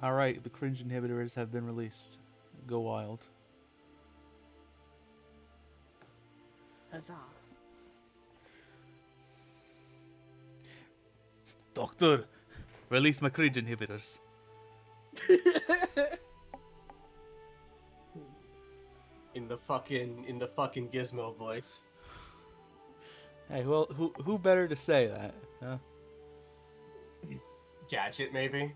Alright, the cringe inhibitors have been released. Go wild. Huzzah. Doctor, release my cringe inhibitors. In the fucking Gizmo voice. Hey, well, who better to say that? Huh? Gadget, maybe?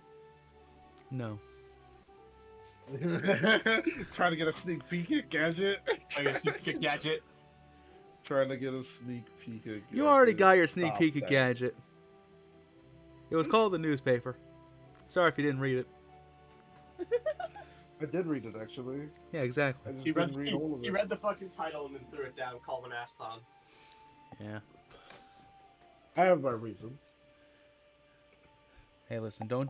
No. Trying to get a sneak peek at Gadget. I guess Gadget. Trying to get a sneak peek at Gadget. You already got your sneak Stop peek at that. Gadget. It was called the newspaper. Sorry if you didn't read it. I did read it, actually. Yeah, exactly. I just He read, didn't read all of he it. read the fucking title and then threw it down, called an ass clown. Yeah. I have my reasons. Hey, listen, don't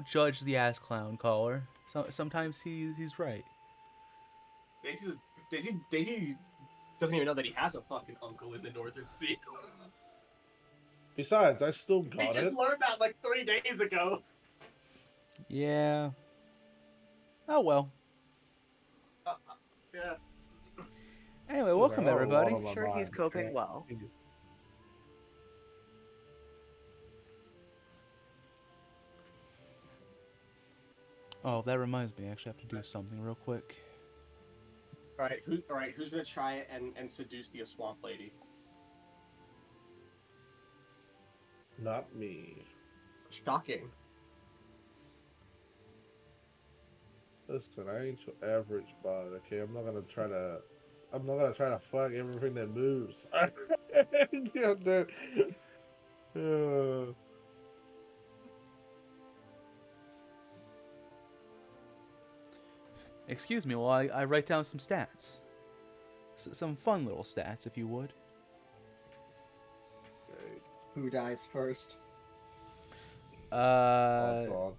judge the ass clown caller. Sometimes he's right. Daisy doesn't even know that he has a fucking uncle in the Northern Sea. Besides, I still He got just it. learned that like 3 days ago. Yeah. Oh well. Yeah. Anyway, welcome everybody. I'm Sure, he's coping well. Oh, that reminds me. I actually have to do something real quick. Alright, who's gonna try it and seduce the swamp lady? Not me. Shocking. Listen, I ain't your average bot, okay? I'm not gonna try to fuck everything that moves. Yeah, that- uh, Excuse me while I write down some stats. Some fun little stats, if you would. okay. Who dies first? Odds on.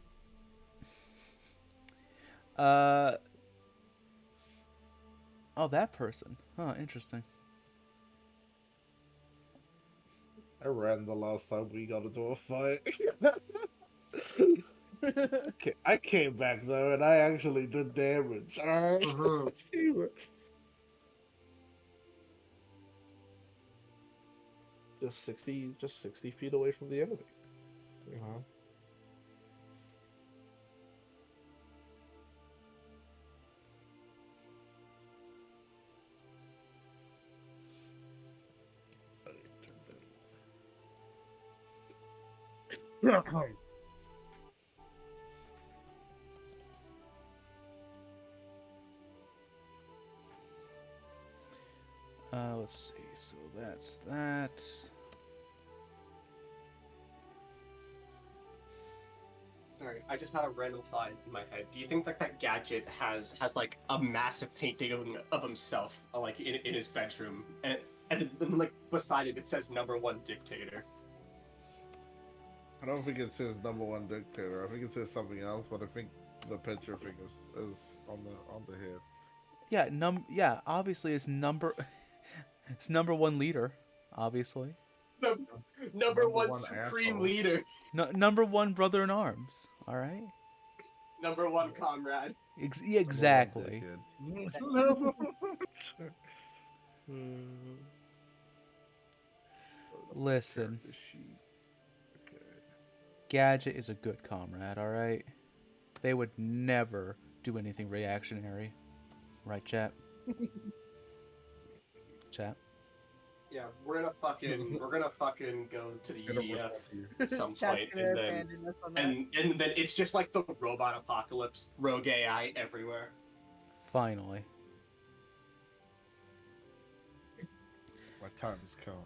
Oh, that person. Huh, interesting. I ran the last time we got into a fight. Okay, I came back though, and I actually did damage. Mhm. Just 60 feet away from the enemy. Uh-huh. Let's see. So that's that. Sorry, I just had a random thought in my head. Do you think that gadget has like a massive painting of himself, like in his bedroom, and then like beside it says #1 dictator? I don't think it says #1 dictator. I think it says something else, but I think the picture thing is on the head. Yeah, obviously it's number it's #1 leader, obviously. #1 one supreme asshole. leader, No, #1 brother in arms. All right. #1 comrade. Yeah, exactly. #1 dickhead. Listen, Character sheet. Okay. Gadget is a good comrade. All right. They would never do anything reactionary, right, chat? Chat. Yeah, we're gonna fucking go to the Gonna EDF respond to you. at some Chat's point, gonna and then abandon us on that. and then it's just like the robot apocalypse, rogue AI everywhere. Finally. My time has come.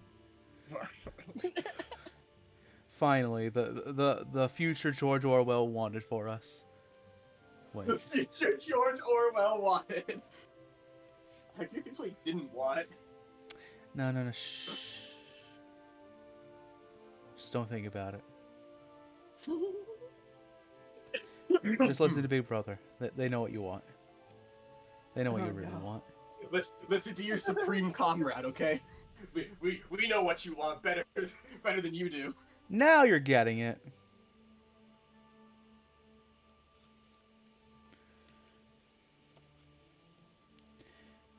Finally, the future George Orwell wanted for us. Wait. The future George Orwell wanted. I think that's what he didn't want. No, shh. Just don't think about it. Just listen to Big Brother. They know what you want. They know what you really want. Listen to your supreme comrade, okay? We know what you want better than you do. Now you're getting it.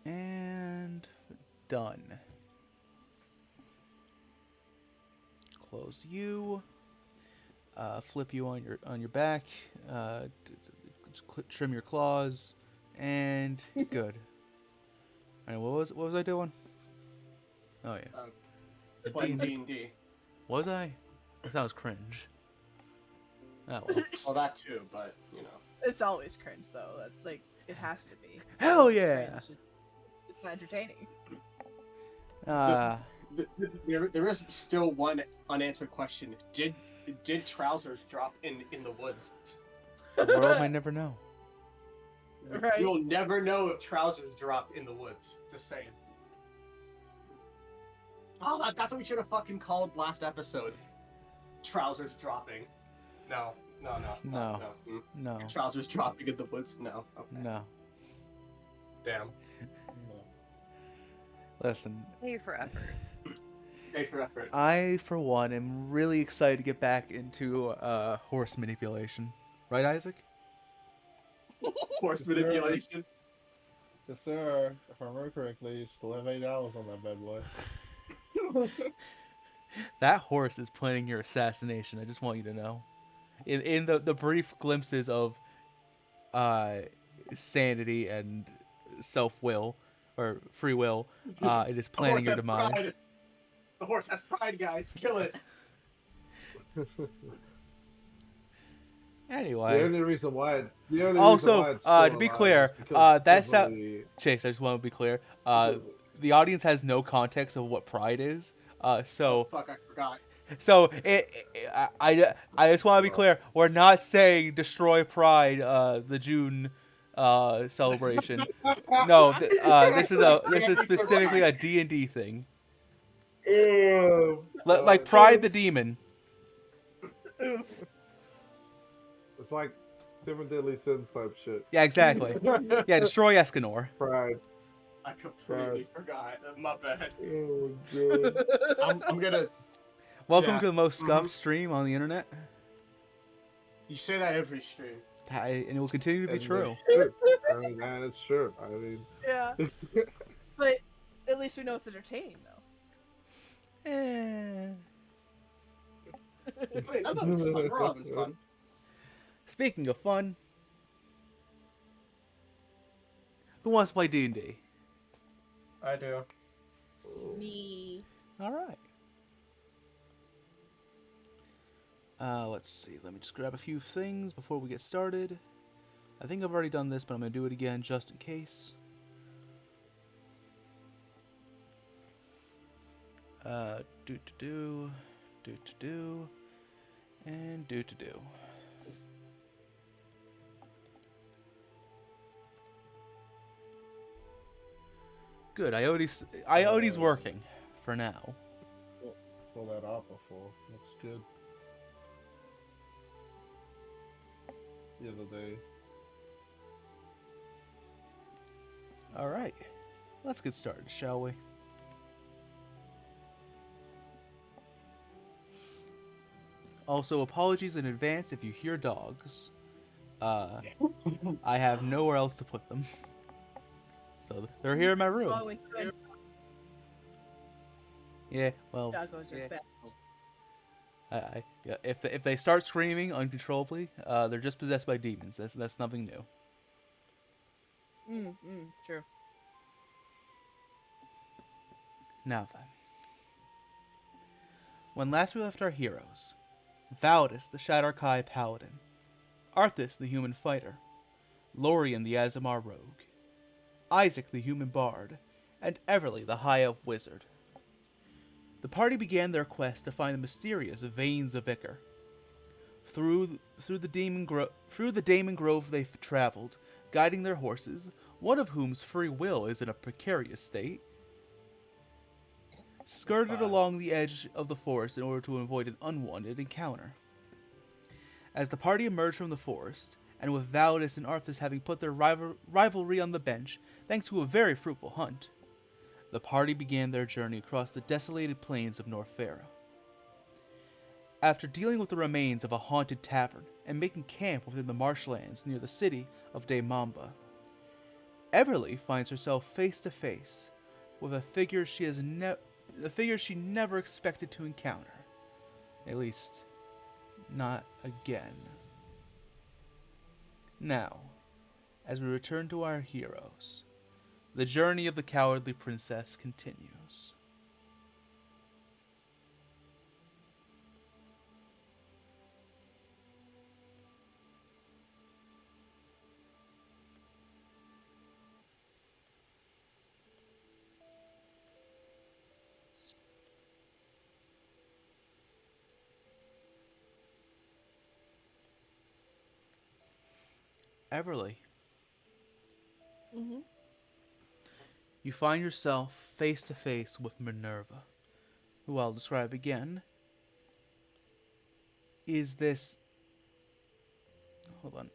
And done. Close you. Flip you on your back. Trim your claws, and good. All right, what was I doing? Oh yeah, Playing D&D. Was I? That sounds cringe. Oh well. Well, that too, but you know. It's always cringe though. Like it has to be. Hell It's yeah! cringe. It's not entertaining. There is still one unanswered question. Did trousers drop in the woods? The world might never know. Right. You'll never know if trousers drop in the woods. Just saying. Oh, that's what we should have fucking called last episode. Trousers dropping. No. No. Trousers dropping in the woods? No. Okay. No. Damn. Listen. Pay for effort. Pay for effort. I, for one, am really excited to get back into horse manipulation. Right, Isaac? Horse manipulation. Yes, sir. If I remember correctly, you still have $8 on that bad boy. That horse is planning your assassination. I just want you to know. In the brief glimpses of sanity and self-will, or free will, it is planning your demise. Pride. The horse has pride, guys. Kill it. Anyway. The only reason why. Also, to be clear, that's Chase. I just want to be clear. The audience has no context of what pride is. So Fuck, I forgot. So I just want to be clear. We're not saying destroy Pride, the June celebration. No, this is specifically a D&D thing. Like Pride the Demon. It's like different deadly sins type shit. Yeah, exactly. Yeah, destroy Escanor. Pride. I completely forgot. My bad. Oh, good. I'm gonna. Welcome Yeah. to the most scuffed stream on the internet. You say that every stream. And it will continue to be And true. it's true. I mean, man, it's true. I mean, Yeah. But at least we know it's entertaining though. Wait, I thought it was fun. We're all having fun. Speaking of fun, who wants to play D&D? I do. Me. All right. Let's see. Let me just grab a few things before we get started. I think I've already done this, but I'm going to do it again just in case. Do-to-do, and do-to-do. Good, Iote's working, for now. pull that off before. Looks good. The other day. Alright, let's get started, shall we? Also, apologies in advance if you hear dogs. I have nowhere else to put them. So they're here in my room. Well, we could. Yeah, well, Doggos are best. yeah, if they start screaming uncontrollably, they're just possessed by demons. That's nothing new. True. Now then. When last we left our heroes, Valdis, the Shadar-Kai paladin, Arthas, the human fighter, Lorien, the Azamar rogue, Isaac, the human bard, and Everly, the high elf wizard. The party began their quest to find the mysterious veins of Ichor. Through the Daemon Grove they traveled, guiding their horses, one of whom's free will is in a precarious state, skirted along the edge of the forest in order to avoid an unwanted encounter. As the party emerged from the forest, and with Valdis and Arthas having put their rivalry on the bench thanks to a very fruitful hunt, the party began their journey across the desolated plains of Norfaira. After dealing with the remains of a haunted tavern and making camp within the marshlands near the city of DeMamba, Everly finds herself face to face with a figure she never expected to encounter. At least, not again. Now, as we return to our heroes, the journey of the cowardly princess continues. Everly, Mm-hmm. you find yourself face to face with Minerva, who I'll describe again. Is this. Hold on.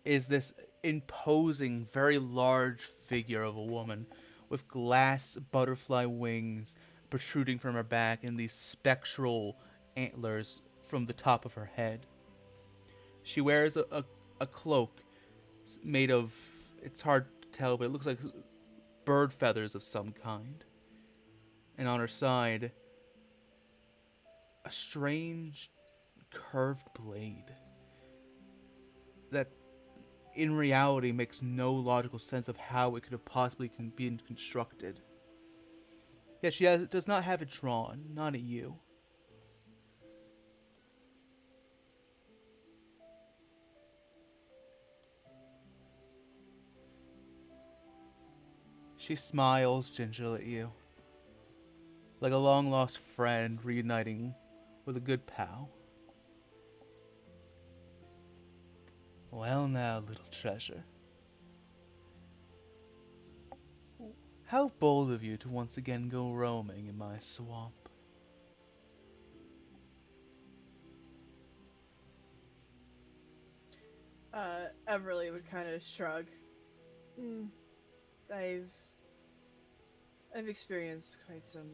Is this imposing, very large figure of a woman with glass butterfly wings protruding from her back and these spectral antlers from the top of her head. She wears a cloak made of, it's hard to tell, but it looks like bird feathers of some kind. And on her side, a strange curved blade that in reality makes no logical sense of how it could have possibly been constructed. Yet does not have it drawn, not at you. She smiles gingerly at you, like a long-lost friend reuniting with a good pal. Well now, little treasure. How bold of you to once again go roaming in my swamp. Everly would kind of shrug. Mm, I've I've experienced quite some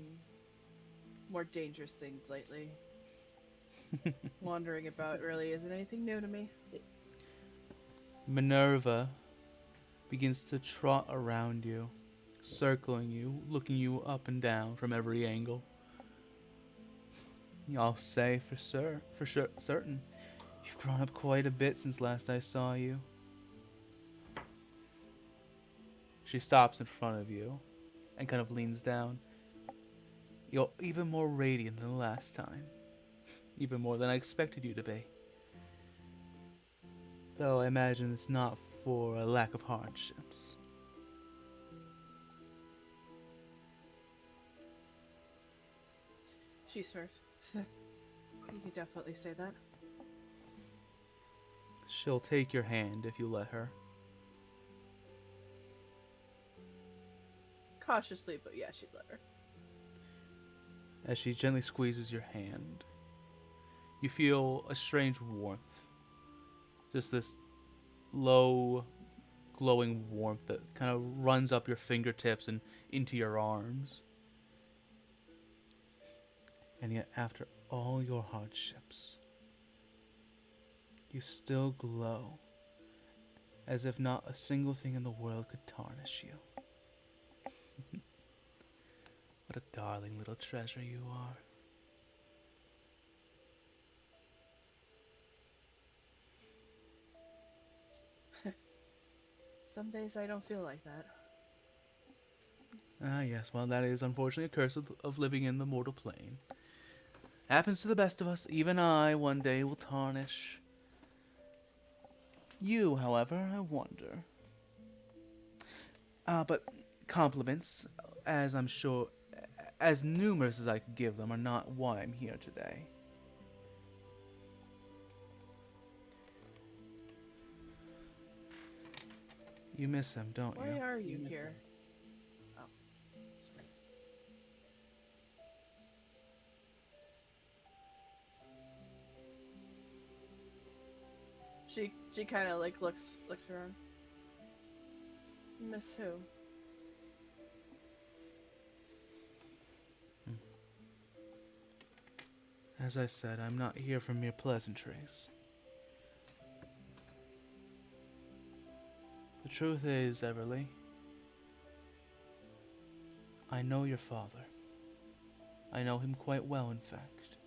more dangerous things lately. Wandering about really isn't anything new to me. Minerva begins to trot around you, circling you, looking you up and down from every angle. I'll say certain, you've grown up quite a bit since last I saw you. She stops in front of you and kind of leans down. You're even more radiant than the last time. Even more than I expected you to be. Though I imagine it's not for a lack of hardships. She smirks. You could definitely say that. She'll take your hand if you let her. Cautiously, but yeah, she'd let her. As she gently squeezes your hand, you feel a strange warmth. Just this low, glowing warmth that kind of runs up your fingertips and into your arms. And yet, after all your hardships, you still glow, as if not a single thing in the world could tarnish you. What a darling little treasure you are. Some days I don't feel like that. Ah, yes, well, that is unfortunately a curse of living in the mortal plane. Happens to the best of us. Even I, one day, will tarnish. You, however, I wonder. But compliments, as I'm sure, as numerous as I could give them, are not why I'm here today. You miss him, don't Why you? are you here? Oh. Sorry. She kind of like looks around. Miss who? As I said, I'm not here for mere pleasantries. The truth is, Everly, I know your father. I know him quite well, in fact.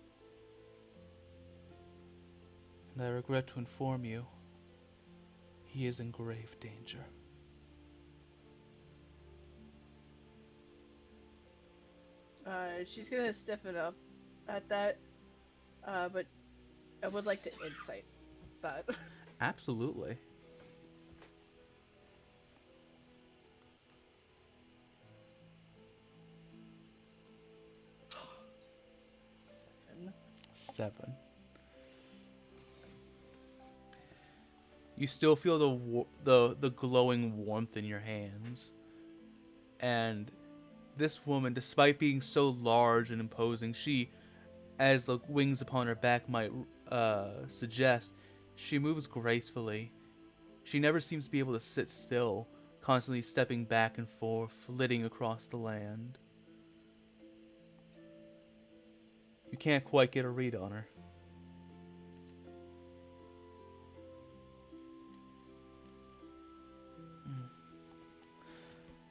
And I regret to inform you, he is in grave danger. She's gonna stiffen up at that, but I would like to insight that. Absolutely. Seven. 7. You still feel the glowing warmth in your hands. And this woman, despite being so large and imposing, she, as the wings upon her back might suggest, she moves gracefully. She never seems to be able to sit still, constantly stepping back and forth, flitting across the land. You can't quite get a read on her.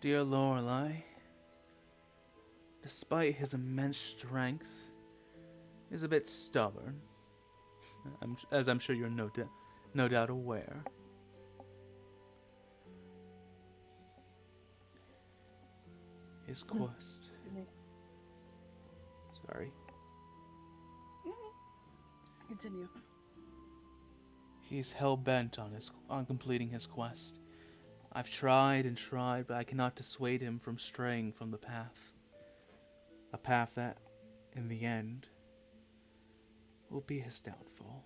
Dear Lorelei, despite his immense strength, is a bit stubborn, as I'm sure you're no doubt aware. His quest. Sorry. Continue. He's hell-bent on completing his quest. I've tried and tried, but I cannot dissuade him from straying from the path. A path that, in the end, will be his downfall.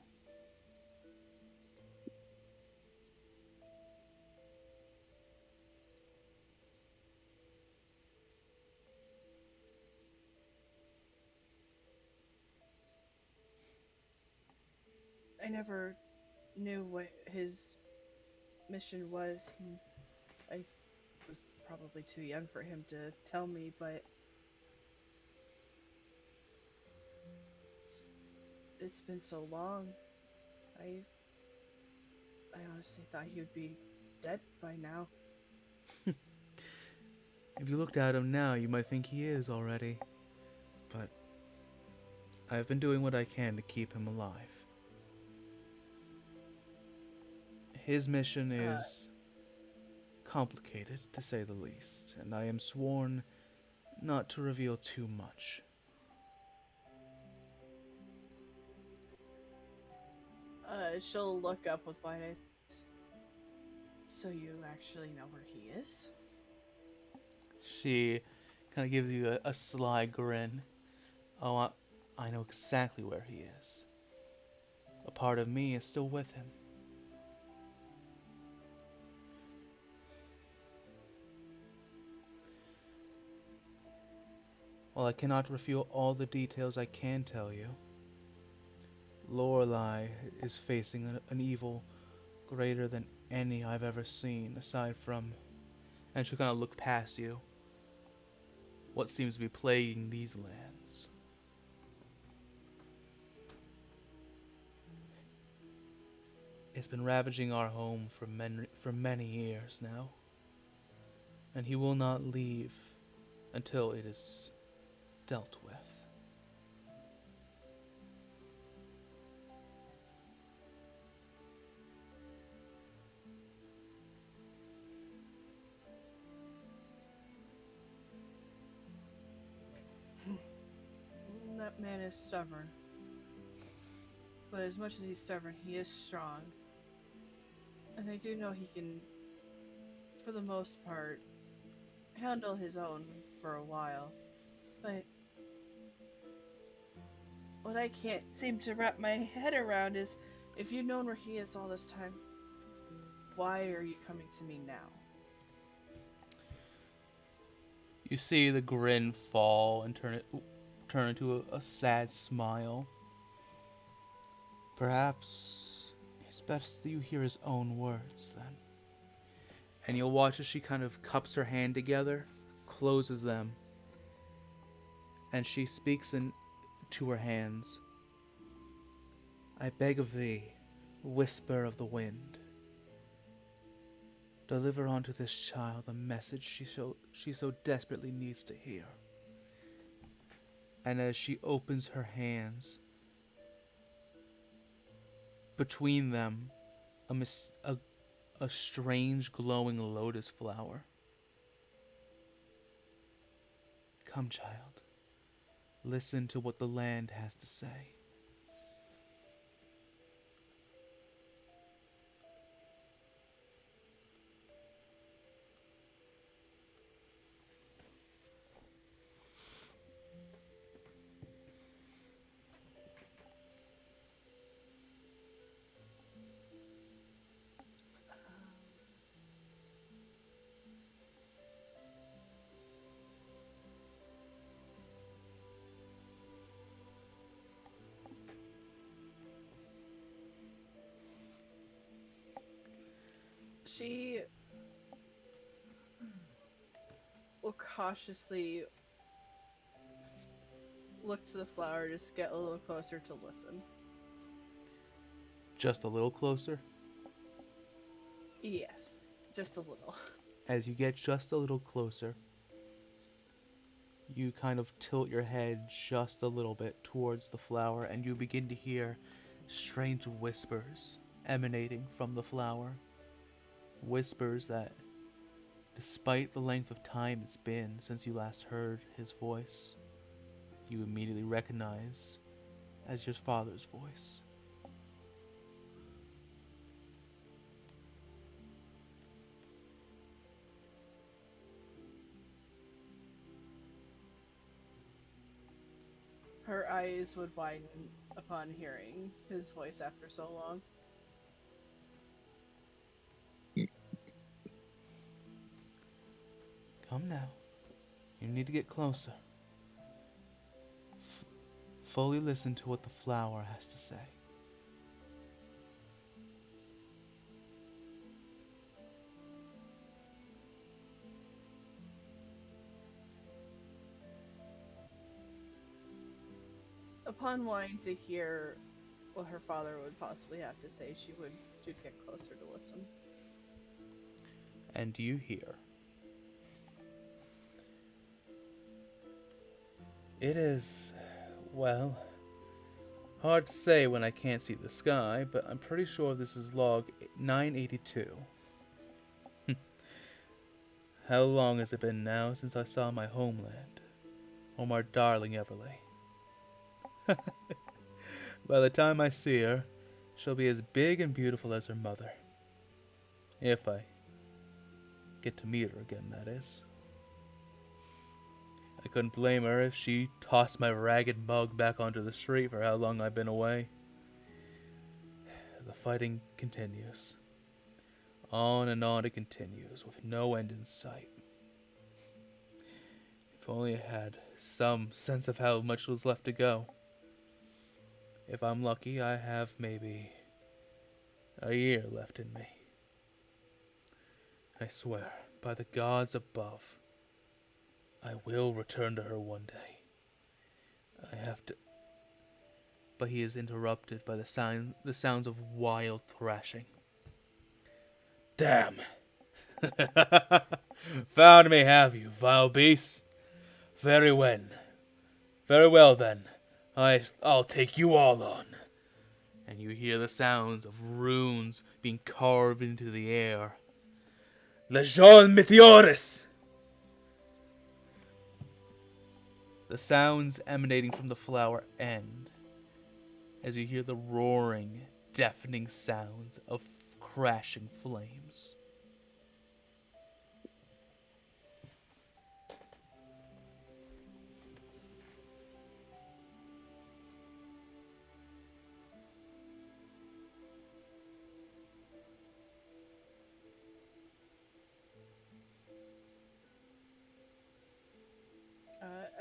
I never knew what his mission was. I was probably too young for him to tell me, but it's been so long. I honestly thought he would be dead by now. If you looked at him now, you might think he is already. But I've been doing what I can to keep him alive. His mission is complicated, to say the least, and I am sworn not to reveal too much. She'll look up with wide eyes. So you actually know where he is? She kind of gives you a sly grin. Oh, I know exactly where he is. A part of me is still with him. While I cannot reveal all the details, I can tell you. Lorelei is facing an evil greater than any I've ever seen, aside from, and she'll kind of look past you, what seems to be plaguing these lands. It's been ravaging our home for many years now, and he will not leave until it is dealt with. That man is stubborn. But as much as he's stubborn, he is strong. And I do know he can, for the most part, handle his own for a while. But what I can't seem to wrap my head around is, if you've known where he is all this time, why are you coming to me now? You see the grin fall and turn into a sad smile. Perhaps it's best that you hear his own words then. And you'll watch as she kind of cups her hand together, closes them, and she speaks to her hands. I beg of thee, whisper of the wind. Deliver unto this child a message she so desperately needs to hear. And as she opens her hands, between them, a strange glowing lotus flower. Come, child, listen to what the land has to say. She will cautiously look to the flower, just get a little closer to listen. Just a little closer. Yes, just a little. As you get just a little closer, you kind of tilt your head just a little bit towards the flower, and you begin to hear strange whispers emanating from the flower. Whispers that, despite the length of time it's been since you last heard his voice, you immediately recognize as your father's voice. Her eyes would widen upon hearing his voice after so long. Come now. You need to get closer. Fully listen to what the flower has to say. Upon wanting to hear what her father would possibly have to say, she would get closer to listen. And you hear. It is, well, hard to say when I can't see the sky, but I'm pretty sure this is log 982. How long has it been now since I saw my homeland, or my darling Everleigh? By the time I see her, she'll be as big and beautiful as her mother. If I get to meet her again, that is. I couldn't blame her if she tossed my ragged mug back onto the street for how long I've been away. The fighting continues. On and on it continues, with no end in sight. If only I had some sense of how much was left to go. If I'm lucky, I have maybe a year left in me. I swear, by the gods above, I will return to her one day. I have to... But he is interrupted by the sounds of wild thrashing. Damn! Found me, have you, vile beast? Very well. Very well, then. I'll take you all on. And you hear the sounds of runes being carved into the air. Legion Meteoris! The sounds emanating from the flower end as you hear the roaring, deafening sounds of crashing flames.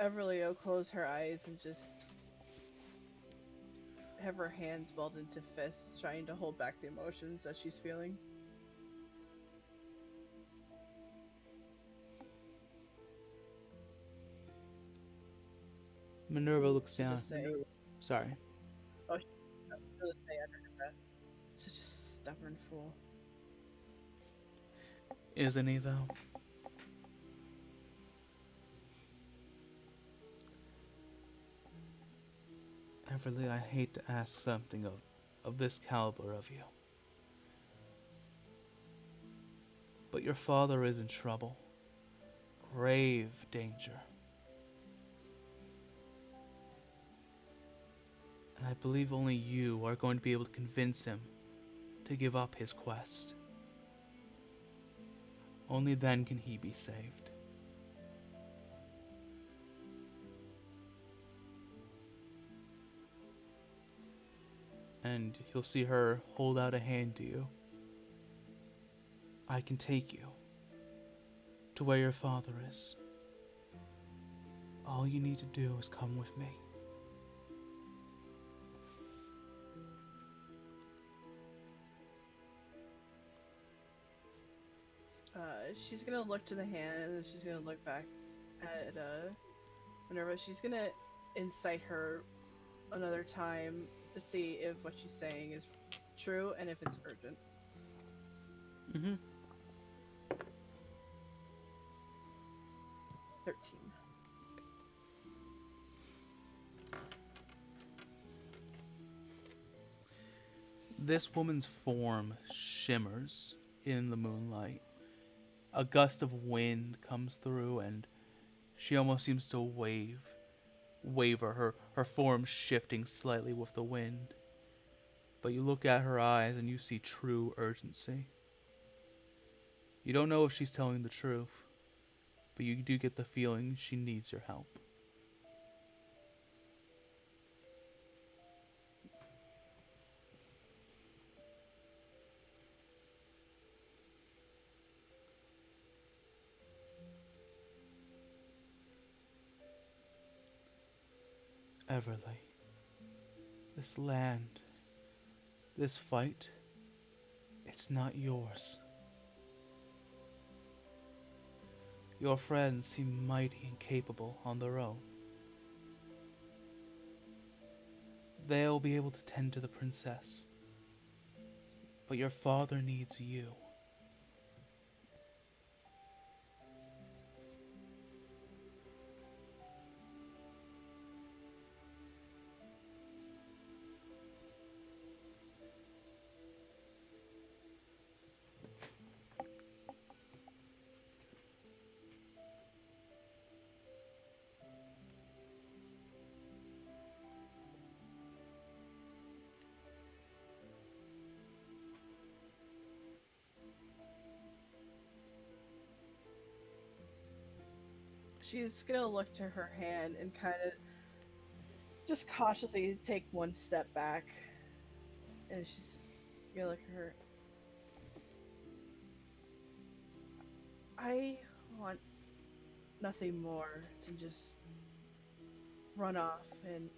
Everly will close her eyes and just have her hands balled into fists, trying to hold back the emotions that she's feeling. Minerva looks She'll down. just say, Sorry. she'll just say under her breath, such a stubborn fool. Isn't he, though? Everly, I hate to ask something of this caliber of you. But your father is in trouble. Grave danger. And I believe only you are going to be able to convince him to give up his quest. Only then can he be saved. And you'll see her hold out a hand to you. I can take you to where your father is. All you need to do is come with me. She's gonna look to the hand, and then she's gonna look back at Minerva. She's gonna incite her another time to see if what she's saying is true and if it's urgent. Mm-hmm. 13. This woman's form shimmers in the moonlight. A gust of wind comes through and she almost seems to waver, her form shifting slightly with the wind. But you look at her eyes and you see true urgency. You don't know if she's telling the truth, but you do get the feeling she needs your help. Everly, this land, this fight, it's not yours. Your friends seem mighty and capable on their own. They'll be able to tend to the princess, but your father needs you. She's gonna look to her hand and kind of just cautiously take one step back. And she's gonna look at her. I want nothing more than just run off and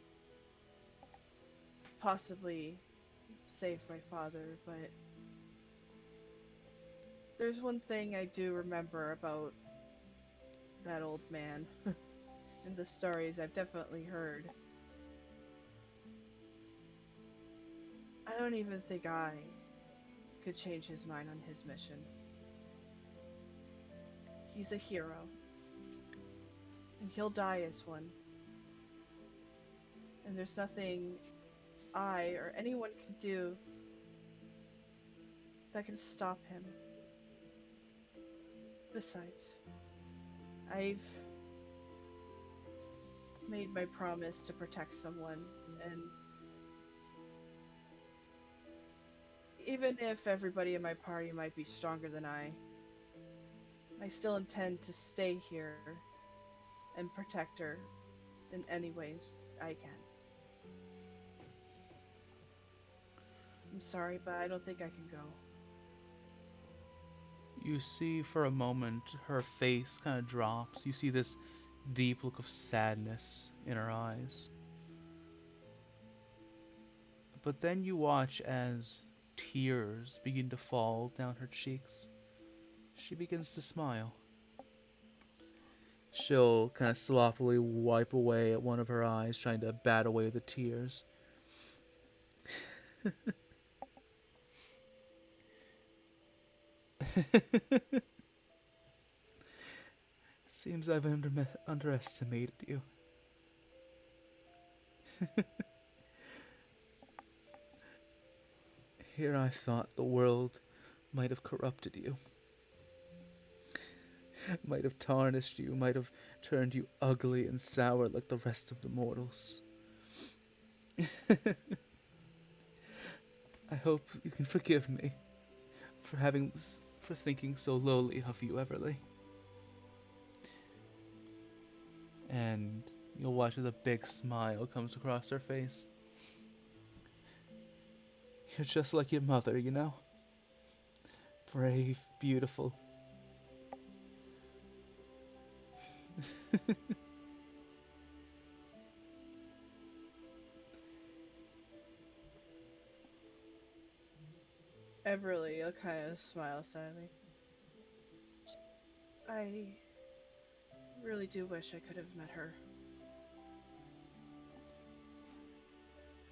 possibly save my father, but there's one thing I do remember about that old man and the stories I've definitely heard. I don't even think I could change his mind on his mission. He's a hero, and he'll die as one. And there's nothing I or anyone can do that can stop him. Besides, I've made my promise to protect someone, and even if everybody in my party might be stronger than I still intend to stay here and protect her in any ways I can. I'm sorry, but I don't think I can go. You see for a moment her face kind of drops. You see this deep look of sadness in her eyes. But then you watch as tears begin to fall down her cheeks. She begins to smile. She'll kind of sloppily wipe away at one of her eyes, trying to bat away the tears. Seems I've underestimated you. Here I thought the world might have corrupted you, might have tarnished you, might have turned you ugly and sour like the rest of the mortals. I hope you can forgive me for thinking so lowly of you, Everly. And you'll watch as a big smile comes across her face. You're just like your mother, you know? Brave, beautiful. Everly, I'll kind of smile sadly. I really do wish I could have met her.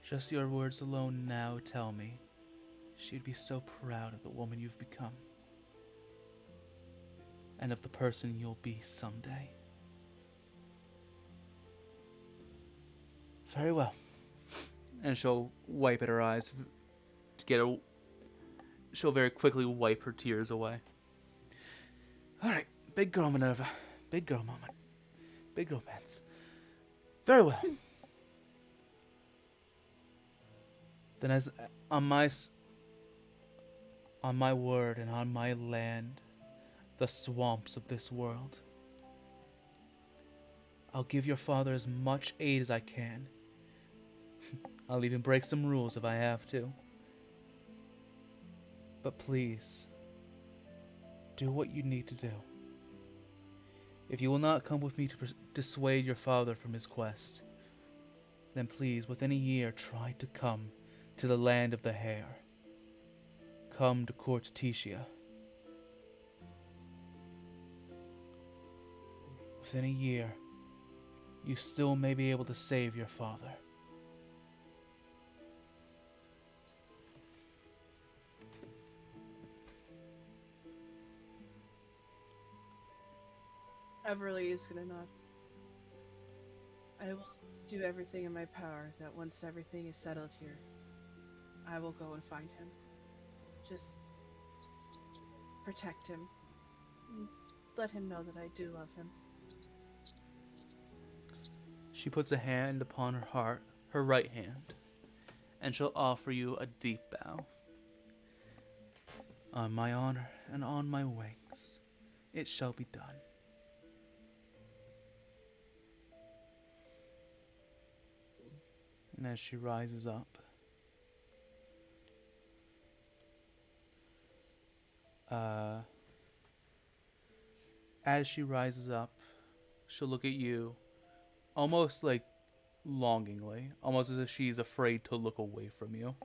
Just your words alone now tell me she'd be so proud of the woman you've become. And of the person you'll be someday. Very well. And she'll wipe at her eyes to get a... She'll very quickly wipe her tears away. Alright, big girl Minerva. Big girl moment. Big girl pants. Very well. Then as on my word and on my land, the swamps of this world, I'll give your father as much aid as I can. I'll even break some rules if I have to. But please, do what you need to do. If you will not come with me to dissuade your father from his quest, then please, within a year, try to come to the land of the hare. Come to Court Noctasia. Within a year, you still may be able to save your father. Everly is gonna nod. I will do everything in my power that once everything is settled here, I will go and find him. Just protect him. And let him know that I do love him. She puts a hand upon her heart, her right hand, and she'll offer you a deep bow. On my honor and on my wings, it shall be done. And as she rises up, she'll look at you almost like longingly, almost as if she's afraid to look away from you.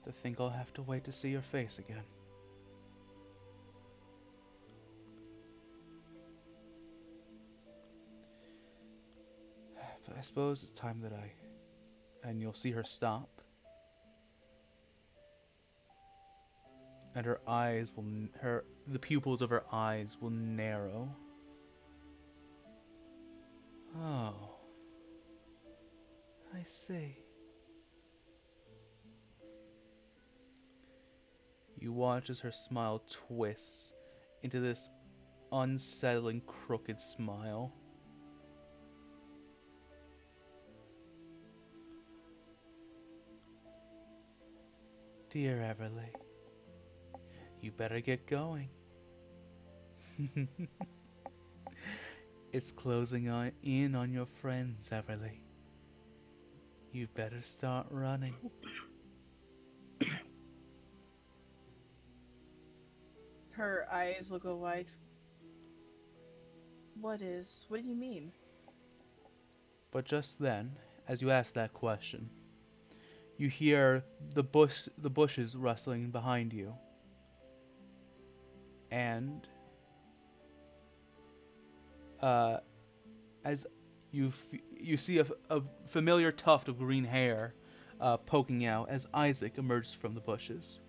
To think I'll have to wait to see your face again. But I suppose it's time that and you'll see her stop. And her eyes will, the pupils of her eyes will narrow. Oh. I see. You watch as her smile twists into this unsettling, crooked smile. Dear Everly, you better get going. It's closing in on your friends, Everly. You better start running. Her eyes will go wide. What do you mean? But just then, as you ask that question, you hear the bushes rustling behind you. And As you see a familiar tuft of green hair poking out as Isaac emerges from the bushes.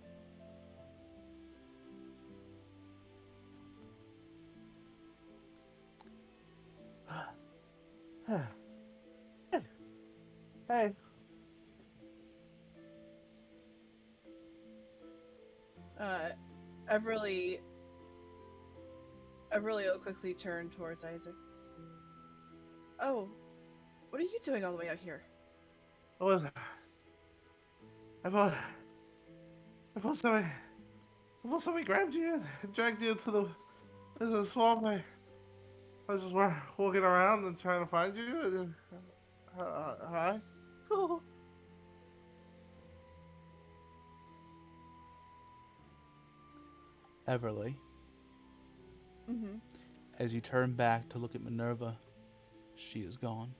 Hey. Uh, Everly will quickly turn towards Isaac. Oh, what are you doing all the way out here? I was. I thought. I thought somebody. I thought somebody grabbed you and dragged you into the swamp. I was just walking around and trying to find you. And, hi. Oh, Everly, mm-hmm. as you turn back to look at Minerva, she is gone.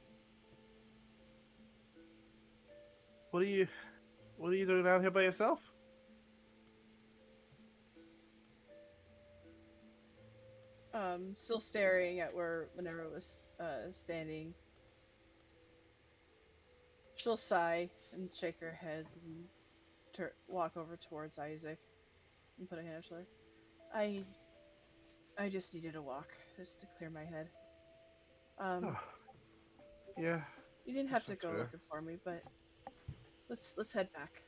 What are you doing out here by yourself? Still staring at where Minerva was standing. She'll sigh and shake her head and walk over towards Isaac and put a hand on his shoulder. I just needed a walk, just to clear my head. Oh, yeah. You didn't have to that's go fair. looking for me, but let's head back.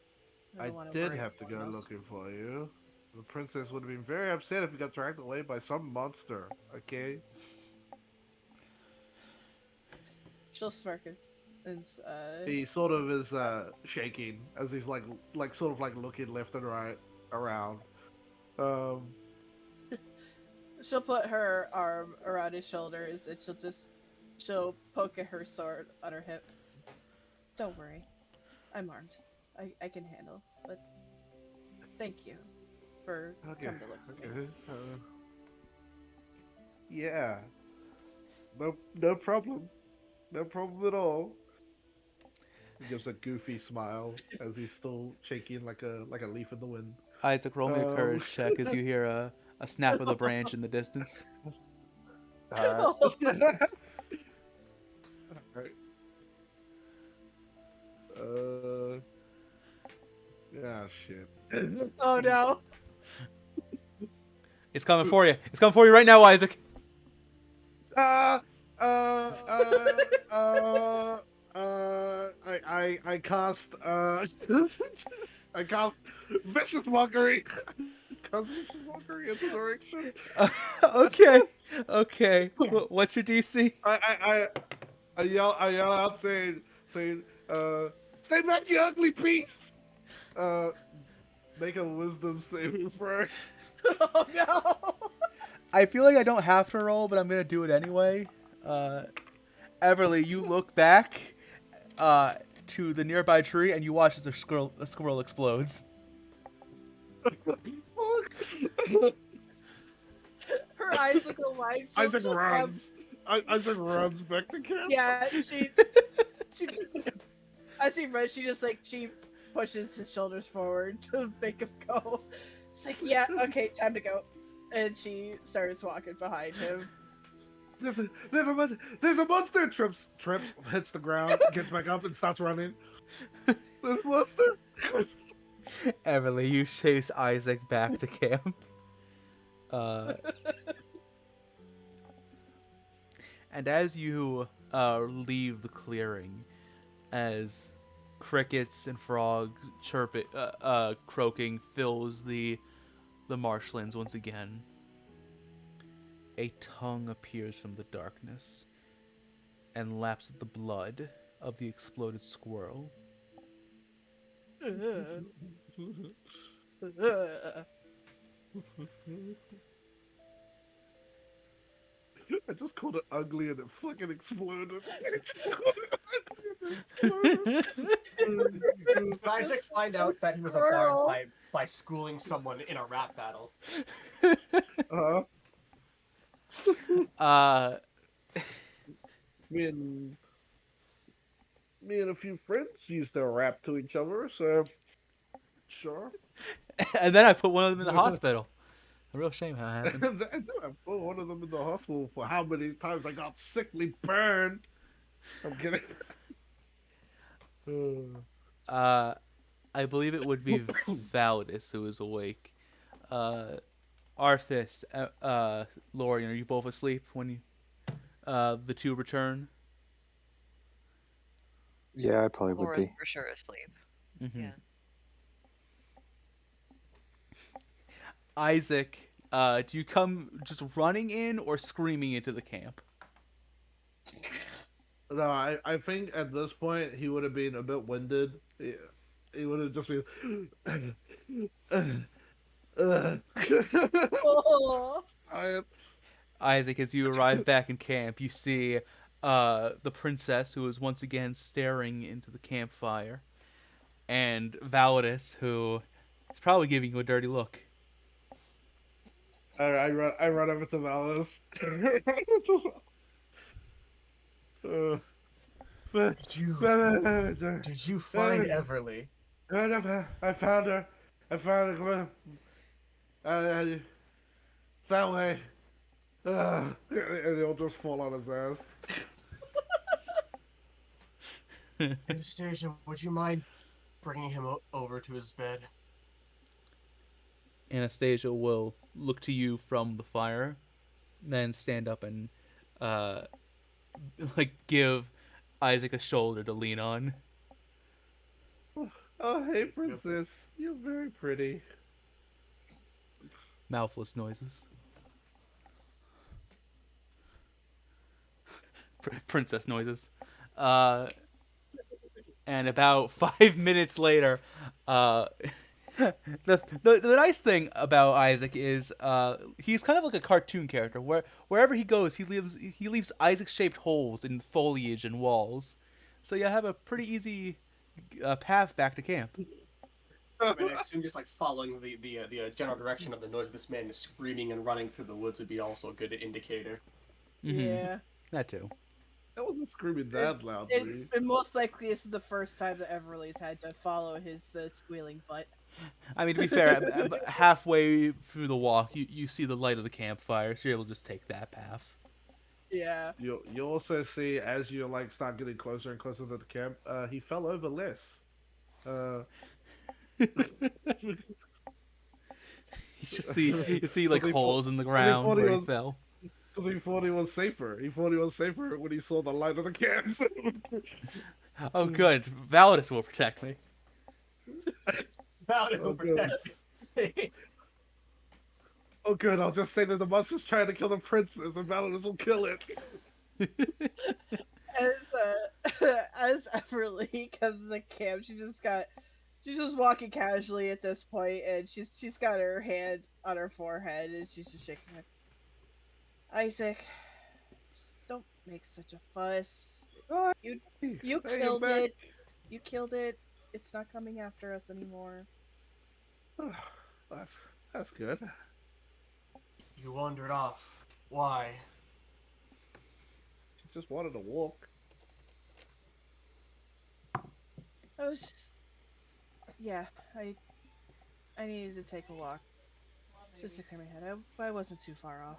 I don't wanna did worry have to go anyone else. looking for you. The princess would have been very upset if you got dragged away by some monster. Okay. She'll smirk and He sort of is shaking as he's like sort of like looking left and right around. Um. she'll put her arm around his shoulders and she'll poke at her sword on her hip. Don't worry, I'm armed. I can handle. But thank you for Okay. coming to look for me. Okay. Yeah. No problem. No problem at all. He gives a goofy smile as he's still shaking like a leaf in the wind. Isaac, roll me a courage check as you hear a snap of the branch in the distance. Alright. Alright. Yeah, shit. Oh no! It's coming for you. It's coming for you right now, Isaac. Uh, uh, I cast, I cast Vicious Mockery. Cast Vicious Mockery in the direction. Okay. Okay. What's your DC? I yell out saying, stay back, you ugly piece. Make a wisdom saving throw. Oh no! I feel like I don't have to roll, but I'm gonna do it anyway. Everly, you look back to the nearby tree and you watch as a squirrel explodes. Her eyes look alive. Isaac runs. Isaac runs back to camp. Yeah, she as he runs, she pushes his shoulders forward to make him go. She's like, yeah, okay, time to go. And she starts walking behind him. There's a monster. Trips, hits the ground, gets back up, and starts running. There's a monster. Everly, you chase Isaac back to camp. And as you leave the clearing, as crickets and frogs croaking fills the marshlands once again, a tongue appears from the darkness and laps at the blood of the exploded squirrel. I just called it ugly and it fucking exploded. Did Isaac find out that he was a bard by schooling someone in a rap battle? Uh-huh. Me and a few friends used to rap to each other, so sure. And then I put one of them in the hospital. A real shame how it happened. And then I put one of them in the hospital for how many times I got sickly burned. I'm kidding. Uh, I believe it would be Valdis who is awake. Uh, Arthas, Lorian, are you both asleep when the two return? Yeah, I probably would Laura's be. for sure asleep. Mm-hmm. Yeah. Isaac, do you come just running in or screaming into the camp? No, I think at this point he would have been a bit winded. He would have just been. Oh, I, Isaac, as you arrive back in camp, you see the princess, who is once again staring into the campfire, and Validus, who is probably giving you a dirty look. I run over to Valis. Did you find Everly? I found her. I found her. That way. And he'll just fall on his ass. Anastasia, would you mind bringing him over to his bed? Anastasia will look to you from the fire, then stand up and give Isaac a shoulder to lean on. Oh, hey, princess. You're very pretty. Mouthless noises. Princess noises. And about 5 minutes later, the nice thing about Isaac is he's kind of like a cartoon character. Wherever he goes, he leaves Isaac-shaped holes in foliage and walls. So you have a pretty easy path back to camp. I mean, I assume just like following the general direction of the noise of this man is screaming and running through the woods would be also a good indicator. Mm-hmm. yeah. That too. That wasn't screaming that loudly. And most likely, this is the first time that Everly's had to follow his squealing butt. I mean, to be fair, halfway through the walk, you see the light of the campfire, so you're able to just take that path. Yeah. You also see as you like start getting closer and closer to the camp, he fell over less. You see like holes in the ground where he fell. Because he thought he was safer. He thought he was safer when he saw the light of the camp. Oh, good. Validus will protect me. Validus will protect me. Oh, good. I'll just say that the monster's trying to kill the princess, and Validus will kill it. As Everly comes to the camp, she's just walking casually at this point, and she's got her hand on her forehead, and she's just shaking her. Isaac, just don't make such a fuss. You killed it. You killed it. It's not coming after us anymore. That's good. You wandered off. Why? She just wanted to walk. I was, yeah, I needed to take a walk, just to clear my head. I wasn't too far off.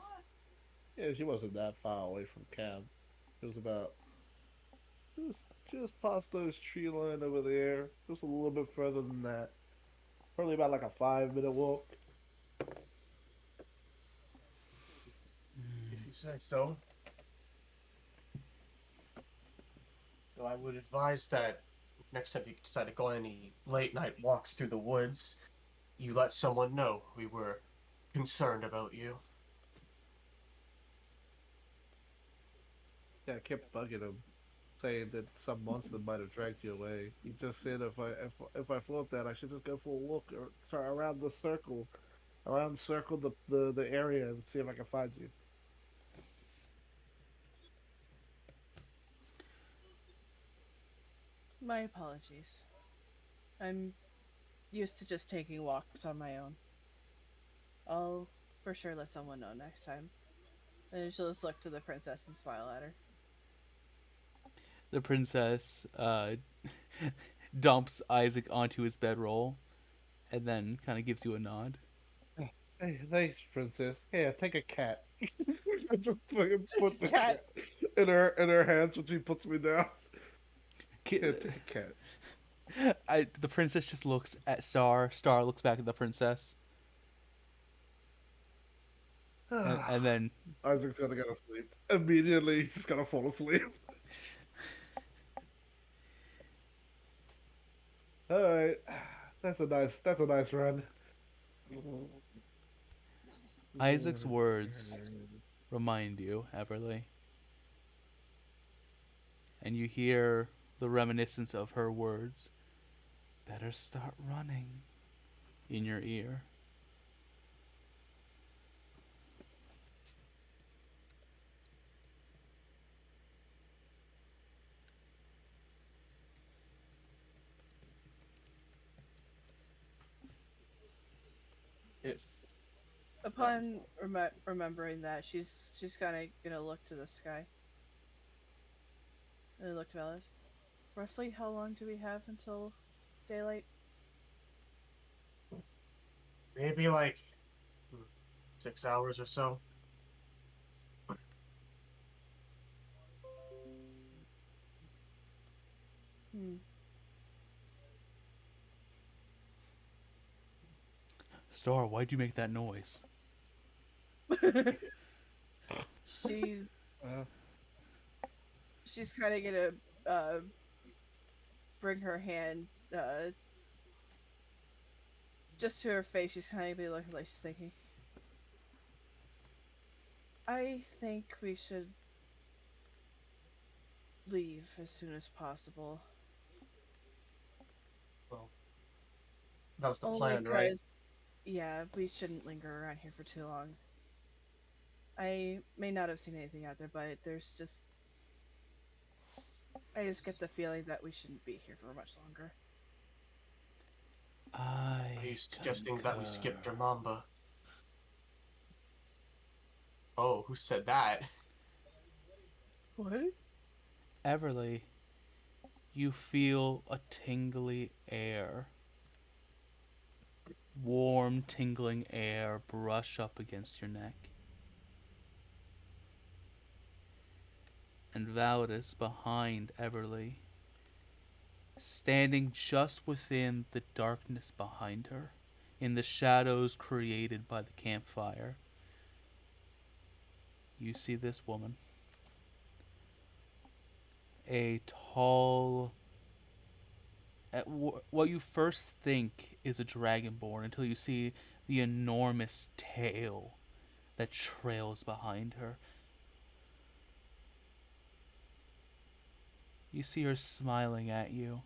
Yeah, she wasn't that far away from camp. It was about just past those tree line over there. Just a little bit further than that. Probably about like a 5-minute walk. If you say so. Though I would advise that next time you decide to go on any late night walks through the woods, you let someone know we were concerned about you. Yeah, I kept bugging him, saying that some monster might have dragged you away. He just said if I thought that, I should just go for a walk around the circle, the area, and see if I can find you. My apologies. I'm used to just taking walks on my own. I'll for sure let someone know next time. And she'll just look to the princess and smile at her. The princess dumps Isaac onto his bedroll, and then kind of gives you a nod. Hey, thanks, princess. Hey, take a cat. I just fucking put the Cat. cat in her hands when she puts me down. Ki- Yeah, take a cat. the princess just looks at Star. Star looks back at the princess, and then Isaac's gonna go to sleep. Immediately, he's just gonna fall asleep. All right, that's a nice run. Isaac's words remind you, Everly, and you hear the reminiscence of her words. Better start running in your ear. If Upon remembering that, she's kind of gonna look to the sky and then look to Alice. Roughly, how long do we have until daylight? maybe like 6 hours or so. Hmm. Star, why'd you make that noise? she's Uh, she's kind of gonna bring her hand just to her face. She's kind of be looking like she's thinking. I think we should leave as soon as possible. Well, that was the Only plan, right? because, yeah, we shouldn't linger around here for too long. I may not have seen anything out there, but I just get the feeling that we shouldn't be here for much longer. Are you I suggesting that we skip concur. DeMamba? Oh, who said that? What? Everly, you feel a tingly air. Warm, tingling air brush up against your neck. And Valdis behind Everly, standing just within the darkness behind her, in the shadows created by the campfire. You see this woman. A tall, what you first think is a dragonborn until you see the enormous tail that trails behind her. You see her smiling at you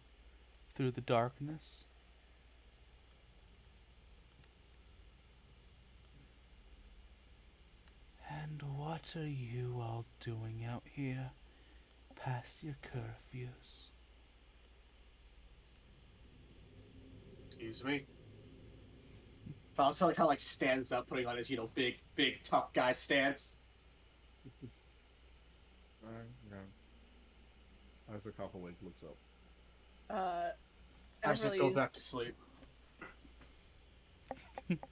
through the darkness. And what are you all doing out here past your curfews? Excuse me. Valsala kind of like stands up, putting on his big tough guy stance. yeah. Isaac Hopperlink looks up. Uh, I said go back to Everly's, sleep.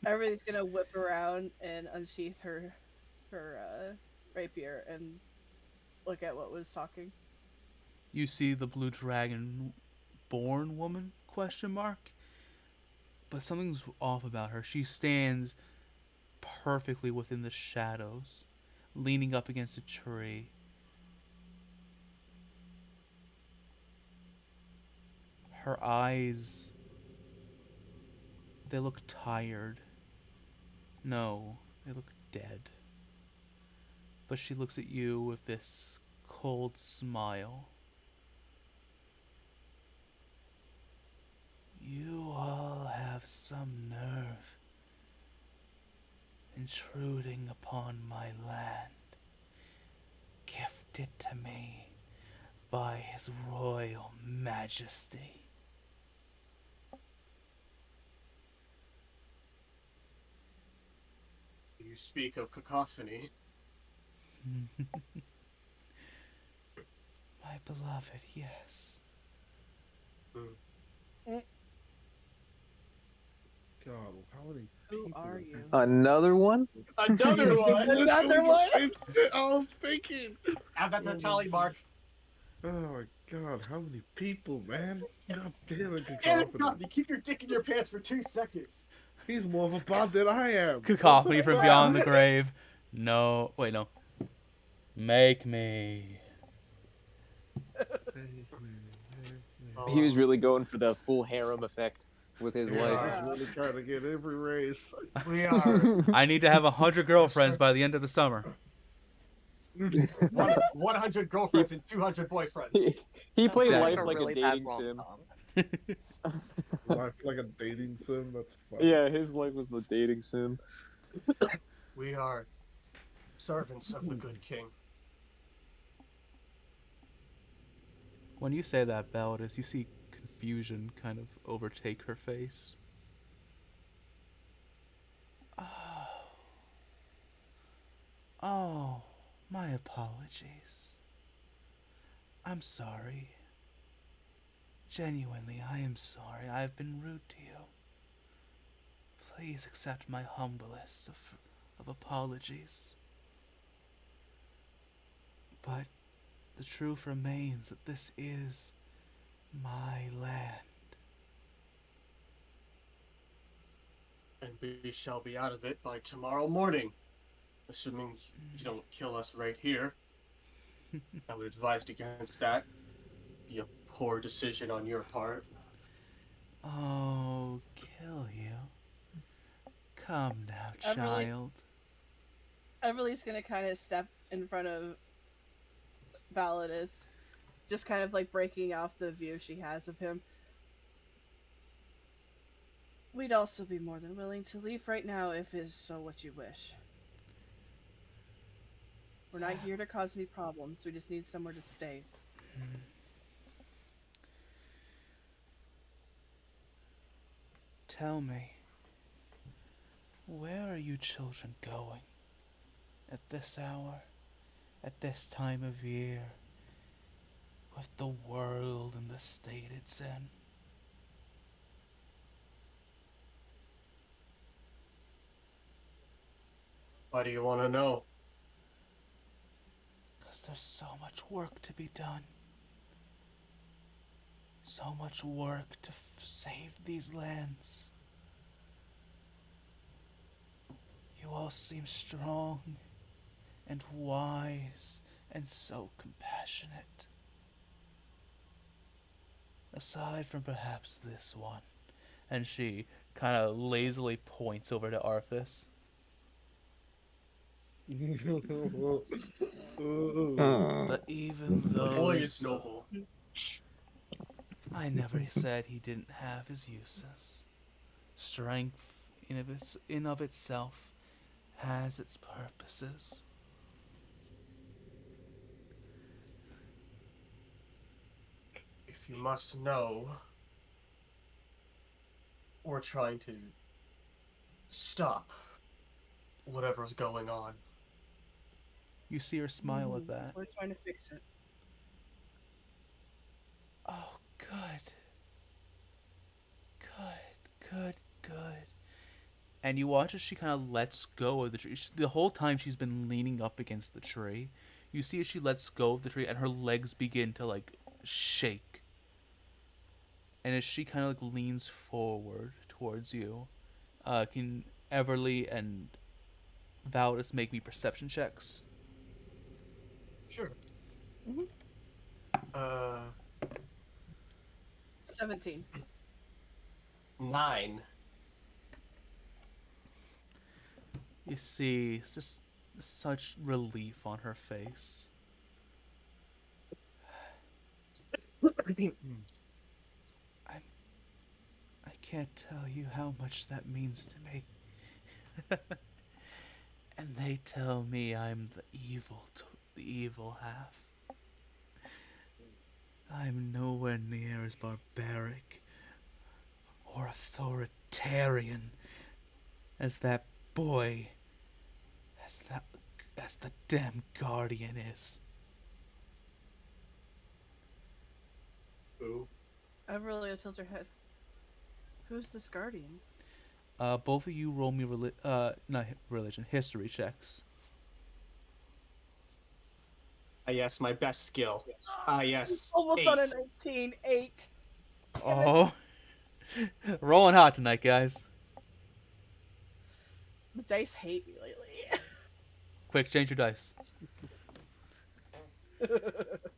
Everly's gonna whip around and unsheath her rapier and look at what was talking. You see the blue dragon born woman? Question mark. But something's off about her. She stands perfectly within the shadows, leaning up against a tree. Her eyes, they look tired. No, they look dead. But she looks at you with this cold smile. You all have some nerve intruding upon my land, gifted to me by His Royal Majesty. You speak of cacophony. My beloved, yes. Hmm. God, how many Who people are is you? Another one? Another one. Another one? I was thinking. Add that to the Oh tally mark. oh my god, how many people, man? God damn it, Damn it, Cacophony. God, you keep your dick in your pants for 2 seconds. He's more of a bot than I am. Cacophony from Wow. beyond the grave. No, wait, no. Make me. He was Oh, really going for the full harem effect with his We life. are. He's really trying to get every race. we are I need to have 100 girlfriends by the end of the summer. 100 girlfriends and 200 boyfriends. He played Exactly. life like a really bad dating sim. rom-com. Life like a dating sim. That's funny. Yeah, his life was a dating sim. We are servants of the good king. When you say that, Validus, you see confusion kind of overtake her face. Oh, my apologies. I'm sorry. Genuinely, I am sorry. I've been rude to you. Please accept my humblest of apologies. But the truth remains that this is my land. And we shall be out of it by tomorrow morning. Assuming you don't kill us right here. I would advise against that. Be a poor decision on your part. Oh, kill you. Come now, Everly- child. Everly's gonna kind of step in front of Validus, just kind of like breaking off the view she has of him. We'd also be more than willing to leave right now if is so what you wish. We're not here to cause any problems, we just need somewhere to stay. Tell me, where are you children going? At this hour? At this time of year? With the world and the state it's in? Why do you want to know? 'Cause there's so much work to be done. So much work to save these lands. You all seem strong and wise and so compassionate. Aside from perhaps this one. And she kind of lazily points over to Arthas. But even The though boy he's is noble. I never said he didn't have his uses. Strength in of itself has its purposes. If you must know, we're trying to stop whatever's going on. You see her smile at that. We're trying to fix it. Oh, good. Good. And you watch as she kind of lets go of the tree. The whole time she's been leaning up against the tree. You see as she lets go of the tree and her legs begin to like shake. And as she kind of like leans forward towards you, can Everly and Validus make me perception checks? Sure. Mhm. 17. 9. You see, it's just such relief on her face. I can't tell you how much that means to me. And they tell me I'm the evil half. I'm nowhere near as barbaric or authoritarian as that boy, as the damn guardian is. Who? Everly tilts her head. Who's this guardian? Both of you roll me not religion, history checks. Ah, yes, my best skill. Ah, yes. Almost 8. on a 19. 8. Damn it. Oh, rolling hot tonight, guys. The dice hate me lately. Quick, change your dice.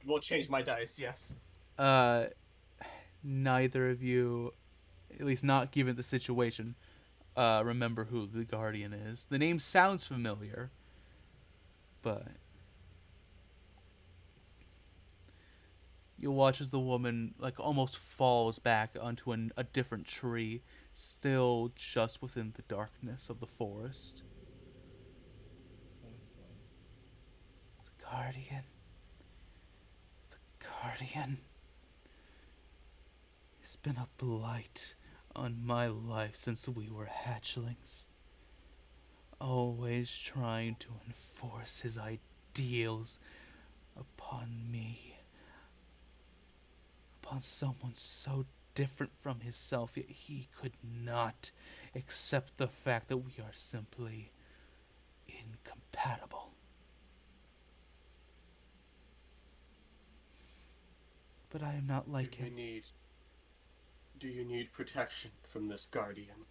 We'll change my dice, yes. Neither of you, at least not given the situation, remember who the Guardian is. The name sounds familiar, but you'll watch as the woman like almost falls back onto a different tree, still just within the darkness of the forest. The Guardian. The Guardian. It's been a blight on my life since we were hatchlings. Always trying to enforce his ideals upon me. Upon someone so different from himself, yet he could not accept the fact that we are simply incompatible. But I am not like him. Do you need protection from this guardian?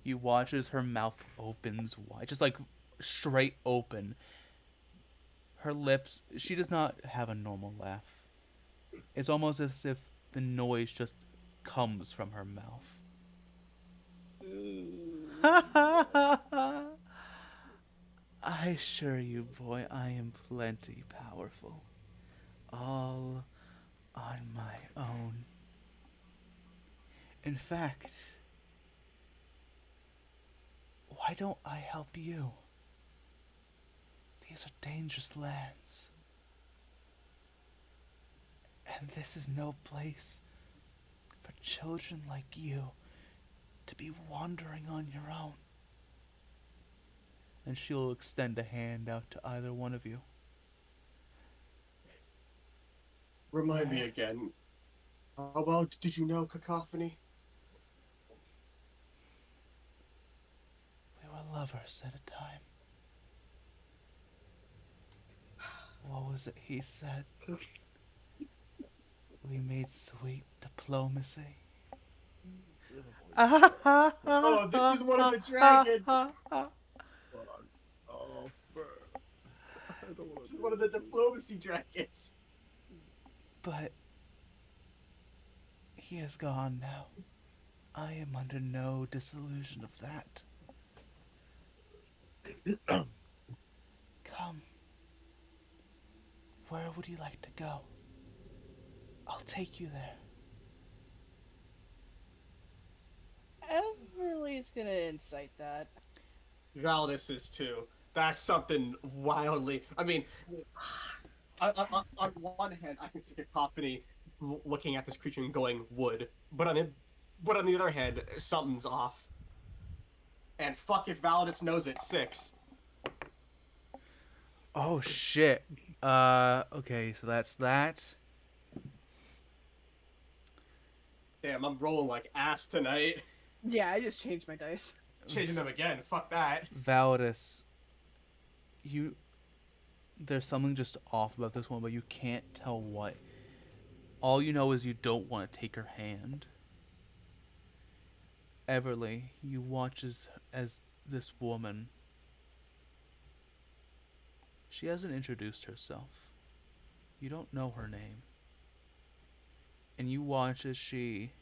You watch as her mouth opens wide, just like straight open. Her lips, she does not have a normal laugh. It's almost as if the noise just comes from her mouth. I assure you, boy, I am plenty powerful. All on my own. In fact, why don't I help you? These are dangerous lands. And this is no place for children like you to be wandering on your own. And she'll extend a hand out to either one of you. Remind me again. How well did you know Cacophony? We were lovers at a time. What was it he said? We made sweet diplomacy. Oh, this is one of the dragons! Oh, bro. I don't want This is one of the diplomacy dragons! But he is gone now. I am under no disillusion of that. Come. Where would you like to go? I'll take you there. Everly's gonna incite that. Valdis is too. That's something wildly. I mean, on one hand, I can see Cacophony looking at this creature and going wood, but on the other hand, something's off. And fuck if Valdis knows it. 6. Oh shit. Okay, so that's that. Damn, I'm rolling like ass tonight. Yeah, I just changed my dice. Changing them again. Fuck that. Valdis, there's something just off about this one, but you can't tell what. All you know is you don't want to take her hand. Everly, you watch as this woman. She hasn't introduced herself. You don't know her name. And you watch as she,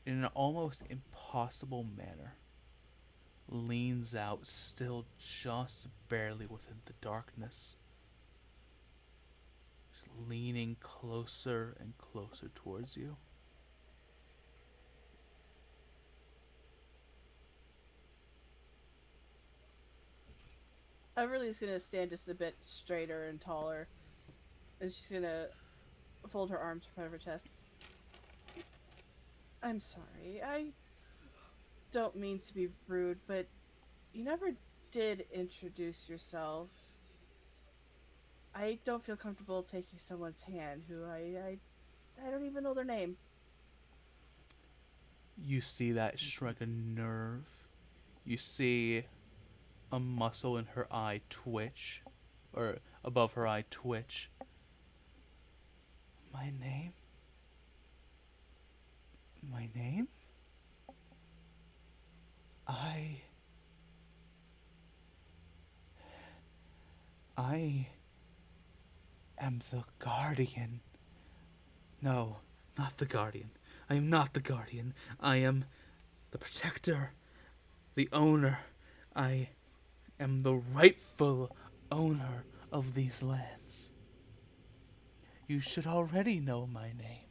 in an almost impossible manner, leans out, still just barely within the darkness. She's leaning closer and closer towards you. Everly's gonna stand just a bit straighter and taller, and she's gonna fold her arms in front of her chest. I'm sorry, I don't mean to be rude, but you never did introduce yourself. I don't feel comfortable taking someone's hand who I I don't even know their name. You see that strike a nerve. You see a muscle in her eye twitch, or above her eye twitch. My name? My name? I. I am the guardian. No, not the guardian. I am not the guardian. I am the protector, the owner. I am the rightful owner of these lands. You should already know my name.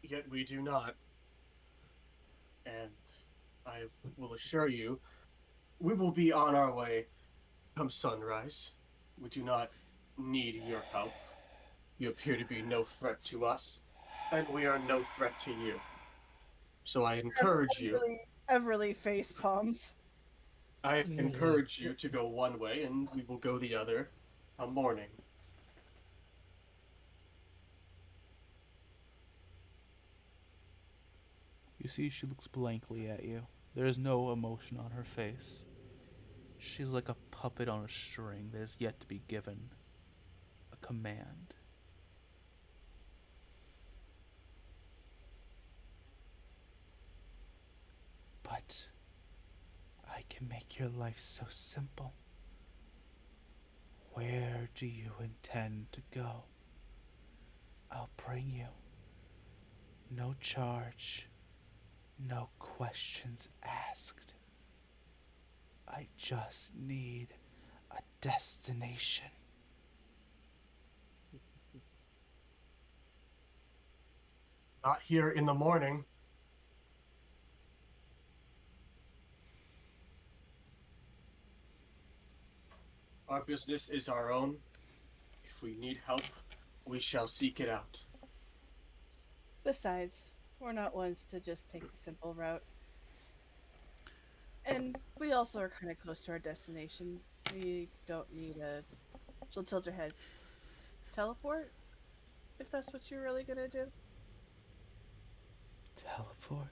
Yet we do not. And I will assure you, we will be on our way come sunrise. We do not need your help. You appear to be no threat to us, and we are no threat to you. So Everly face palms. I encourage you to go one way, and we will go the other come morning. You see, she looks blankly at you. There is no emotion on her face. She's like a puppet on a string that is yet to be given a command. But I can make your life so simple. Where do you intend to go? I'll bring you. No charge, no questions asked. I just need a destination. Not here in the morning. Our business is our own. If we need help, we shall seek it out. Besides, we're not ones to just take the simple route. And we also are kind of close to our destination. We don't need a. She'll tilt her head. Teleport? If that's what you're really gonna do. Teleport?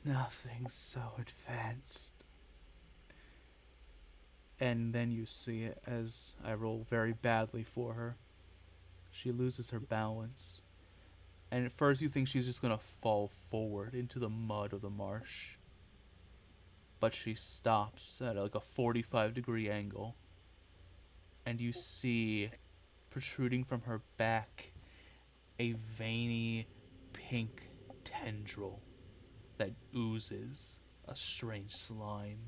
Nothing so advanced. And then you see it as I roll very badly for her. She loses her balance. And at first you think she's just gonna fall forward into the mud of the marsh. But she stops at like a 45-degree angle. And you see protruding from her back a veiny pink tendril that oozes a strange slime.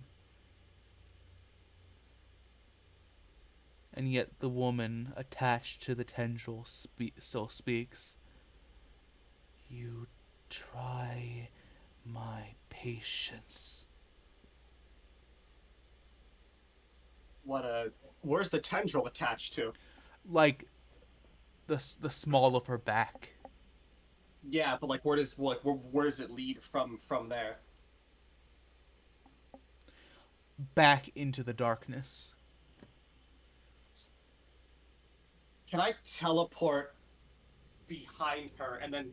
And yet the woman attached to the tendril still speaks. You try my patience. Where's the tendril attached to? Like the small of her back. Yeah, but like where does it lead from there? Back into the darkness. Can I teleport behind her and then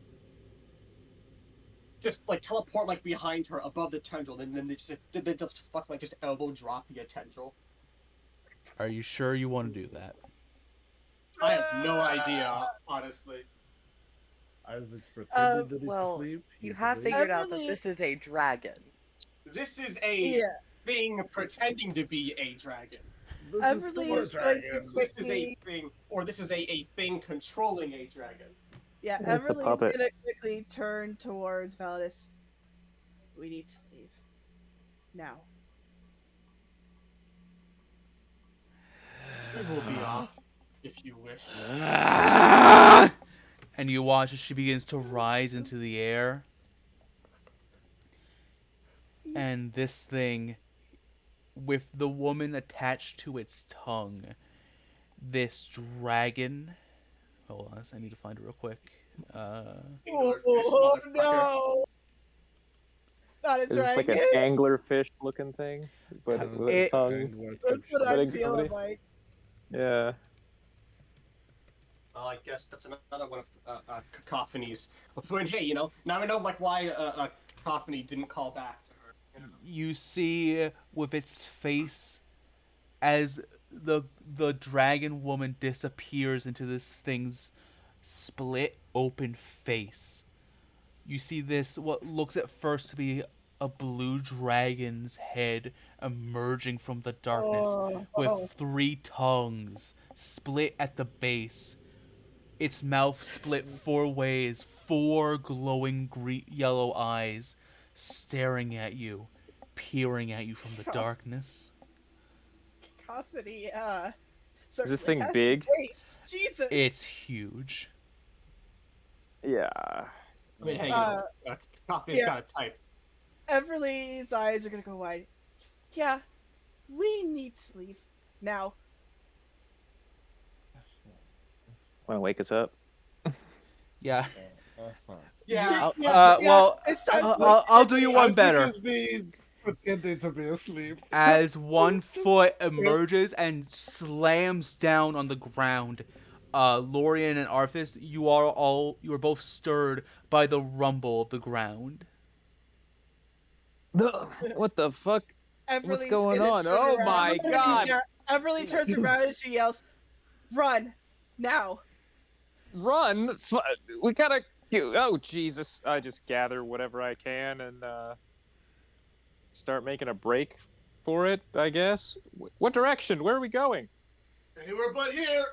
just like teleport like behind her above the tendril, and then they just fuck like just elbow drop the tendril? Are you sure you want to do that? I have no idea, honestly. Isaac's pretending to be Well, asleep. you He's have awake. figured out that Everly- this is a dragon. This is a Yeah. thing pretending to be a dragon. This Everly is is still a going to dragon. This is a quickly. thing, or this is a thing controlling a dragon. Yeah, It's a Everly's puppet. gonna quickly turn towards Validus. We need to leave. Now. We will be off if you wish. And you watch as she begins to rise into the air. And this thing, with the woman attached to its tongue, this dragon. Hold on, I need to find it real quick. Anglerfish, motherfucker. no! Not a It's like dragon. an anglerfish looking thing, but with a It- tongue. That's what But I'm feeling exactly. like. Yeah. I guess that's another one of cacophonies. But hey, now I know like why cacophony didn't call back to her. You see with its face as the dragon woman disappears into this thing's split open face. You see this what looks at first to be a blue dragon's head emerging from the darkness with Oh. 3 tongues split at the base. Its mouth split 4 ways, 4 glowing yellow eyes staring at you, peering at you from the darkness. Cacophony, Is this certainly thing has big? taste. Jesus. It's huge. Yeah. I mean, hey, cacophony's yeah. got a type. Everly's eyes are gonna go wide. Yeah, we need to leave now. Want to wake us up? Yeah. Yeah. Well, it's time. I'll do you one better. Pretending to be asleep. As 1 foot emerges and slams down on the ground, Lorien and Arthas, you are both stirred by the rumble of the ground. What the fuck? Everly's going gonna on? turn Oh around. my God. Yeah, Everly turns around and she yells, "Run now!" Run! We gotta. Oh Jesus! I just gather whatever I can and start making a break for it. I guess. What direction? Where are we going? Anywhere but here.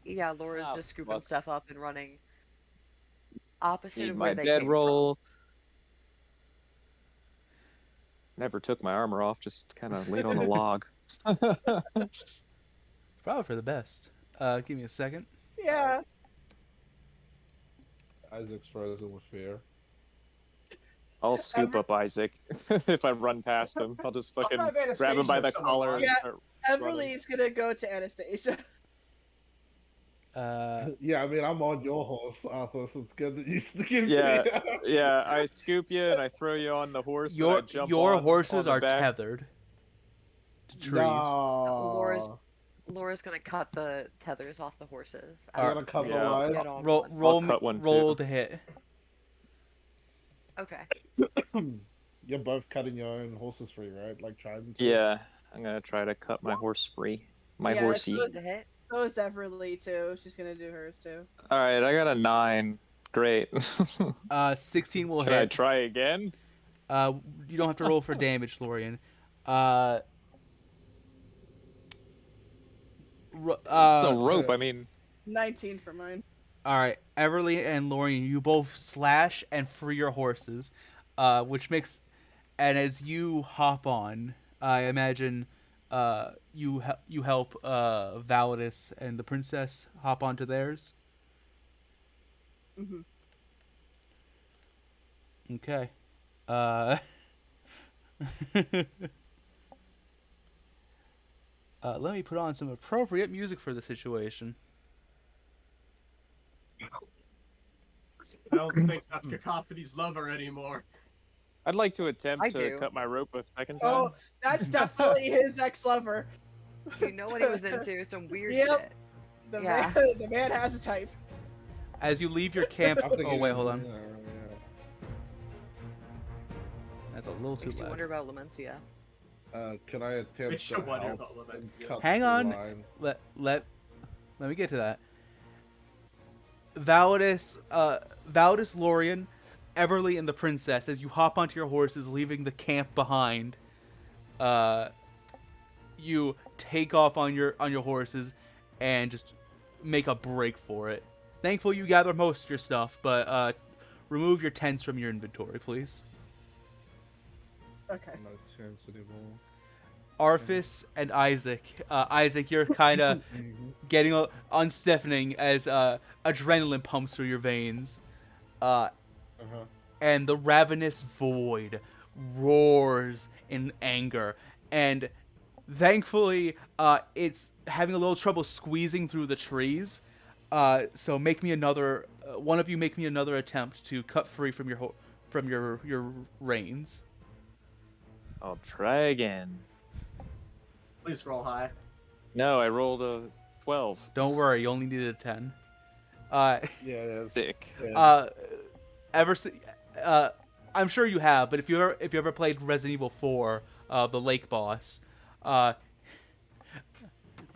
Yeah, Laura's Oh, just scooping fuck. stuff up and running opposite Need of my where they came bedroll. Never took my armor off. Just kind of laid on a log. Probably for the best. Give me a second. Yeah. Isaac's frozen with fear. I'll scoop up Isaac if I run past him. I'll just fucking I'll have grab him by the Anastasia or collar. someone. And start running. Everly's gonna go to Anastasia. Yeah, I mean, I'm on your horse, Arthur, so it's good that you give Yeah, me. yeah. I scoop you and I throw you on the horse. and I Your jump your on horses the are back. tethered to trees. No. Laura's gonna cut the tethers off the horses. I'm gonna as cut they the Yeah. line. get on Roll one. roll cut one roll too. to hit. Okay. You're both cutting your own horses free, right? Like trying to. Yeah, I'm gonna try to cut my horse free. My Yeah, horsey. so- To hit. So is Everly too. She's gonna do hers too. All right, I got a 9. Great. 16 will Should I hit. try again? You don't have to roll for damage, Lorien. No rope. I mean, 19 for mine. All right, Everly and Lorien, you both slash and free your horses, which makes, and as you hop on, I imagine, you help Validus and the princess hop onto theirs. Mm-hmm. Okay. Let me put on some appropriate music for the situation. I don't think that's cacophony's lover anymore. I'd like to attempt I to do. cut my rope a second time. Oh, that's definitely his ex-lover. You know what he was into? Some weird Yep. shit. The Yeah. man, the man has a type. As you leave your camp, I'm thinking oh wait, hold on. yeah. That's a little too Makes you loud. wonder about Lamencia. Can I attempt Makes to you wonder help about and Lamencia. cut Hang the on. line? Let me get to that. Validus, Lorien, Everly, and the princess, as you hop onto your horses, leaving the camp behind, you take off on your horses and just make a break for it. Thankfully, you gather most of your stuff, but remove your tents from your inventory, please. Okay. No chance anymore. Arthas and Isaac. Isaac, you're kind of getting unstiffening as adrenaline pumps through your veins. And the ravenous void roars in anger. And thankfully, it's having a little trouble squeezing through the trees. So make me another. One of you make me another attempt to cut free from from your reins. I'll try again. Please roll high. No, I rolled a 12. Don't worry, you only needed a 10. Yeah, it is. Thick. Yeah. Ever si- I'm sure you have, but if you ever played Resident Evil 4, the lake boss,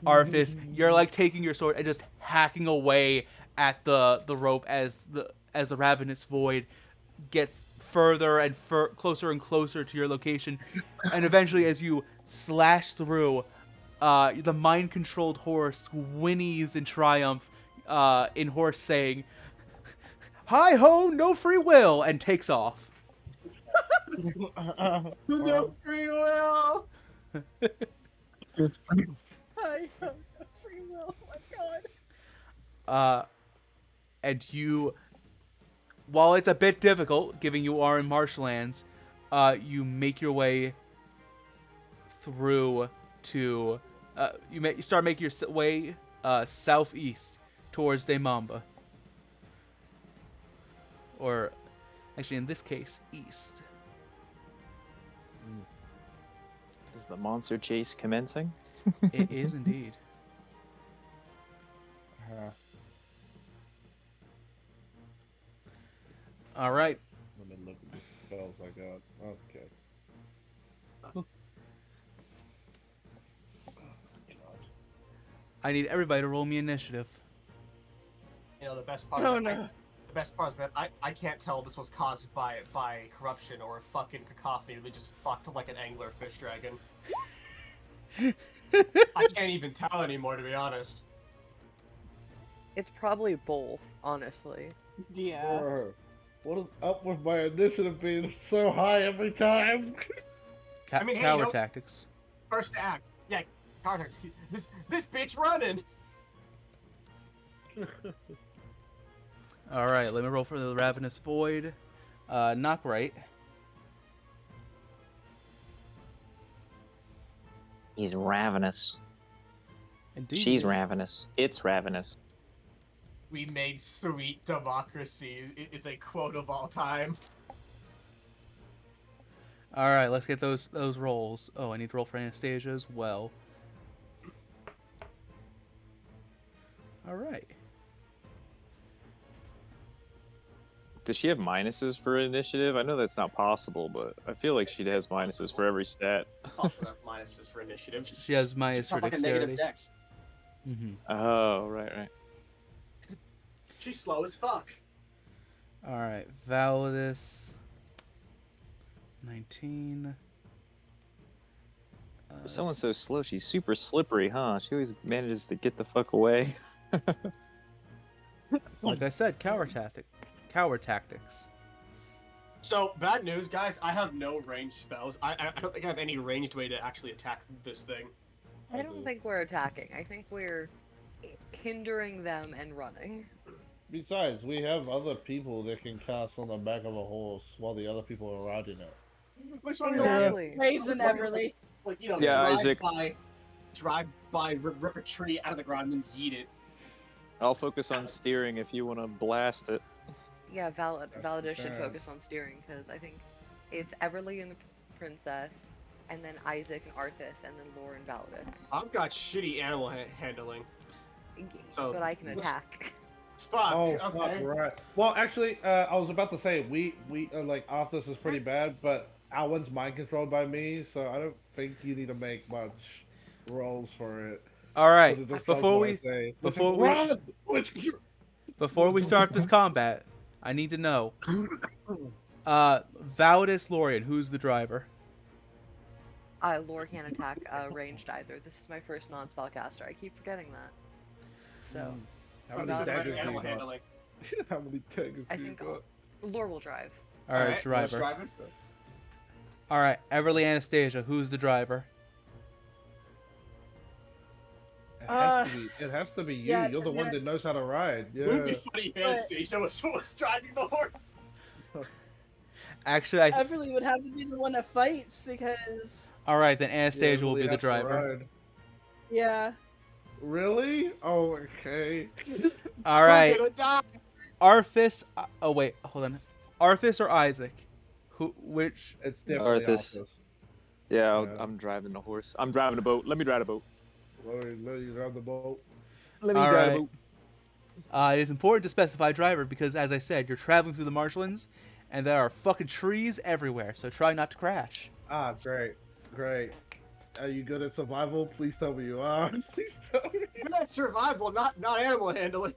Arthas, you're like taking your sword and just hacking away at the rope as the ravenous void gets further and closer and closer to your location, and eventually, as you slash through, the mind-controlled horse whinnies in triumph, in horse saying, "Hi ho, no free will," and takes off. No free will. I have no free will. Oh my god. And you, while it's a bit difficult, given you are in marshlands, you make your way through to, you start making your way southeast towards DeMamba. Or, actually in this case, east. Is the monster chase commencing? It is indeed. All right. Let me look at the spells I got. Okay. I need everybody to roll me initiative. You know, the best part. Oh is that no. the best part is that I can't tell if this was caused by corruption or a fucking cacophony. They just fucked like an anglerfish dragon. I can't even tell anymore, to be honest. It's probably both, honestly. Yeah. What is up with my initiative being so high every time? I mean, hey, Tower you know- tactics. First act. Yeah, Cartex. This bitch running. All right, let me roll for the ravenous void. Not great. He's ravenous. Indeed. She's ravenous. It's ravenous. We made sweet democracy is a quote of all time. All right, let's get those rolls. Oh, I need to roll for Anastasia as well. All right. Does she have minuses for initiative? I know that's not possible, but I feel like she has minuses for every stat. Also have minuses for initiative. She has minus Just for have like a dexterity. negative dex. Mm-hmm. Oh, right. She's slow as fuck. All right, Validus. 19. For someone so slow, she's super slippery, huh? She always manages to get the fuck away. Like I said, coward tactics. So, bad news, guys. I have no ranged spells. I don't think I have any ranged way to actually attack this thing. I don't think we're attacking. I think we're hindering them and running. Besides, we have other people that can cast on the back of a horse while the other people are riding it. Which one Exactly. Waves and Everly. Like, you know, Yeah, Isaac. drive by, rip a tree out of the ground, and then yeet it. I'll focus on steering if you want to blast it. Yeah, Validus should fair. focus on steering, because I think it's Everly and the Princess, and then Isaac and Arthas, and then Lore and Validus. I've got shitty animal handling. So, But I can let's- attack. Fuck. Oh, okay. fuck, right. Well, actually, I was about to say, we like, Arthas is pretty bad, but Alwyn's mind controlled by me, so I don't think you need to make much rolls for it. All right, 'Cause it just does before what I we say. before Which we- is run! Which- before we start this combat, I need to know. Validus Lorian, who's the driver? Lore can't attack ranged either. This is my first non-spellcaster. I keep forgetting that. So, How many Validus Better daggers animal do you got? handling. How many daggers I do you think got? Lore will drive. All right, Who's driver. driving? All right, Everly Anastasia, who's the driver? It has to be you. yeah, You're the one yeah. that knows how to ride. It would be Yeah. funny if Anastasia was driving the horse. Actually, I. Everly would have to be the one that fights because, All right, then Anastasia Yeah, will we be the have to driver. ride. yeah. Really? Oh, okay. All right, We're gonna die. Arthas. Oh wait, hold on. Arthas or Isaac? Which? It's definitely Arthas. Arthas. Yeah, Yeah. I'm driving the horse. I'm driving a boat. Let me drive a boat. Let you grab the boat. Let me All drive a right. boat. It is important to specify driver because, as I said, you're traveling through the marshlands, and there are fucking trees everywhere. So try not to crash. Ah, great. Great. Are you good at survival? Please tell me you are. Please tell me. That's survival, not animal handling.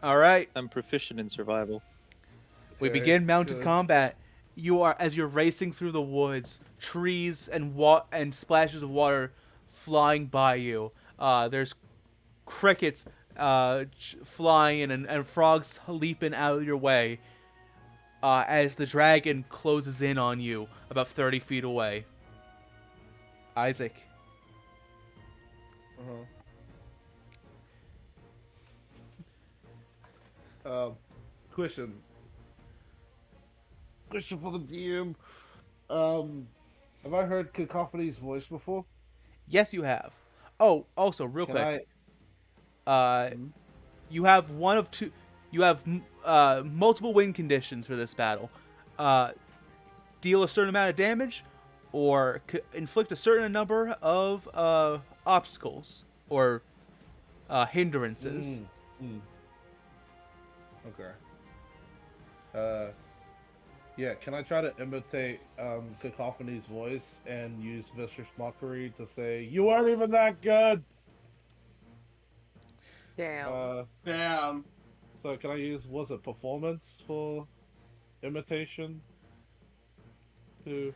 All right. I'm proficient in survival. We Okay, begin mounted good. combat. As you're racing through the woods, trees and splashes of water flying by you. There's crickets flying and frogs leaping out of your way. As the dragon closes in on you about 30 feet away. Isaac. Question. Question for the DM. Have I heard Cacophony's voice before? Yes, you have. Oh, also, real Can quick. I? You have one of two. You have multiple win conditions for this battle. Deal a certain amount of damage, or inflict a certain number of obstacles or hindrances. Okay. Yeah, can I try to imitate Cacophony's voice and use Vicious Mockery to say, "You weren't even that good"? Damn. Damn. So can I use, was it performance for imitation? To...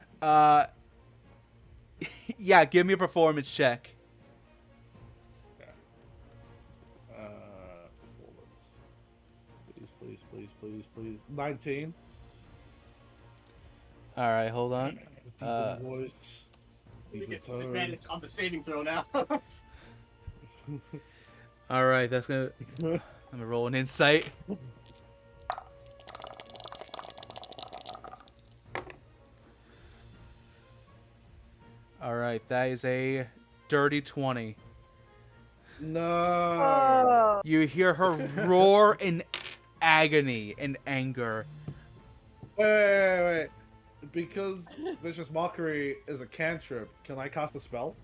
Yeah, give me a performance check. Performance. Please. 19. All right, hold on. Voice. We get disadvantage on the saving throw now. All right, that's gonna. I'm gonna roll an insight. All right, that is a dirty 20. No. You hear her roar in agony and anger. Wait. Because Vicious Mockery is a cantrip, can I cast a spell?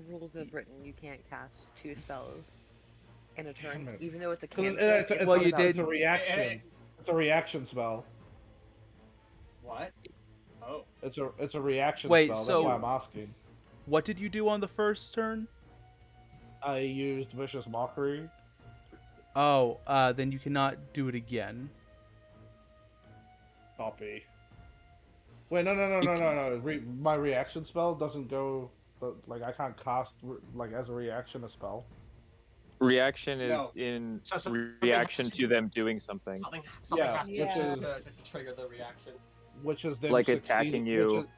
Rules of Britain, you can't cast 2 spells in a turn, Damn it. even though it's a It's cantrip. a- Well, you about- did- It's a reaction. Hey. It's a reaction spell. What? Oh. It's a reaction Wait, spell. so- That's why I'm asking. What did you do on the first turn? I used Vicious Mockery. Oh, then you cannot do it again. Copy. Wait, no. My reaction spell doesn't go. Like I can't cast like as a reaction a spell. Reaction is No. in So reaction something to them doing something. Something Yeah, has to Yeah. to trigger the reaction. Which is them Like succeeding- attacking you. which is-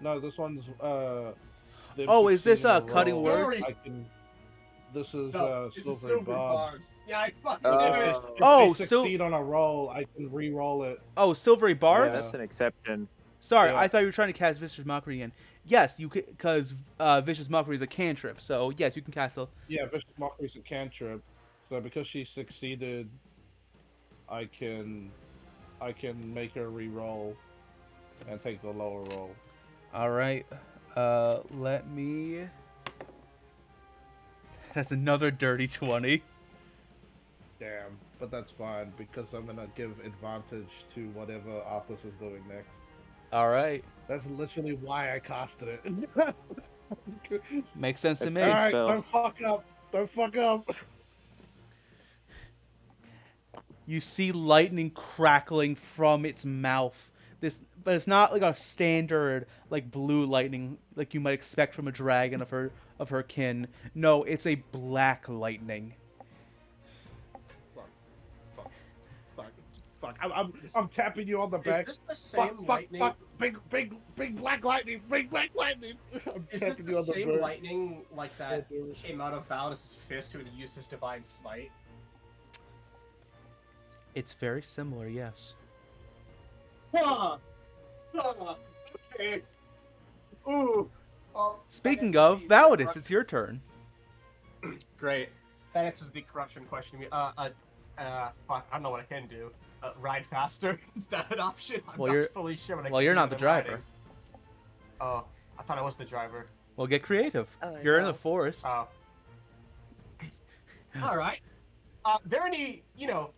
no, this one's them Oh, is this, succeeding a Cutting roll. Words? This is No, this is Silvery Barbs. Yeah, I fucking Oh. knew it. If Oh, they so- succeed on a roll, I can re-roll it. Oh, Silvery Barbs? That's an exception. Sorry, Yeah. I thought you were trying to cast Vicious Mockery again. Yes, you could, because Vicious Mockery is a cantrip. So yes, you can cast a. Yeah, Vicious Mockery is a cantrip. So because she succeeded, I can make her re-roll and take the lower roll. All right. Let me. That's another dirty 20. Damn, but that's fine because I'm gonna give advantage to whatever Arthas is doing next. All right. That's literally why I casted it. Makes sense to That's me. good. Alright, spell. don't fuck up. Don't fuck up. You see lightning crackling from its mouth. But it's not like a standard like blue lightning like you might expect from a dragon of her kin. No, it's a black lightning. Fuck. I'm tapping you on the Is back. this the same lightning? Fuck. Big black lightning. Big black lightning. I'm Is this tapping the you on the same back. lightning like that Oh, dude. came out of Valdis' fist when he used his divine smite? It's very similar, yes. Okay. Ooh. Speaking of, Validus, it's your turn. Great. That answers the corruption question. Fuck, I don't know what I can do. Ride faster? Is that an option? I'm Well, not you're- fully sure what I Well, can you're do not the when I'm riding. driver. Oh, I thought I was the driver. Well, get creative. Oh, You're in no. the forest. Oh. Alright. There any, are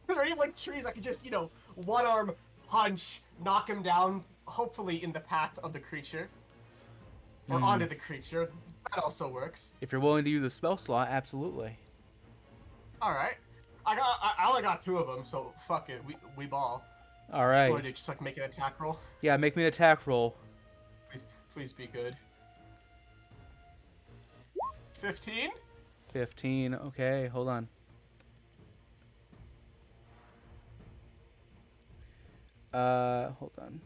there any, like, trees I could just, one arm punch, knock him down, hopefully in the path of the creature? Or onto the creature. That also works. If you're willing to use a spell slot, absolutely. Alright. I only got 2 of them, so fuck it. We ball. All Or right. to just, like, make an attack roll. Yeah, make me an attack roll. Please be good. 15? 15. Okay, hold on. Hold on.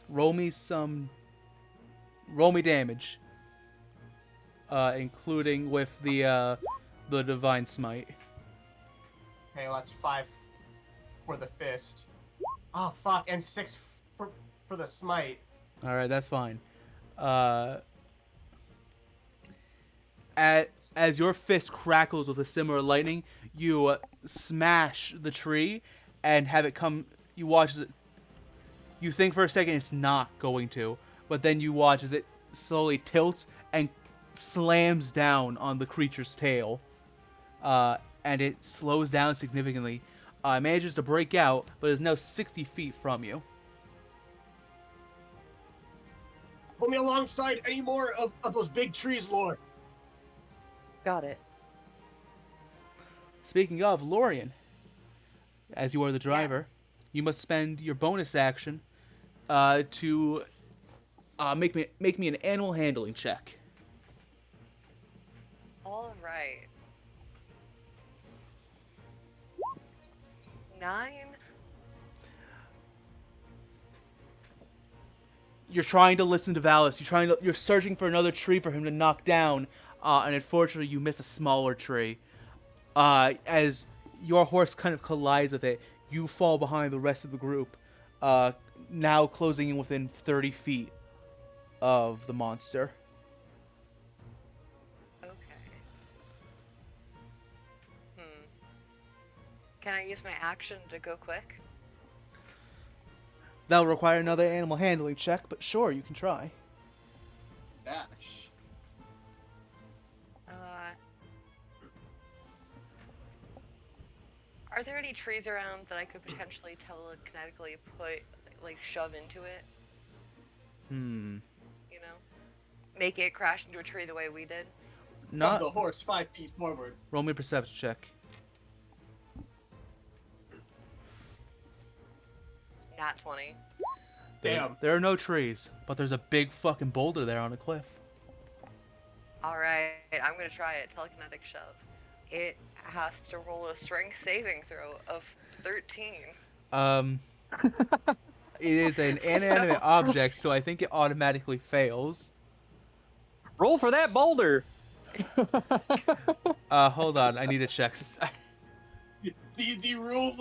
Roll me damage. Including with the divine smite. Okay, well, that's 5 for the fist. Oh, fuck, and 6 for the smite. All right, that's fine. As your fist crackles with a similar lightning, you smash the tree and have it come. You watch as it. You think for a second it's not going to, but then you watch as it slowly tilts and slams down on the creature's tail, and it slows down significantly. Manages to break out, but is now 60 feet from you. Put me alongside any more of those big trees, Lord. Got it. Speaking of, Lorian, as you are the driver, you must spend your bonus action to make me an animal handling check. All right. 9. You're trying to listen to Valis. You're searching for another tree for him to knock down, and unfortunately you miss a smaller tree. As your horse kind of collides with it, you fall behind the rest of the group, now closing in within 30 feet of the monster. Okay. Can I use my action to go quick? That'll require another animal handling check, but sure, you can try. Dash. Are there any trees around that I could potentially telekinetically shove into it? You know? Make it crash into a tree the way we did? Not. From the horse 5 feet forward. Roll me a perception check. Nat 20. Damn. There are no trees, but there's a big fucking boulder there on a cliff. Alright, I'm gonna try it. Telekinetic shove. It has to roll a strength saving throw of 13. It is an inanimate object, so I think it automatically fails. Roll for that boulder. Hold on, I need to check. D&D rules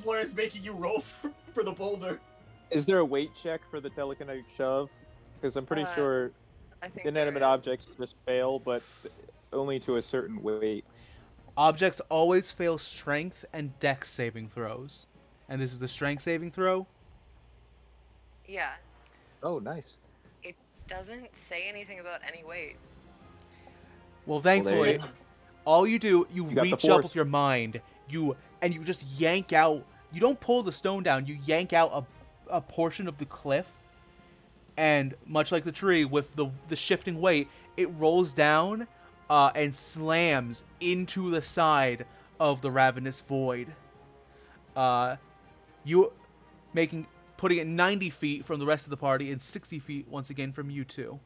lawyer is making you roll for the boulder. Is there a weight check for the telekinetic shove? Because I'm pretty sure I think inanimate there is. objects just fail, but only to a certain weight. Objects always fail strength and dex saving throws. And this is the strength saving throw? Yeah. Oh, nice. It doesn't say anything about any weight. Well, there thankfully, you go. all you do, you got the reach up force. with your mind, you just yank out. You don't pull the stone down, you yank out a portion of the cliff, and much like the tree, with the shifting weight, it rolls down and slams into the side of the ravenous void. You putting it 90 feet from the rest of the party and 60 feet once again from you two.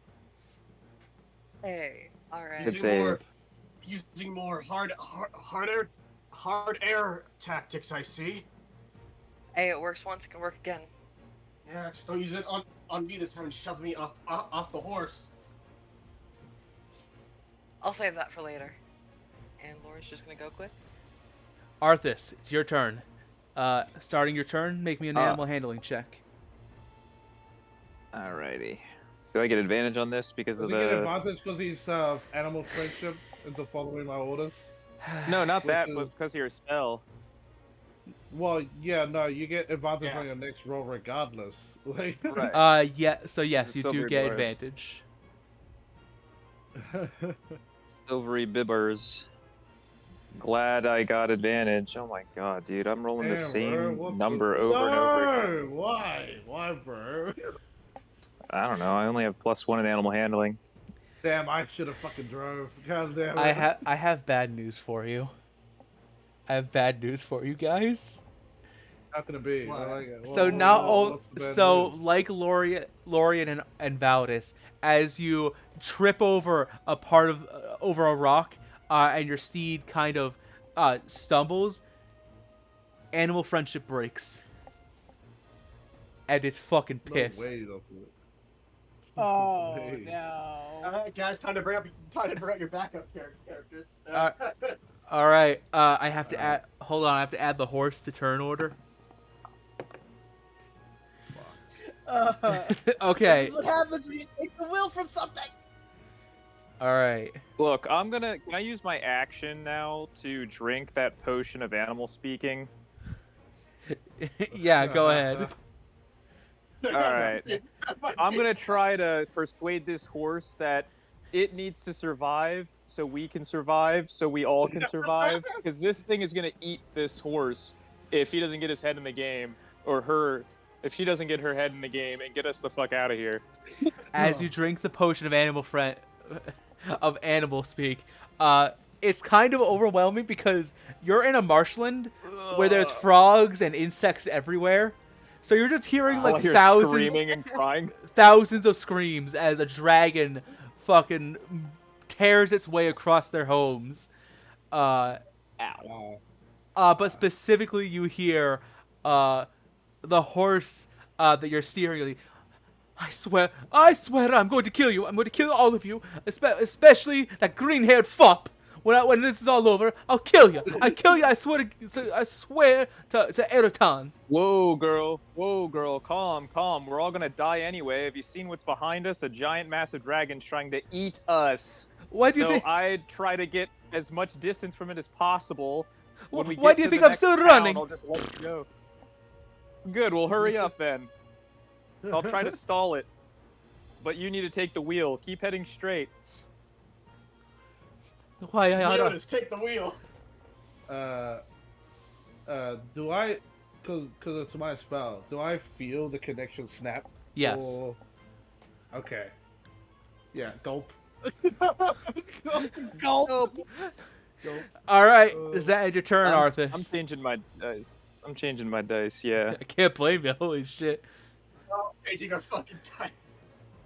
Hey, alright. Good save. Using more hard air tactics, I see. Hey, it works once, it can work again. Yeah, just don't use it on me this time and shove me off the horse. I'll save that for later. And Laura's just gonna go quick. Arthas, it's your turn. Starting your turn, make me an animal handling check. Alrighty. Do I get advantage on this because Does of he get the? advantage because he's animal friendship into following my orders? No, not Which that, is- but because of your spell. Well, yeah, no, you get advantage Yeah. on your next roll regardless. Like, Right. Yeah. So yes, a you do silvery get dwarf. advantage. Silvery bibbers. Glad I got advantage. Oh my god, dude, I'm rolling the Damn, bro, same what number the... over and over again. No! Why, bro? I don't know. I only have +1 in animal handling. Damn, I should have fucking drove. God damn it. I have bad news for you. I have bad news for you guys. How can it be? I What? like it. So What- not what- all, what's the bad so news? like Lorian and Valdis, as you trip over a part of over a rock, and your steed kind of stumbles, animal friendship breaks, and it's fucking No pissed. way, doesn't it? Oh Hey. no. Alright, guys, time to bring out your backup characters. All right, I have to add. Hold on, I have to add the horse to turn order. Okay. This is what happens when you take the will from something. All right. Look, can I use my action now to drink that potion of animal speaking? Yeah, go ahead. Alright. I'm gonna try to persuade this horse that it needs to survive so we can survive, so we all can survive. Because this thing is gonna eat this horse if he doesn't get his head in the game, or her if she doesn't get her head in the game and get us the fuck out of here. As you drink the potion of animal speak, it's kind of overwhelming because you're in a marshland where there's frogs and insects everywhere. So you're just hearing like While you're thousands screaming and crying. thousands of screams as a dragon fucking tears its way across their homes. Ow. But specifically you hear the horse that you're steering. Like, I swear, I'm going to kill you. I'm going to kill all of you, especially that green-haired fop. When this is all over, I'll kill you. I swear to Eraton. Whoa, girl, calm. We're all gonna die anyway. Have you seen what's behind us? A giant, massive dragon's trying to eat us. Why do you So think? I try to get as much distance from it as possible. When we Why get do you to think the I'm next still town, running? I'll just let you go. Good, well hurry up then. I'll try to stall it. But you need to take the wheel. Keep heading straight. Why? I don't. Leonis, take the wheel. Do I, cause it's my spell, do I feel the connection snap? Yes. Or... Okay. Yeah, gulp. Gulp. All right. Is that end your turn, I'm Arthas? changing my I'm changing my dice, yeah. I can't blame you. Holy shit. Oh, changing our fucking time.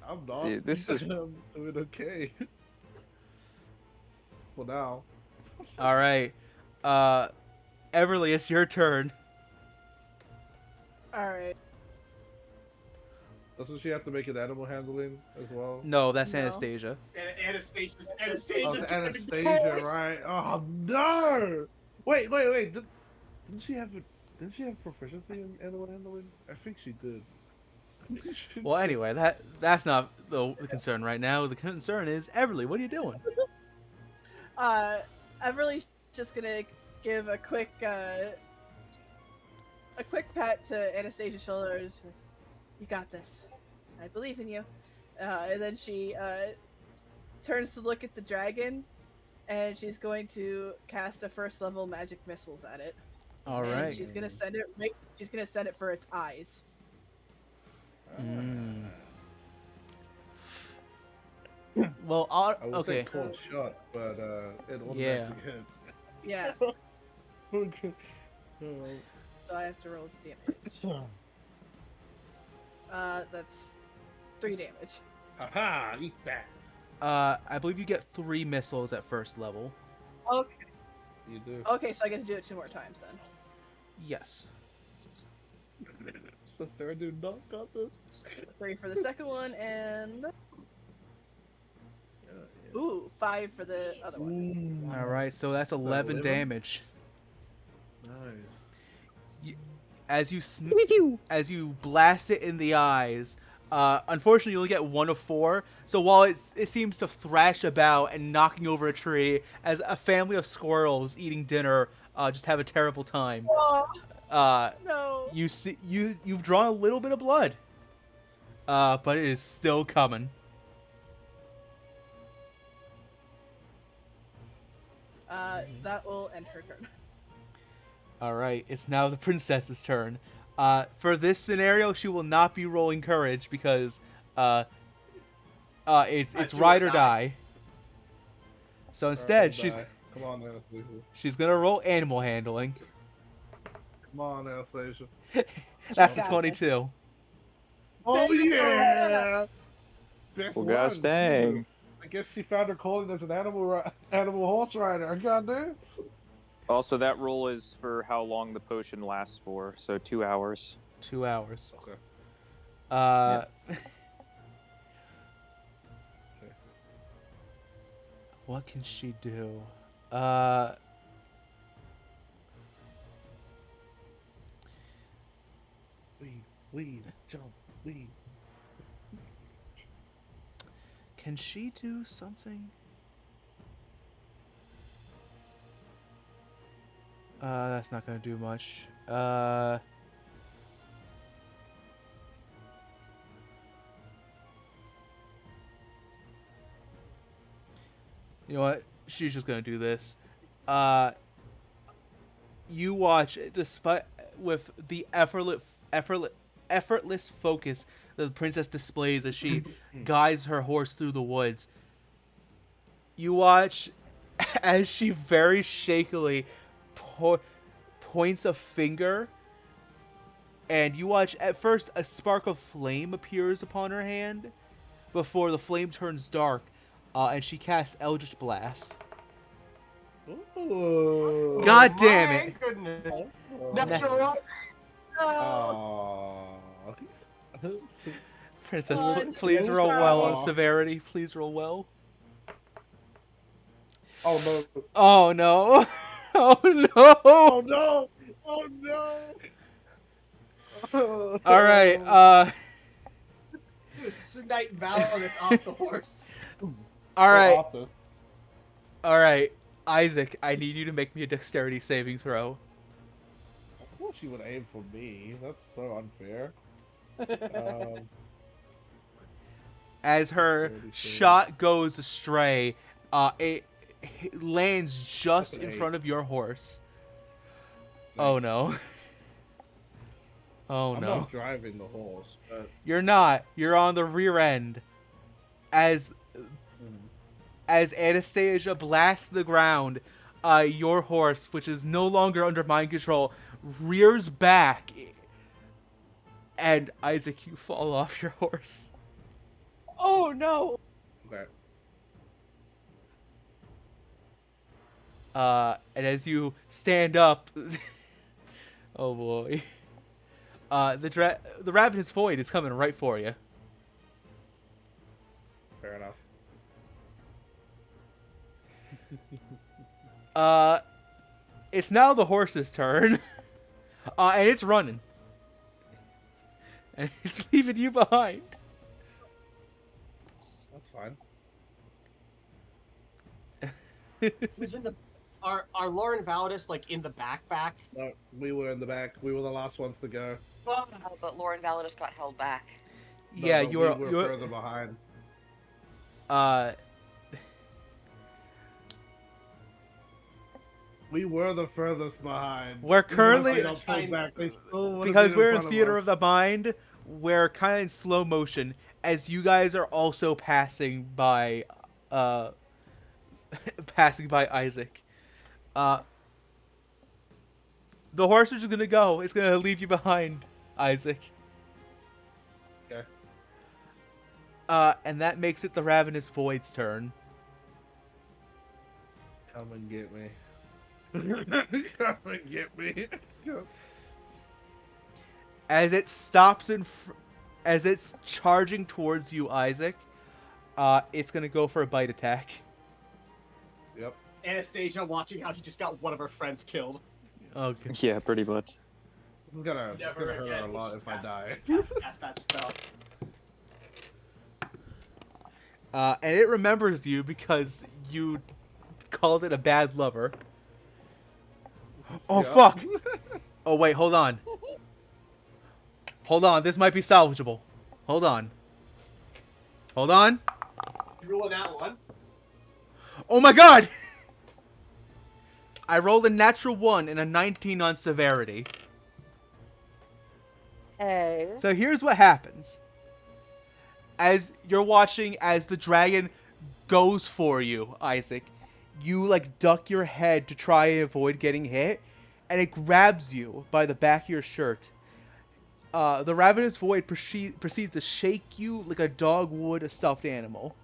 I'm not. Dude, this is- I'm doing okay. For now. All right. Everly, it's your turn. All right. Doesn't she have to make an animal handling as well? No, that's No. Anastasia. Anastasia's Oh, it's driving the Anastasia, horse. right? Oh no! Wait. Didn't she have proficiency in animal handling? I think she did. Well, anyway, that's not the concern right now. The concern is Everly. What are you doing? I'm really just gonna give a quick pat to Anastasia's shoulders. You got this. I believe in you. And then she turns to look at the dragon, and she's going to cast a first level magic missiles at it. All And right. she's gonna send it. She's gonna send it for its eyes. Mm. Well, I would okay. say cold shot, but it Yeah. automatically hits. Yeah. Okay. So I have to roll damage. That's 3 damage. Haha! Eat that. I believe you get 3 missiles at first level. Okay. You do. Okay, so I get to do it 2 more times then. Yes. Sister, I do not got this. 3 for the second one, and ooh, 5 for the other one. All right. So that's 11 damage. Nice. As you blast it in the eyes, Unfortunately, you only get 1 of 4. So while it seems to thrash about and knocking over a tree as a family of squirrels eating dinner just have a terrible time, No. you've drawn a little bit of blood, but it is still coming. That will end her turn. All right, it's now the princess's turn. For this scenario, she will not be rolling courage because it's do ride or or die. die. So instead, Come on, Anastasia. she's gonna roll animal handling. Come on, Anastasia. That's a got 22. Oh Thank you. yeah. Best Well, one. gosh dang. I guess she found her calling as an animal horse rider. Goddamn. Also, that roll is for how long the potion lasts for, so 2 hours. 2 hours. Okay. What can she do? Leave, jump, leave. Can she do something? That's not gonna do much. You know what? She's just gonna do this. You watch, despite with the effortless focus that the princess displays as she guides her horse through the woods. You watch as she very shakily points a finger, and you watch at first a spark of flame appears upon her hand before the flame turns dark, and she casts Eldritch Blast. Ooh. God damn My it. goodness. Oh. Natural. No. Aw. Princess, One, please two, roll well on Aw. severity. Please roll well. Oh no! Oh no. Oh no. Oh no! Oh no! All right. Snipe Valorous off the horse. All right. Awesome. All right. Isaac, I need you to make me a dexterity saving throw. Of course she would aim for me. That's so unfair. As her 37. shot goes astray, it lands just That's an in 8. front of your horse. Oh no. Oh I'm no. not driving the horse, but You're not. You're on the rear end. As Anastasia blasts the ground, your horse, which is no longer under mind control, rears back. And Isaac, you fall off your horse. Oh no. okay. And as you stand up, oh boy, the ravenous void is coming right for you. Fair enough. It's now the horse's turn, and it's running, and it's leaving you behind. That's fine. Who's in the? Are Lauren Valdis like in the backpack? No, we were in the back. We were the last ones to go. Oh, but Lauren Validus got held back. No, Yeah, but you we were. were further behind. We were the furthest behind. We're currently, They got pulled back. They still would've because been we're in front theater us. of the mind, we're kind of in slow motion as you guys are also passing by Isaac. The horse is just gonna go. It's gonna leave you behind, Isaac. Okay. And that makes it the Ravenous Void's turn. Come and get me. Come and get me. As it stops as it's charging towards you, Isaac, it's gonna go for a bite attack. Yep. Anastasia watching how she just got one of her friends killed. Okay. Yeah, pretty much. It's gonna Never hurt her a again. lot if I die. Cast that spell. And it remembers you because you called it a bad lover. Oh, Yeah. fuck! Oh, wait, hold on. Hold on, this might be salvageable. Hold on. Hold on. You rolling out one? Oh my god! I rolled a natural 1 and a 19 on severity. Hey. So here's what happens. As you're watching as the dragon goes for you, Isaac, you like duck your head to try and avoid getting hit, and it grabs you by the back of your shirt. The ravenous void proceeds to shake you like a dog would a stuffed animal.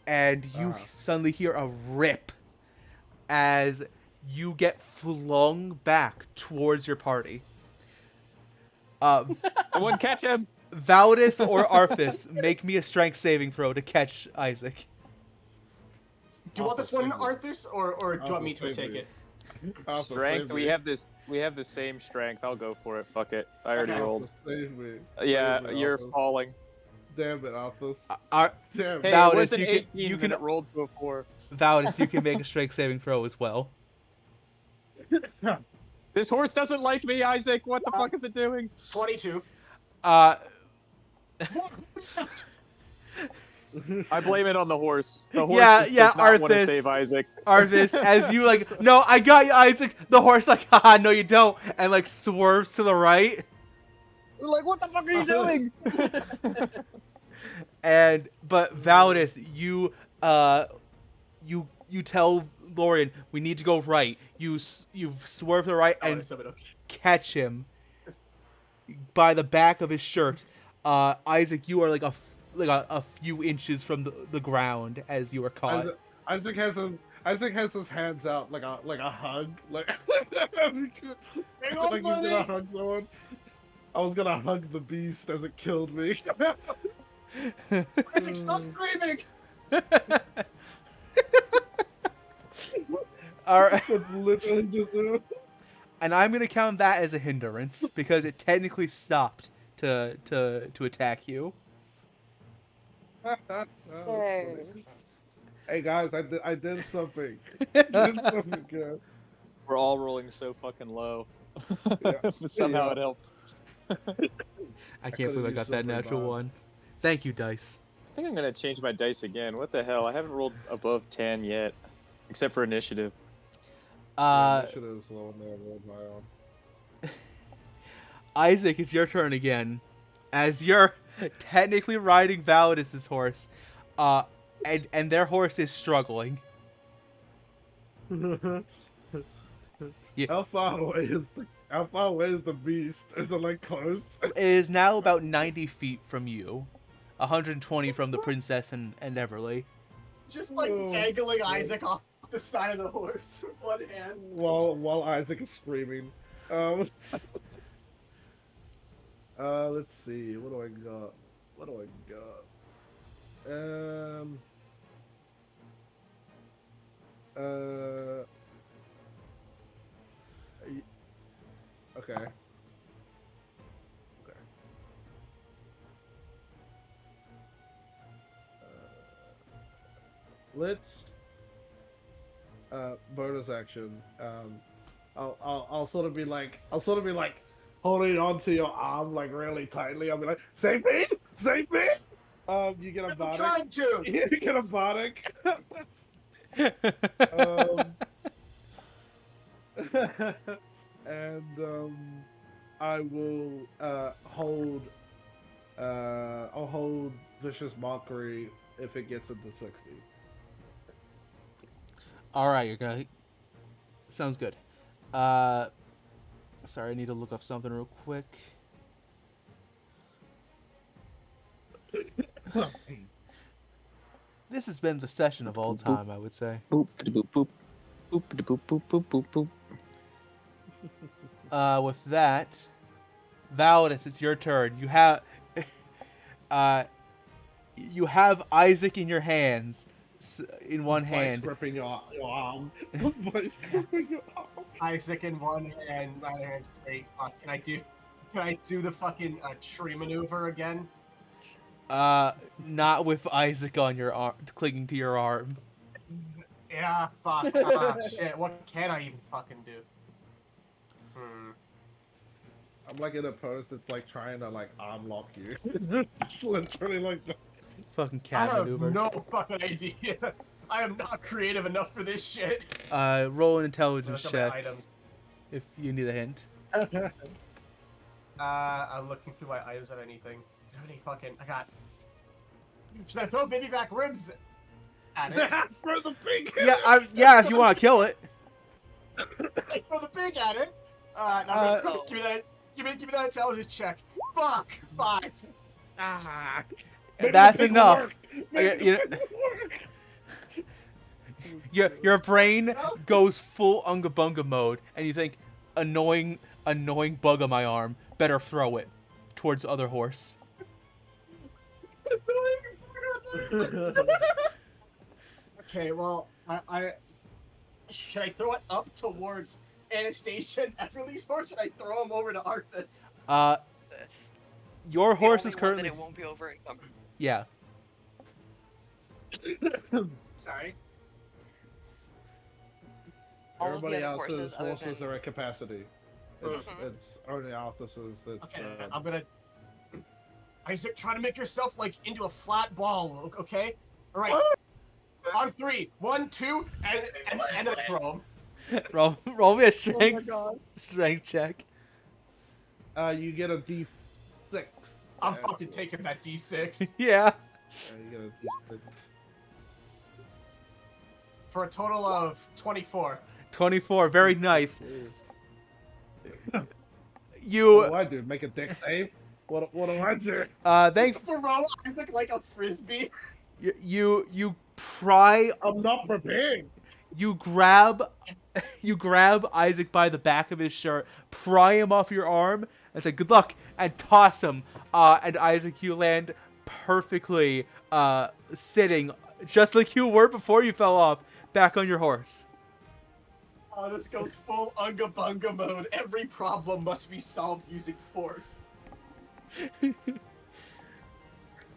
And you suddenly hear a rip as you get flung back towards your party. Someone catch him! Valdis or Arthas, make me a strength saving throw to catch Isaac. Do you want this one, Arthas, or do you want me to take it? Strength. We have this. We have the same strength. I'll go for it. Fuck it. I already Okay. rolled. Save me. Yeah, Save me, you're Alphas. falling. Damn it, Alphas. Damn Hey, it. Valdis, it was an you can- 18 you and can- then it rolled to a 4. Valdis, you can make a strength saving throw as well. This horse doesn't like me, Isaac. What the fuck is it doing? 22. I blame it on the horse. The horse Yeah, just yeah, does not want to Arthas. save Isaac. Arthas, as you like, no, I got you, Isaac. The horse like, haha, no, you don't, and like swerves to the right. We're like, what the fuck are you doing? But Valdis, you tell Lorian, we need to go right. You swerve to the right and catch him by the back of his shirt. Isaac, you are like a few inches from the ground as you are caught. Isaac has his hands out like a hug. Like, on, like he's gonna hug someone. I was gonna hug the beast as it killed me. Isaac, stop screaming! All right. That's literally just And I'm gonna count that as a hindrance because it technically stopped to attack you. Hey. Hey guys, I did something. I did something good. We're all rolling so fucking low. Yeah. But somehow Yeah. it helped. I can't believe I got that natural one. Thank you, dice. I think I'm gonna change my dice again. What the hell? I haven't rolled above 10 yet, except for initiative. Initiative's low and I rolled my own. Isaac, it's your turn again. As you're technically riding Valdis's horse, and their horse is struggling. Yeah. How far away is the beast? Is it like close? It is now about 90 feet from you, 120 from the princess and Everly. Just like dangling Isaac off the side of the horse with one hand. While Isaac is screaming. Let's see. What do I got? Okay. Let's bonus action. I'll sort of be like holding onto your arm like really tightly. I'll be like, save me! You get a I'm bardic. trying to! You get a bardic. And I will hold. I'll hold vicious mockery if it gets into 60. All right, you're gonna. Sounds good. Sorry, I need to look up something real quick. This has been the session of all time, I would say. Boop, boop, boop, boop, boop, boop, boop, boop, boop. With that, Valdis, it's your turn. You have, Isaac in your hands, in one hand. Gripping your arm. Vice gripping your arm. Isaac in one hand, my other hand straight. Fuck, can I do the fucking tree maneuver again? Not with Isaac on your arm, clinging to your arm. Yeah, fuck. Shit. What can I even fucking do? I'm like in a pose that's like trying to like arm lock you. It's literally like the... Fucking I cat have maneuvers. no fucking idea. I am not creative enough for this shit. Roll an intelligence Look at my check items. if you need a hint. I'm looking through my items of anything. Any fucking... I got... Should I throw baby back ribs at it? For the pig. Yeah, if you want to kill it. I throw the pig at it. Give me that intelligence check. Fuck. 5. Ah. That's enough. Your brain goes full Unga Bunga mode, and you think, annoying bug on my arm. Better throw it towards the other horse. Okay, well, I should I throw it up towards Anastasia and Everly's horse? Should I throw him over to Arthas? This. Your horse The is only one currently... that it won't be over encumbered. Yeah. Sorry. All of the Everybody other else's other horses than- are at capacity. It's, Mhm. it's only Arthas's that's... Okay, I'm gonna... Isaac, try to make yourself, like, into a flat ball, okay? Alright. On 3. 1, 2, and then I throw him. Roll me a strength God. strength check. You get a D6. I'm fucking taking that D6. Yeah. You get a D6. For a total of 24. 24. Very nice. What You do I do? Make a deck save? What do I do? thanks. Just throw Isaac like a frisbee. You pry. I'm not prepared. You grab Isaac by the back of his shirt, pry him off your arm, and say good luck, and toss him. And Isaac, you land perfectly, sitting just like you were before you fell off, back on your horse. Oh, this goes full Unga Bunga mode. Every problem must be solved using force.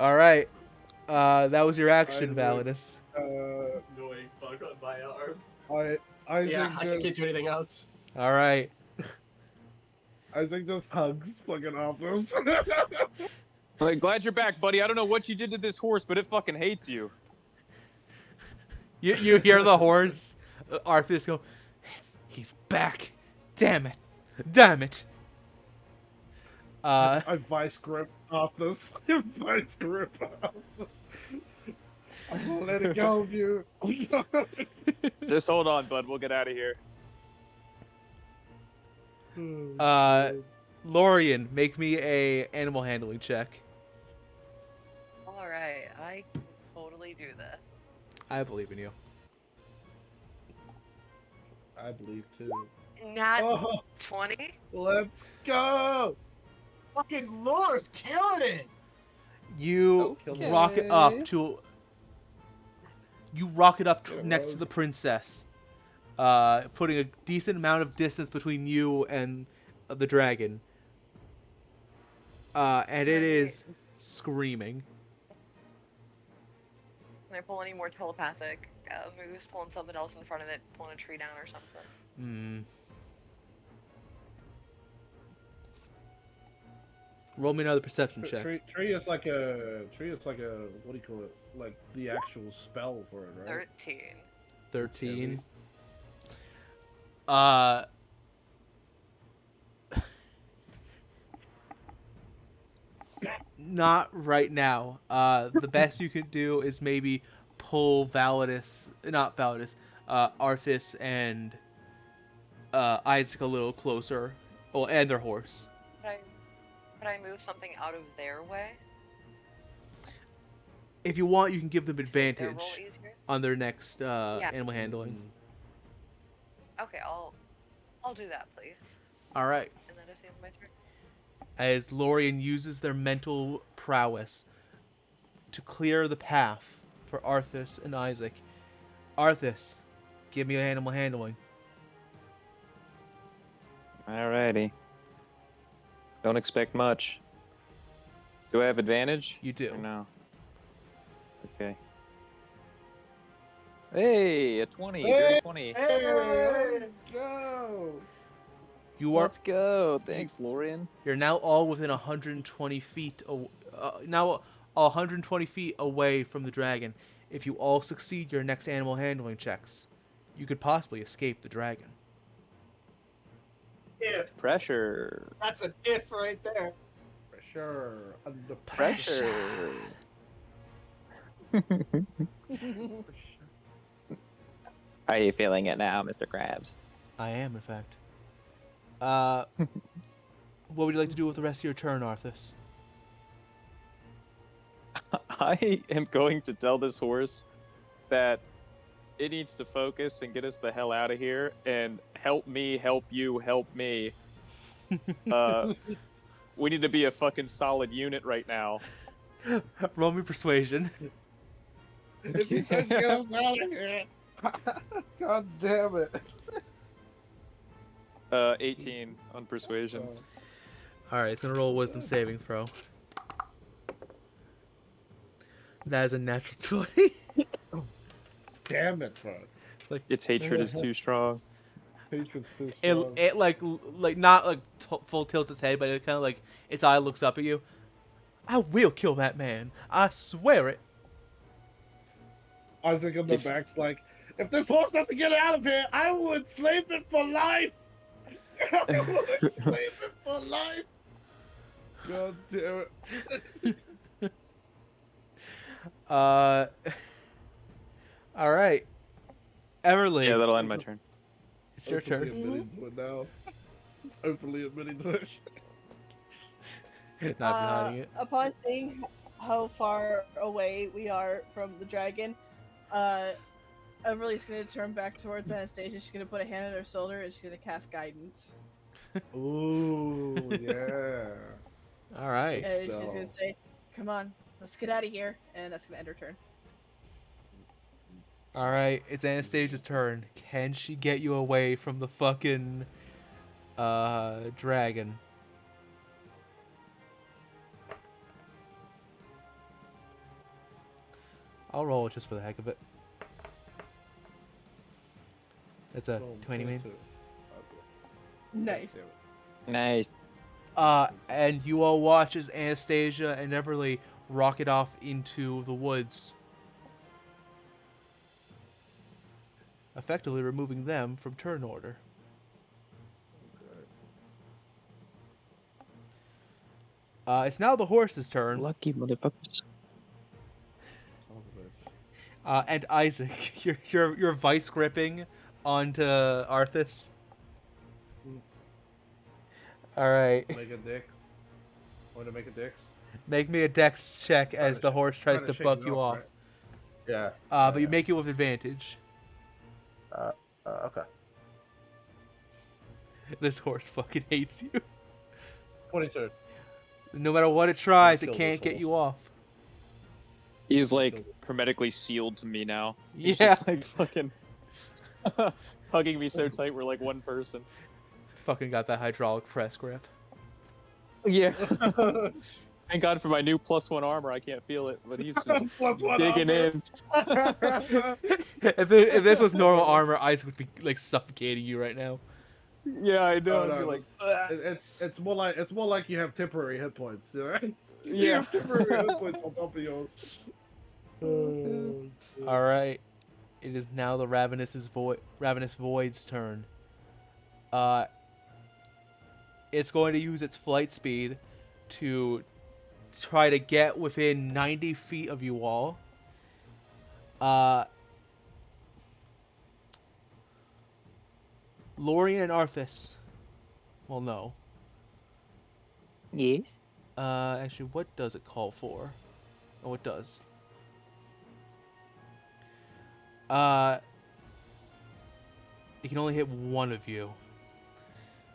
All right. That was your action, Validus. Annoying bug on my arm. Isaac Yeah, I just, can't do anything else. All right. Isaac just hugs fucking Arthas. Like, glad you're back, buddy. I don't know what you did to this horse, but it fucking hates you. You hear the horse, Arthas go, he's back. Damn it. Damn it. I vice grip Arthas. Vice grip Arthas. I won't let it go of you. Just hold on, bud. We'll get out of here. Lorian, make me a animal handling check. Alright, I can totally do that. I believe in you. I believe too. Not Oh, 20? let's go! Fucking Lore's killing it! You Okay. rocket up to. You rocket up Yeah, next well. to the princess, putting a decent amount of distance between you and the dragon. And it is screaming. Can I pull any more telepathic moves? Pulling something else in front of it, pulling a tree down or something? Roll me another perception check. Tree is like a what do you call it? Like the actual spell for it, right? 13. 13. Not right now. The best you can do is maybe pull Arthas and Isaac a little closer. Oh, and their horse. Could I move something out of their way? If you want, you can give them Their advantage roll easier? on their next animal handling. Okay, I'll do that, please. All right. And then just end my turn. As Lorian uses their mental prowess to clear the path for Arthas and Isaac. Arthas, give me animal handling. Alrighty. Don't expect much. Do I have advantage? You do. Or no. Okay. Hey, a 20. Dirty 20. Hey, let's go. You are Let's go. Thanks, Lorian. You're now all within 120 feet. Now 120 feet away from the dragon. If you all succeed your next animal handling checks, you could possibly escape the dragon. If. Pressure. That's an if right there. Pressure. Under Pressure. Are you feeling it now, Mr. Krabs? I am, in fact. What would you like to do with the rest of your turn, Arthas? I am going to tell this horse that it needs to focus and get us the hell out of here and help me, help you, help me. We need to be a fucking solid unit right now. Roll me persuasion. If you can get us out of here. God damn it. 18 on persuasion. Alright, it's gonna roll a wisdom saving throw. That is a natural 20. Damn it, bro. Its hatred is too strong. Hatred's too strong. It like not like full tilts its head, but it kind of like its eye looks up at you. I will kill that man. I swear it. Isaac on the back's like, if this horse doesn't get out of here, I will enslave it for life. I will enslave it for life. God damn it. All right. Everly. Yeah, that'll end my turn. It's your turn. Admitting to it now. Openly admitting to it. Not denying it. Upon seeing how far away we are from the dragon, Everly's gonna turn back towards Anastasia. She's gonna put a hand on her shoulder and she's gonna cast guidance. Ooh, yeah. All right. And she's gonna say, "Come on, let's get out of here," and that's gonna end her turn. All right. It's Anastasia's turn. Can she get you away from the fucking dragon? I'll roll it just for the heck of it. That's a 20 win. Nice. Nice. And you all watch as Anastasia and Everly rocket off into the woods, effectively removing them from turn order. It's now the horse's turn. Lucky motherfuckers. And Isaac, you're vice gripping onto Arthas. All right. Make a dick. Want to make a dick? Make me a dex check as the horse tries to buck you off. Right? Yeah. But you make it with advantage. Okay. This horse fucking hates you. 22. No matter what it tries, it Kill can't this get you off. He's like hermetically sealed to me now. He's Yeah. just like fucking hugging me so tight we're like one person. Fucking got that hydraulic press grip. Yeah. Thank God for my new +1 armor. I can't feel it, but he's just +1 digging in. If this was normal armor, Isaac would be like suffocating you right now. Yeah, I know. Oh, I'd no. be like, It's more like you have temporary hit points, right? You yeah. have temporary hit points on top of yours. All right, it is now the Ravenous Void's turn. It's going to use its flight speed to try to get within 90 feet of you all. Lorian and Arthas. Well, no. Yes. Actually, what does it call for? Oh, it does. It can only hit one of you.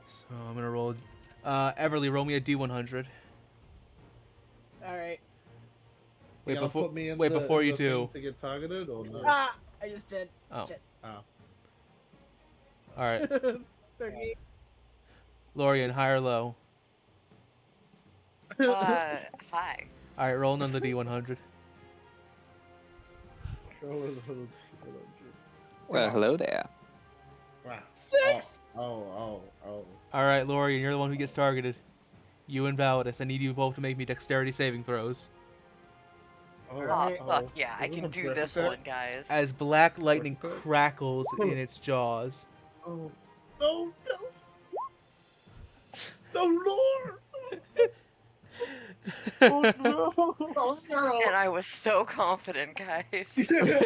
So I'm gonna roll. Everly, roll me a D100. All right. Wait, Y'all before put me in before in you the do. thing to get targeted or no? Ah, I just did. Oh. Shit. Oh. All right, 38. Lorian, high or low? Hi. All right, roll another D100. Well, hello there. Wow. 6. Oh. All right, Lorian, you're the one who gets targeted. You and Validus, I need you both to make me dexterity saving throws. Oh, fuck yeah, I can do this one, guys. As black lightning Perfect. crackles in its jaws. Oh. No, Lord! Oh no! And I was so confident, guys.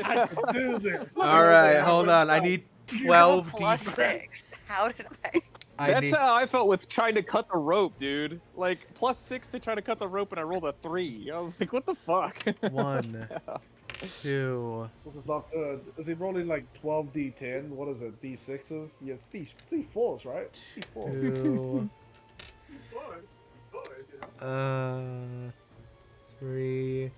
I can do this. All right, hold on. I need 12 Plus D. 6. How did I? That's how I felt with trying to cut the rope, dude. Like, +6 to try to cut the rope, and I rolled a 3. I was like, what the fuck? 1, 2. This is not good. Is he rolling like 12d10? What is it? D6s? Yeah, it's D4s, right? D4. 2. 3.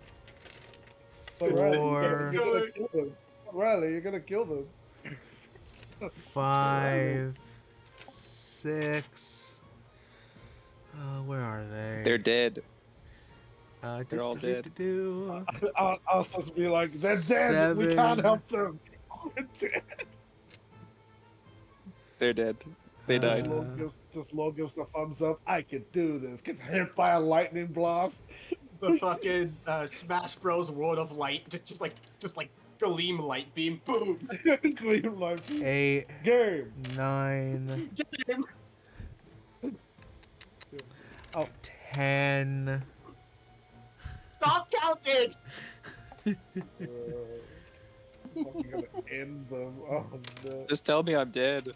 But Riley, 4. you're gonna kill them. Riley, you're gonna kill them. 5. 6. Where are they? They're dead. They're all dead. I was supposed to be like, they're dead. We can't 7. help them. They're dead. They died. Lord gives the thumbs up. I can do this. Gets hit by a lightning blast. The fucking Smash Bros. World of Light, just like gleam light beam, boom. Green light. 8. Game. 9. Oh, 10. Stop counting. I'm gonna end them. Oh no. Just tell me I'm dead.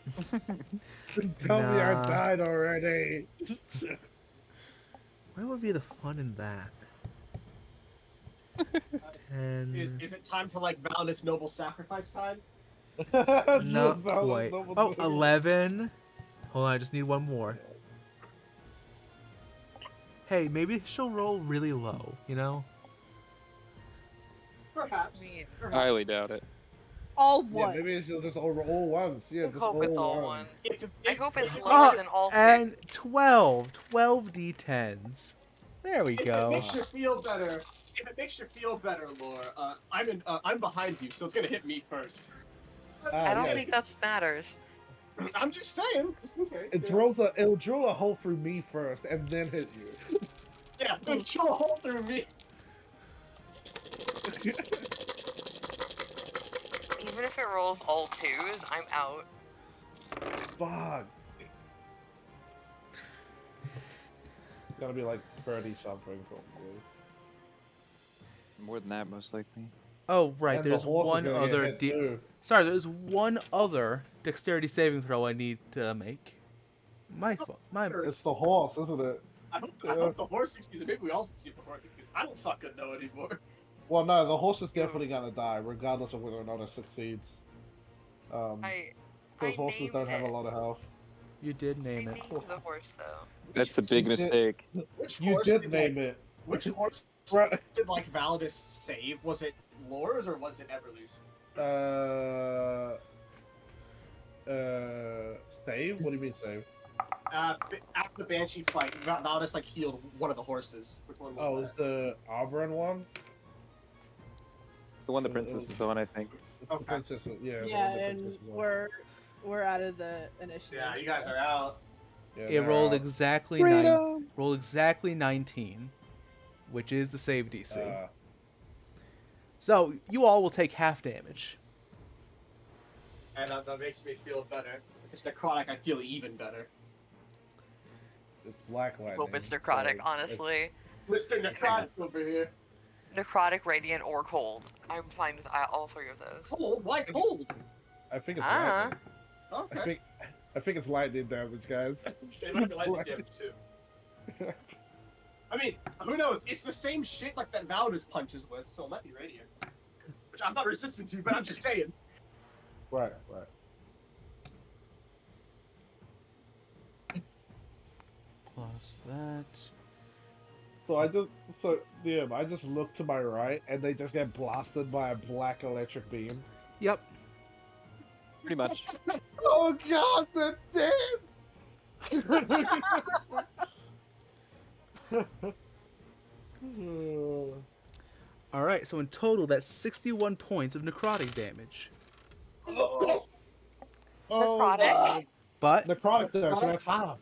Tell me I Nah. died already. What would be the fun in that? 10. Is it time for like Validus Noble Sacrifice time? Not quite. Oh, 11. Hold on, I just need one more. Hey, maybe she'll roll really low, you know? Perhaps. mean, Perhaps. I highly doubt it. All Yeah, ones. maybe it's just all ones. Yeah, I just hope it's all all one. If- I hope it's if- lower than all 6. And 12. 12 D10s. There we If it go. makes you feel better, Laura, I'm behind you, so it's gonna hit me first. I don't think that matters. I'm just saying, just in case. It'll drill a hole through me first and then hit you. Yeah, it'll drill a hole through me. Even if it rolls all 2s, I'm out. Fuck. It's gotta be like 30 something probably. More than that, most likely. Oh, right, And the there's horse is one gonna get other... hit too. Sorry, there's one other dexterity saving throw I need to make. My fault. My... It's the horse, isn't it? I hope the horse succeeds. Maybe we all succeed the horse because I don't fucking know anymore. Well, no, the horse is definitely gonna die, regardless of whether or not it succeeds. I Those horses named don't have a it. lot of health. You did I name it. named the horse though. That's a big mistake. Which You horse did name it. Which horse Right. did like Validus save? Was it Lore's or was it Everly's? Save? What do you mean save? After the Banshee fight, Validus like healed one of the horses. Which one was Oh, that? it's the Auburn one? The one the princess is on, I think. It's the Okay. princess, yeah. the Yeah, one the and princess one. we're out of the initiative. Yeah, you guys are out. Yeah, It they're rolled out. exactly rolled exactly 19, which is the save DC. So you all will take half damage. And that makes me feel better. If it's necrotic, I feel even better. It's black lightning. Hope it's necrotic, so honestly. Mr. Necrotic over here. Necrotic, radiant, or cold. I'm fine with all 3 of those. Cold? Why cold? I think it's Ah. lightning. Okay. I think it's lightning damage, guys. It might be lightning damage too. I mean, who knows? It's the same shit like that Validus punches with, so it might be radiant. Which I'm not resistant to, but I'm just saying. Right. Plus that. So I just look to my right and they just get blasted by a black electric beam. Yep. Pretty much. Oh god, they're dead! All right, so in total, that's 61 points of necrotic damage. Oh, Necrotic? But necrotic damage. So that's half.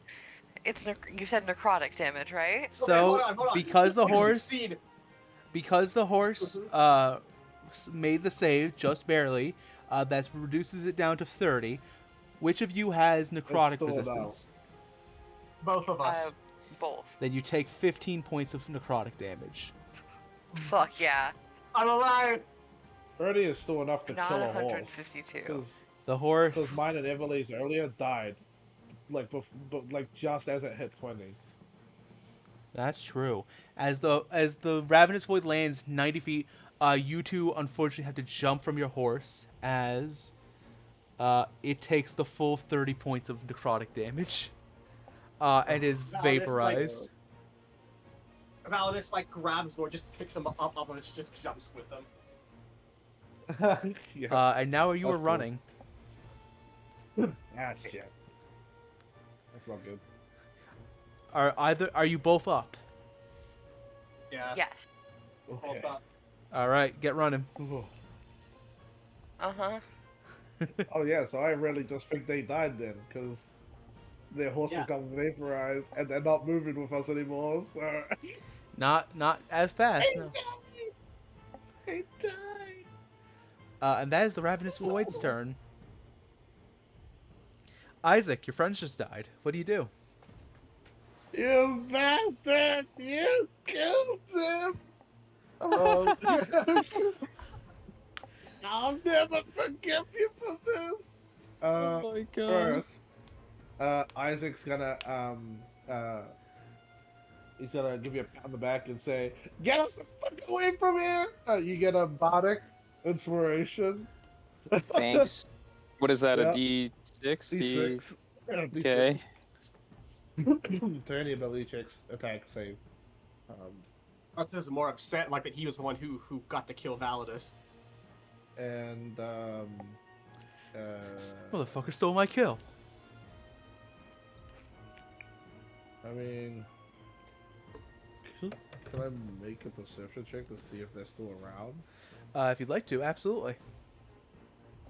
It's you said necrotic damage, right? so hold on. because the You horse succeed. made the save just barely, that reduces it down to 30. Which of you has necrotic still resistance? Both of us. Both. Then you take 15 points of necrotic damage. Fuck yeah. I'm alive. 30 is still enough to Not kill a horse. 152. The Because horse. mine and Emily's earlier died, like just as it hit 20. That's true. As the ravenous void lands 90 feet, you two unfortunately have to jump from your horse as it takes the full 30 points of necrotic damage. And is vaporized. Validus like grabs or just picks him up and just jumps with them. Yeah. And now you are That's cool. running. Ah, shit. That's not good. Are you both up? Yeah. Yes. Hold Okay. up. All right, get running. Uh-huh. Oh yeah, so I really just think they died then, because their horse Yeah. got vaporized and they're not moving with us anymore. So Not as fast. No. they died. And that is the ravenous void's turn. Isaac, your friends just died. What do you do? You bastard! You killed them! I'll never forgive you for this! Oh my god. First, Isaac's gonna, he's gonna give you a pat on the back and say, "Get us the fuck away from here!" You get a bardic inspiration. Thanks. What is that, Yeah. a D6? D6. Yeah, D6. Okay. To any ability checks, attack, save. Arthur is more upset, like that he was the one who got to kill Validus. And This motherfucker stole my kill. I mean, can I make a perception check to see if they're still around? If you'd like to, absolutely.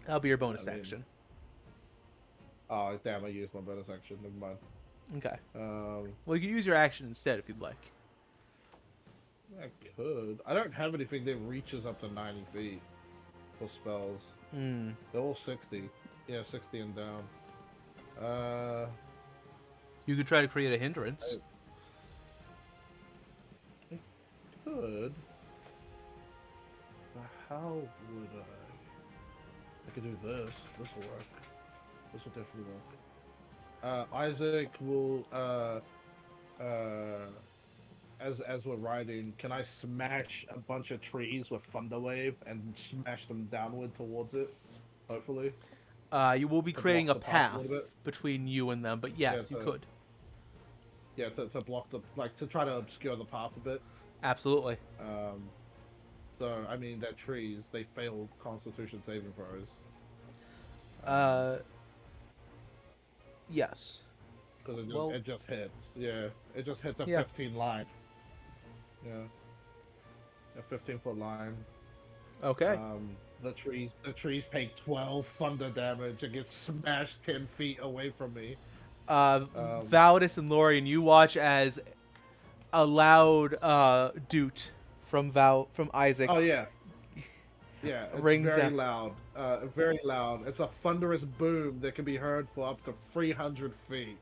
That'll be your bonus I mean- action. Oh damn! I used my bonus action. Never mind. Okay. Um, Well, you can use your action instead if you'd like. I could. I don't have anything that reaches up to 90 feet for spells. Hmm. They're all 60. Yeah, 60 and down. You could try to create a hindrance. Could. But how would I? I could do this. This will work. This will definitely work. Isaac will. As we're riding, can I smash a bunch of trees with Thunderwave and smash them downward towards it? Hopefully. You will be To creating a block the path a path little bit? between you and them, but yes, Yeah, you so- could. Yeah, to block the to try to obscure the path a bit. Absolutely. So I mean, they're trees. They failed Constitution saving throws. Yes. Because Well- it just hits. Yeah, it just hits a Yeah. 15 line. Yeah, a 15-foot line. Okay. The trees take 12 thunder damage and get smashed 10 feet away from me. Validus and Lorian, you watch as a loud doot from Isaac. Oh yeah, yeah. It's Rings very out. loud. Very loud. It's a thunderous boom that can be heard for up to 300 feet.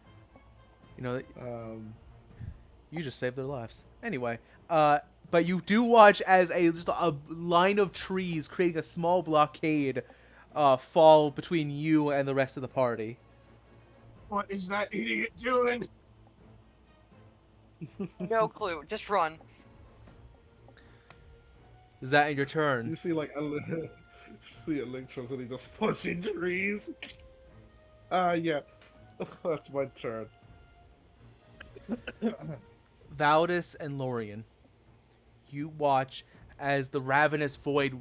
You know, Um, you just saved their lives. Anyway, but you do watch as just a line of trees creating a small blockade fall between you and the rest of the party. What is that idiot doing? No clue. Just run. Is that in your you turn? see like see a link shows and he just punching trees. Yeah, that's my turn. Validus and Lorian, you watch as the ravenous void,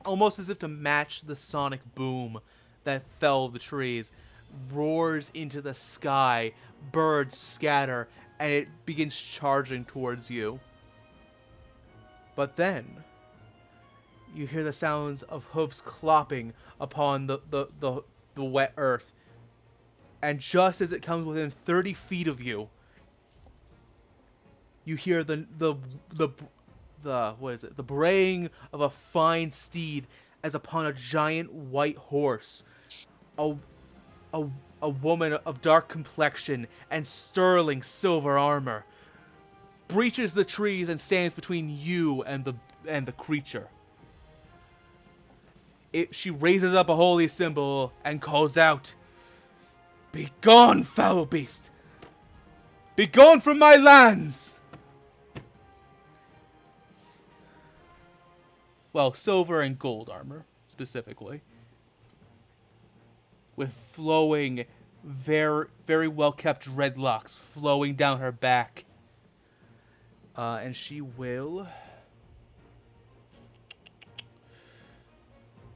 almost as if to match the sonic boom that fell the trees, roars into the sky. Birds scatter, and it begins charging towards you. But then you hear the sounds of hooves clopping upon the wet earth. And just as it comes within 30 feet of you, you hear the what is it? The braying of a fine steed as upon a giant white horse. A woman of dark complexion and sterling silver armor breaches the trees and stands between you and the creature. She raises up a holy symbol and calls out, "Begone, foul beast! Begone from my lands!" Well, silver and gold armor, specifically. With flowing, very, very well-kept red locks flowing down her back. And she will...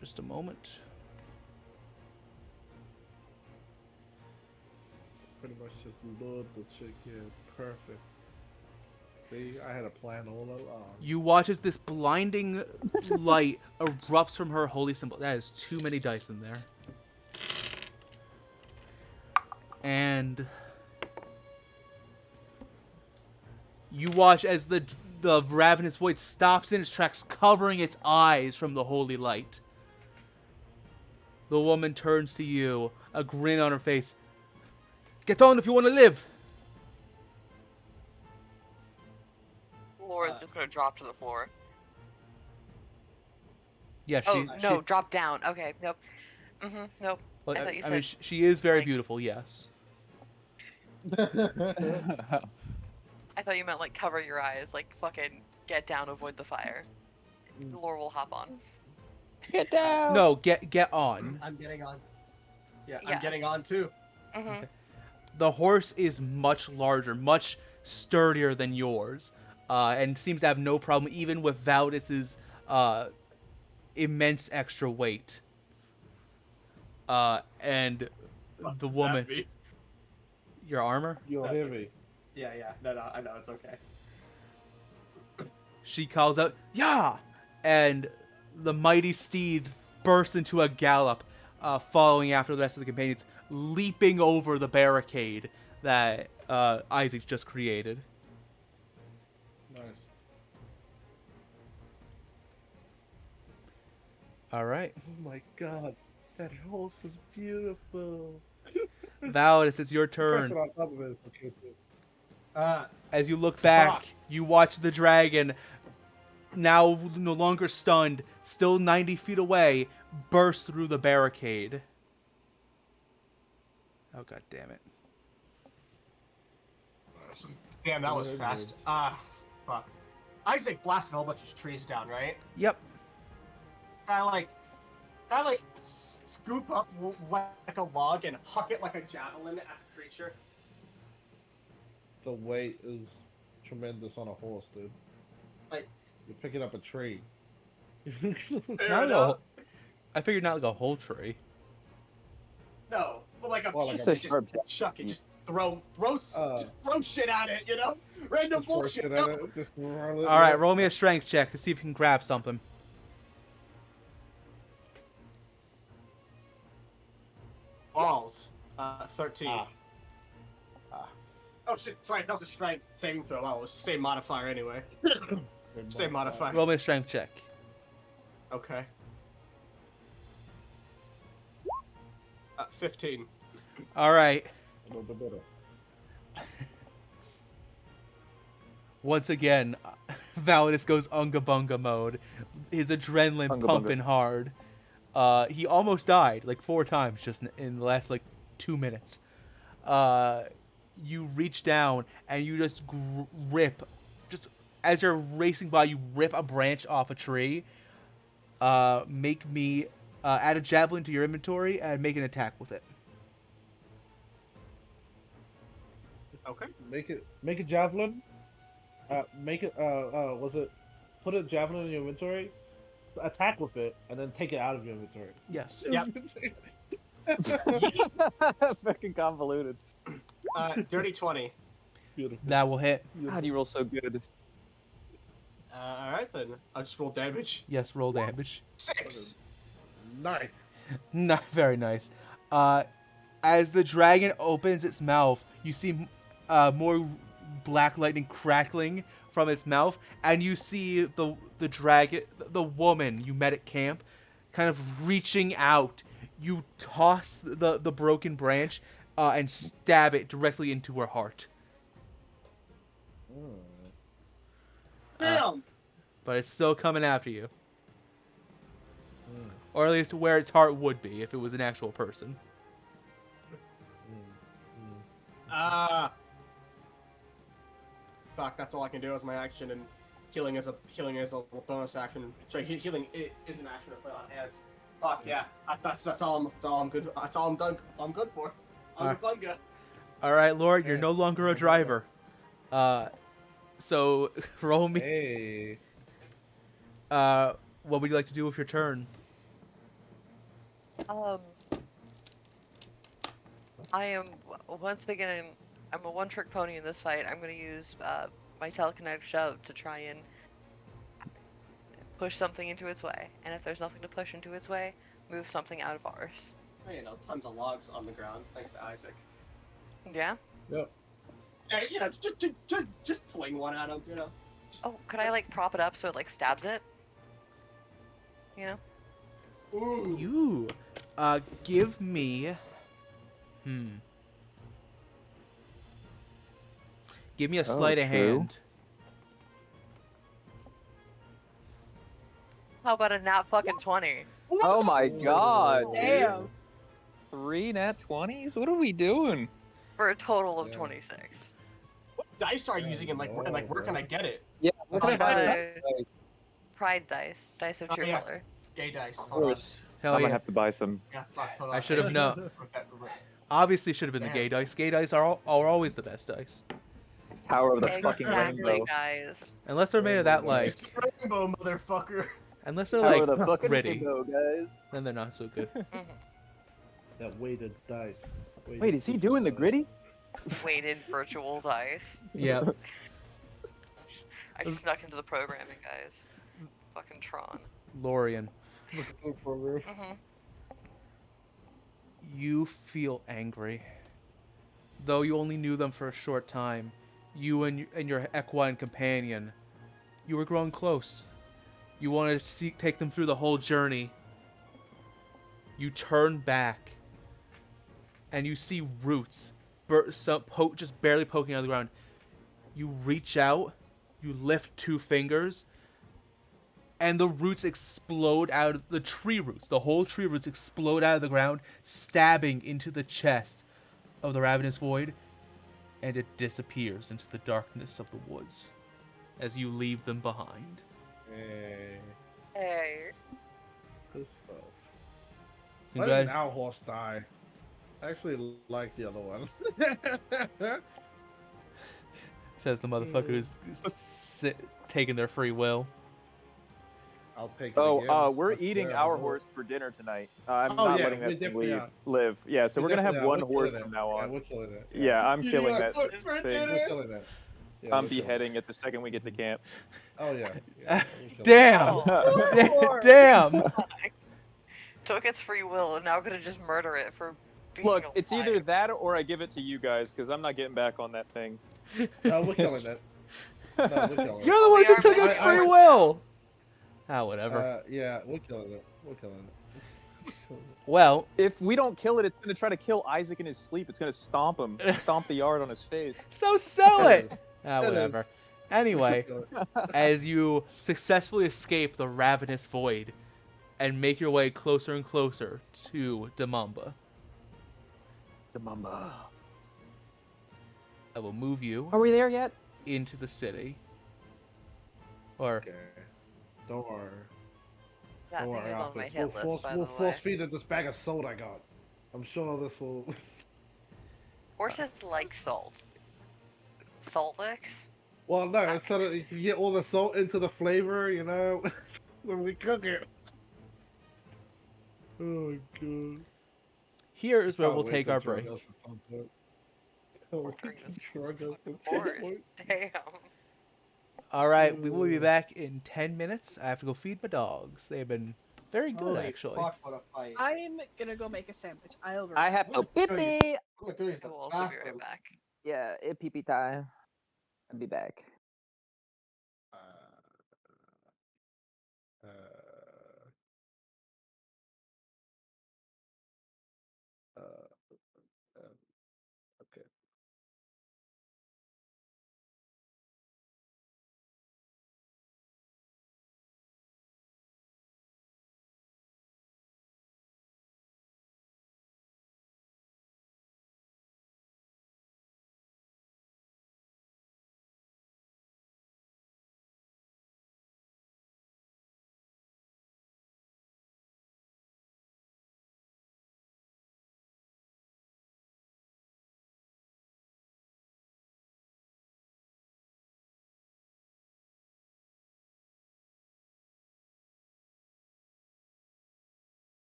Just a moment. Pretty much just lured the chick here. Perfect. See, I had a plan all along. You watch as this blinding light erupts from her holy symbol. That is too many dice in there. And you watch as the ravenous void stops in its tracks, covering its eyes from the holy light. The woman turns to you, a grin on her face. "Get on if you want to live." Laura's just gonna drop to the floor. Yeah, No, drop down. Okay, nope. Nope. Well, I thought you I mean, said, she is very like- beautiful, yes. I thought you meant like cover your eyes, like fucking get down, avoid the fire. Laura will hop on. Get down. No, get on. I'm getting on. Yeah, Yeah. I'm getting on too. The horse is much larger, much sturdier than yours, and seems to have no problem even with Valdis's immense extra weight. And What the does that woman, mean? your armor, You're That's heavy. Yeah. No, I know it's okay. she calls out, "Yeah!" And the mighty steed bursts into a gallop, following after the rest of the companions, leaping over the barricade that Isaac just created. Nice. All right. Oh my god, that horse is beautiful. Valdis, it's your Person turn. on top of it is okay too. As you look back, Fuck. you watch the dragon, now no longer stunned, still 90 feet away, burst through the barricade. Oh, god damn it. Damn, that was fast. Fuck. Isaac blasted a whole bunch of trees down, right? Yep. Can I like scoop up like a log and huck it like a javelin at the creature? The weight is tremendous on a horse, dude. Like, You're picking up a tree. fair Not enough. I figured not like a whole tree. No, but like a Well, like piece a of it, sharp just chuck it, just throw shit at it, you know? Random Just throw bullshit. shit No. at it, just roll it All right, up. roll me a strength check to see if you can grab something. Balls. 13. Ah. Oh shit, sorry, that was a strength saving throw. Oh, it was the same modifier anyway. Same modifier. Roll me a strength check. Okay. 15. All right. A little bit better. Once again, Validus goes unga bunga mode. His adrenaline Unga bunga. pumping hard. He almost died like 4 times just in the last like 2 minutes. You reach down and you just rip, just as you're racing by, you rip a branch off a tree. Make me add a javelin to your inventory and make an attack with it. Okay. Make a javelin. Make it. Was it? Put a javelin in your inventory. Attack with it, and then take it out of your inventory. Yes. Yep. Fucking convoluted. Dirty 20. Beautiful. That will hit. How do you roll so good? Alright then. I'll just roll damage. Yes, roll damage. 6! Nice. Not very nice. As the dragon opens its mouth, you see more black lightning crackling from its mouth, and you see the dragon, the woman you met at camp, kind of reaching out. You toss the broken branch and stab it directly into her heart. Damn! But it's still coming after you. Or at least where its heart would be if it was an actual person. Fuck, that's all I can do as my action, and healing is a bonus action. Sorry, healing is an action to put on hands. Fuck yeah, that's all I'm good. That's all I'm done. That's all I'm good for. I'm a bunga. All right, Lord, you're no longer a driver. So roll me. Hey. What would you like to do with your turn? I am once again. I'm a one-trick pony in this fight. I'm going to use my telekinetic shove to try and push something into its way. And if there's nothing to push into its way, move something out of ours. You know, tons of logs on the ground, thanks to Isaac. Yeah. Yep. Yeah, just fling one at him, you know. Oh, could I like prop it up so it like stabs it? You know. Ooh. You, give me. Give me a sleight of true. hand. How about a nat fucking 20? Oh my god, dude. Damn. 3 nat 20s? What are we doing? For a total of Yeah. 26. What dice are you using, and where can I get it? Yeah, what can I buy Uh, this? Pride dice. Dice of Oh, true yes. color. Gay dice. Of Hold on. course. Hell I'm yeah. gonna have to buy some. Yeah, fuck. Hold on. I should have known. Okay. Obviously, should have been the gay dice. Gay dice are always the best dice, Power of the fucking Exactly, rainbow. guys. unless they're made of that like. It's the rainbow, motherfucker. Unless they're Power like of the fucking gritty, rainbow, guys. then they're not so good. That weighted dice. Wait, is he doing the gritty? Weighted virtual dice. Yeah. I snuck into the programming, guys. Fucking Tron. Lorian, Program. you feel angry. Though you only knew them for a short time, you and your equine companion, you were growing close. You wanted to take them through the whole journey. You turn back, and you see roots, just barely poking out of the ground. You reach out, you lift 2 fingers, and the roots explode out of the tree roots. The whole tree roots explode out of the ground, stabbing into the chest of the ravenous void, and it disappears into the darkness of the woods as you leave them behind. Hey. Hey. Good stuff. Why did an Congrat- owl horse die? I actually like the other ones. Says the motherfucker who's taking their free will. I'll take it again. Oh, we're That's eating fair. our horse for dinner tonight. I'm Oh, not yeah, letting we that thing definitely are. live. Yeah, so We we're gonna have definitely are. one We're horse killing from it. now Yeah, on. we're killing it. Yeah, I'm killing Yeah, that what's for thing. dinner? We're killing it. Yeah, I'm we're killing it. beheading it the second we get to camp. Oh yeah. Yeah, we're killing it. Damn! Oh, Damn! took its free will and now gonna just murder it for being Look, it's alive. either that or I give it to you guys because I'm not getting back on that thing. No, we're killing it. No, we're killing it. You're the ones who are took making its it free worse. will! Ah, whatever. Yeah, we're killing it. We're killing it. Well, If we don't kill it, it's gonna try to kill Isaac in his sleep. It's gonna stomp him, stomp the yard on his face. so sell it! Ah, It is. whatever. Anyway, Kill it. as you successfully escape the ravenous void and make your way closer and closer to DeMamba, DeMamba. I will move you Are we there yet? into the city. Or, Okay. Don't worry. That Don't thing worry, is on my Alphys. hit We'll list, force, by we'll the way. force feed it this bag of salt I got. I'm sure this will. Horses like salt. Salt licks? Well, no, it's so that you can get all the salt into the flavor, you know, when we cook it. Oh my god. here is where Can't we'll wait take till our Troy break. goes at some point. Can't wait Bring till this Troy goes at some Forest. point. Damn. All right, we will be back in 10 minutes. I have to go feed my dogs. They've been very good, Holy actually. fuck, what a fight. I'm gonna go make a sandwich. I'll be I right have I'm to gonna go use- pee. I'm gonna go use I the will also be right bathroom. back. Yeah, it pee time. I'll be back. Uh, uh, okay.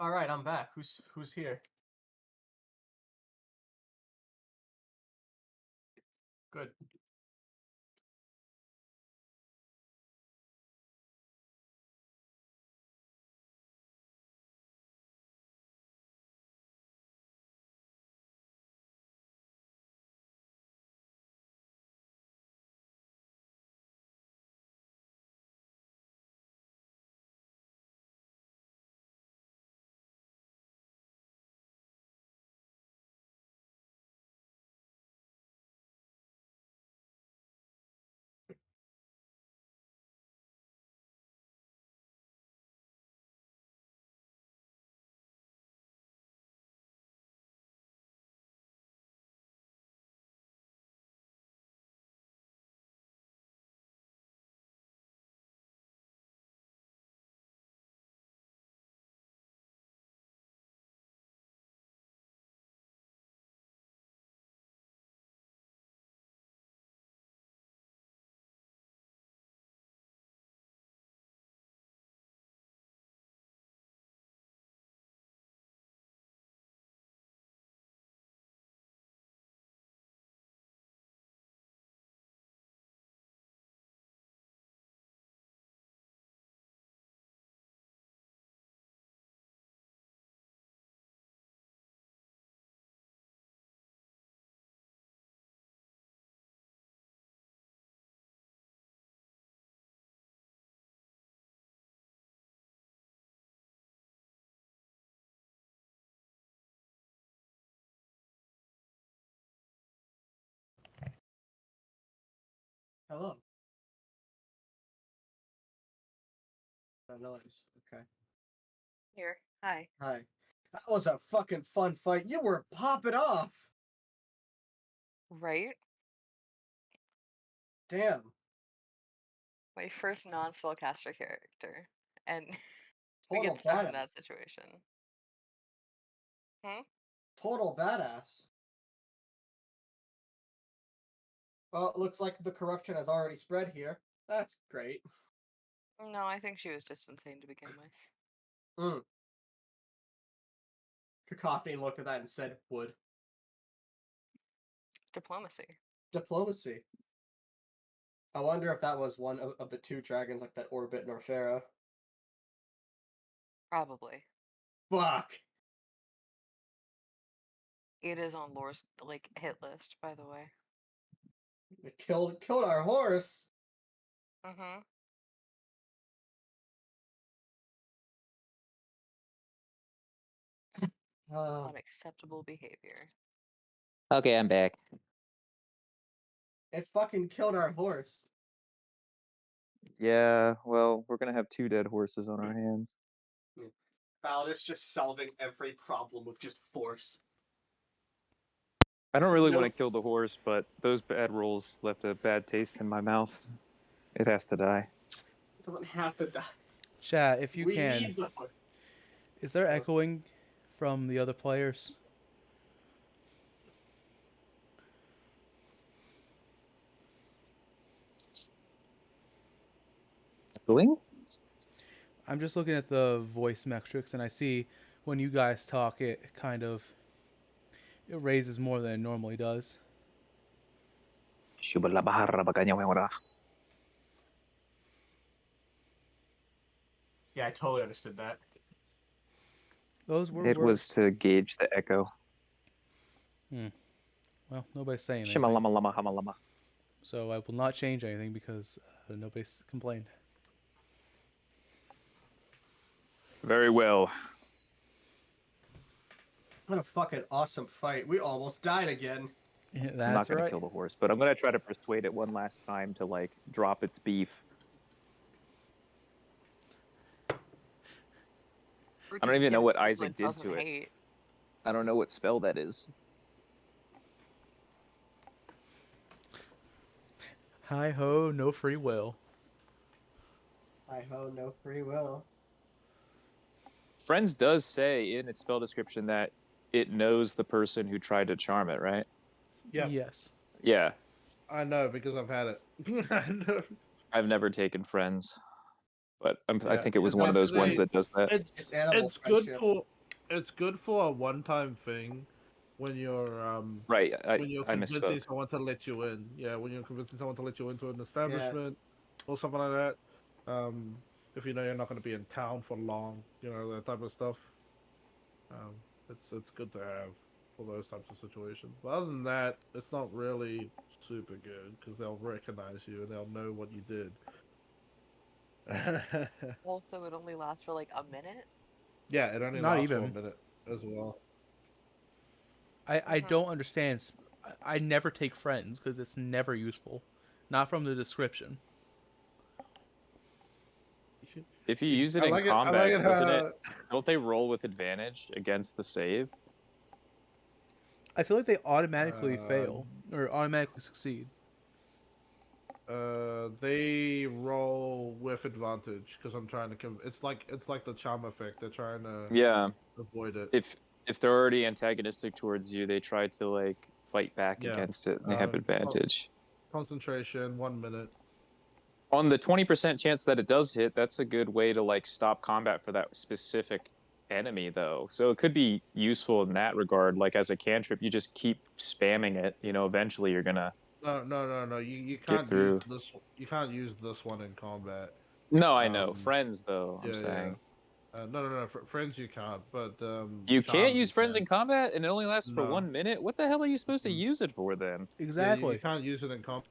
All right, I'm back. Who's here? Good. Hello. No noise. Okay. Here. Hi. Hi. That was a fucking fun fight. You were popping off. Right? Damn. My first non-spellcaster character. And we Total get stuck in that badass. situation. Hmm? Total badass. Well, it looks like the corruption has already spread here. That's great. No, I think she was just insane to begin with. Mm. Cacophony looked at that and said, would. Diplomacy. Diplomacy. I wonder if that was one of the two dragons like that orbit Norfera. Probably. Fuck. It is on Lore's like hit list, by the way. It killed our horse. Mm-hmm. Unacceptable behavior. Okay, I'm back. It fucking killed our horse. Yeah, well, we're gonna have 2 dead horses on our hands. Valdis just solving every problem with just force. I don't really No, want to kill the horse, but those bad rolls left a bad taste in my mouth. It has to die. it doesn't have to die. Chat, if you We can. need the horse. Is there echoing from the other players? Echoing? I'm just looking at the voice metrics, and I see when you guys talk, it raises more than it normally does. Yeah, I totally understood that. Those were It was words. to gauge the echo. Well, nobody's saying anything, Shimalama lama hamalama. so I will not change anything because nobody's complained. Very well. What a fucking awesome fight. We almost died again. That's I'm not gonna right. kill the horse, but I'm gonna try to persuade it one last time to like drop its beef. I don't even know what Isaac did to it. Hate. I don't know what spell that is. Hi ho, no free will. Hi ho, no free will. Friends does say in its spell description that it knows the person who tried to charm it, right? Yeah, Yes. Yeah. I know because I've had it. I know. I've never taken friends, but I Yeah, think it was it's one of those ones actually- that does that. It's animal It's good friendship. for a one-time thing when you're Right. when you're I convincing misspoke. someone to let you in. Yeah, when you're convincing someone to let you into an establishment or something like that. If you know you're not going to be in town for long, you know, that type of stuff. It's good to have for those types of situations. But other than that, it's not really super good because they'll recognize you and they'll know what you did. Also, it only lasts for like a minute. Yeah, it only Not lasts for a even. minute as well. I don't understand. I never take friends because it's never useful. Not from the description. If you use it I in like combat, it doesn't how- it? Don't they roll with advantage against the save? I feel like they automatically fail or automatically succeed. They roll with advantage because I'm trying to. It's like the charm effect. They're trying to Yeah. avoid it. If they're already antagonistic towards you, they try to like fight back Yeah. against it. And they have advantage. Concentration, 1 minute. On the 20% chance that it does hit, that's a good way to like stop combat for that specific enemy though. So it could be useful in that regard. Like as a cantrip, you just keep spamming it, you know, eventually you're gonna No. You can't through. use this. You can't use this one in combat. No, I know. Friends though, I'm Yeah. saying. No. Friends you can't, but You can't charms use you friends can. in combat and it only lasts for No. 1 minute? What the hell are you supposed to Mm-mm. use it for then? Yeah, you Exactly. can't use it in combat.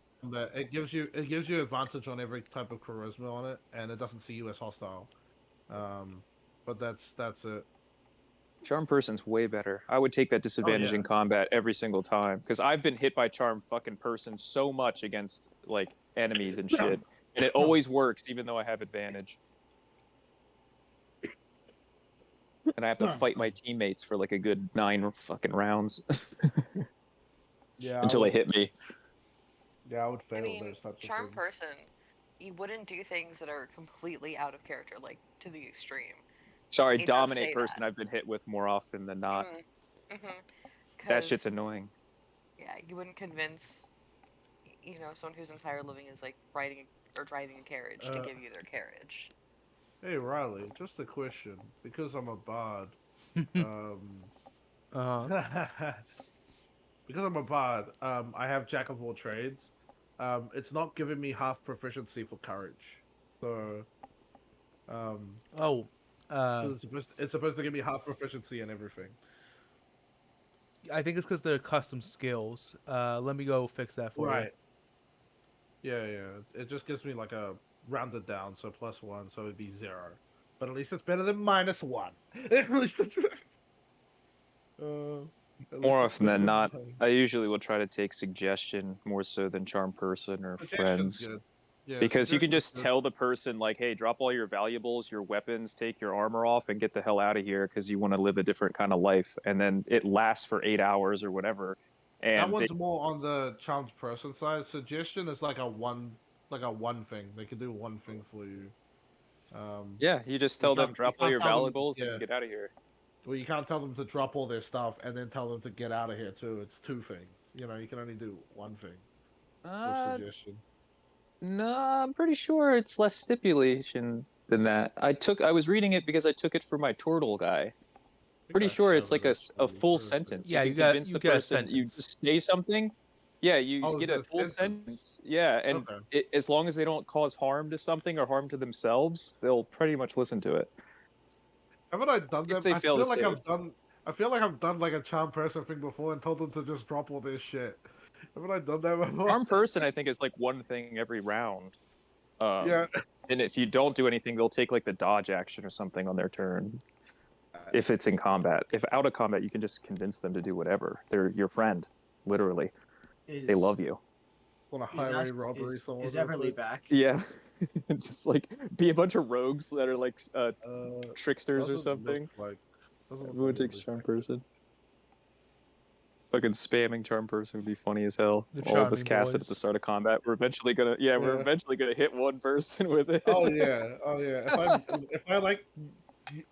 It gives you advantage on every type of charisma on it, and it doesn't see you as hostile. But that's it. Charm person's way better. I would take that disadvantage yeah. in combat every single time because I've been hit by charm fucking person so much against like enemies and shit, and it always works even though I have advantage. And I have to fight my teammates for like a good 9 fucking rounds Yeah, until they hit me. Yeah, I would I fail mean, those types of charm things. person, you wouldn't do things that are completely out of character, like to the extreme. Sorry, It does dominate say person that. I've been hit with more often than not. That shit's 'Cause, annoying. yeah, you wouldn't convince, you know, someone whose entire living is like riding or driving a carriage to give you their carriage. Hey Riley, just a question. Because I'm a bard, because I'm a bard, I have jack of all trades. It's not giving me half proficiency for courage. So, Oh, it's supposed to give me half proficiency in everything. I think it's because they're custom skills. Let me go fix that for you. Yeah. It just gives me like a rounded down, so +1, so it'd be 0. But at least it's better than -1. At least it's. More often than not, I usually will try to take suggestion more so than charm person or Suggestion's friends. good. Yeah, Because you can suggestion is just good. tell the person like, hey, drop all your valuables, your weapons, take your armor off, and get the hell out of here because you want to live a different kind of life. And then it lasts for 8 hours or whatever. That And one's more on the charmed person side. Suggestion is like a one thing. They can do one thing for you. yeah, you just You tell them can't drop all your tell them, valuables yeah. and get out of here. Well, you can't tell them to drop all their stuff and then tell them to get out of here too. It's two things. You know, you can only do one thing with suggestion. No, I'm pretty sure it's less stipulation than that. I was reading it because I took it for my turtle guy. Pretty sure it's like a full sentence. You Yeah, can convince you the get a person you sentence. just say something. Yeah, you Oh, get it's a a full sentence. sentence. Yeah, and Okay. as long as they don't cause harm to something or harm to themselves, they'll pretty much listen to it. Haven't I done If that? they I fail to feel like save. I've done. I feel like I've done like a charm person thing before and told them to just drop all this shit. Haven't I done that before? Harm person, I think, is like one thing every round. Yeah. And if you don't do anything, they'll take like the dodge action or something on their turn. If it's in combat, if out of combat, you can just convince them to do whatever. They're your friend, literally. They Is love you. On a is highway Ash, robbery, someone is real Everly quick. back? Yeah, just like be a bunch of rogues that are like tricksters or Doesn't something. look like. Doesn't look Everyone like takes Everly's charm back. person. Fucking spamming charm person would be funny as hell. The All of us charming cast it at the boys. start of combat. We're eventually gonna we're Yeah. eventually gonna hit one person with it. Oh yeah. Oh yeah. If I like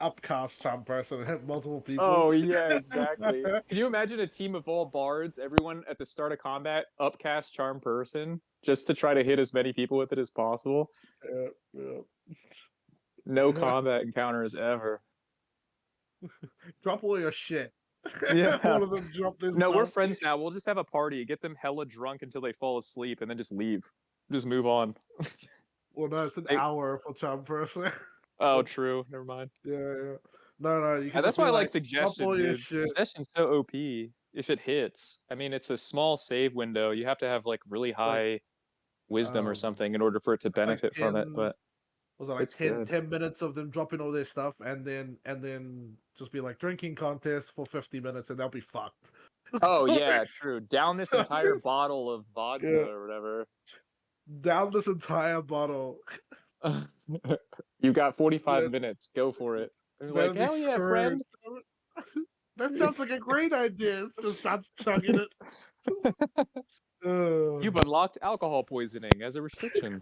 upcast charm person and hit multiple people. Oh yeah, exactly. Can you imagine a team of all bards, everyone at the start of combat, upcast charm person, just to try to hit as many people with it as possible? Yeah. No combat encounters ever. Drop all your shit. Yeah. One of them drop this No, we're stuff. friends now. We'll just have a party, get them hella drunk until they fall asleep, and then just leave. Just move on. Well, no, it's an They- hour for charm person. oh, true. Never mind. Yeah. No, you can That's just be why I like like, drop suggestion, all your dude. shit. Suggestion's so OP if it hits. I mean, it's a small save window. You have to have like really Like, high wisdom or something in order for it to like benefit from it, 10, but was it like it's 10, good. 10 minutes of them dropping all their stuff and then just be like drinking contest for 50 minutes and they'll be fucked. Oh yeah, true. Down this entire bottle of vodka Yeah. or whatever. Down this entire bottle. You got 45 Then- minutes. Go for it. And you're They'll like, be hell yeah, screwed. friend. That sounds like a great idea. Just starts chugging it. You've unlocked alcohol poisoning as a restriction.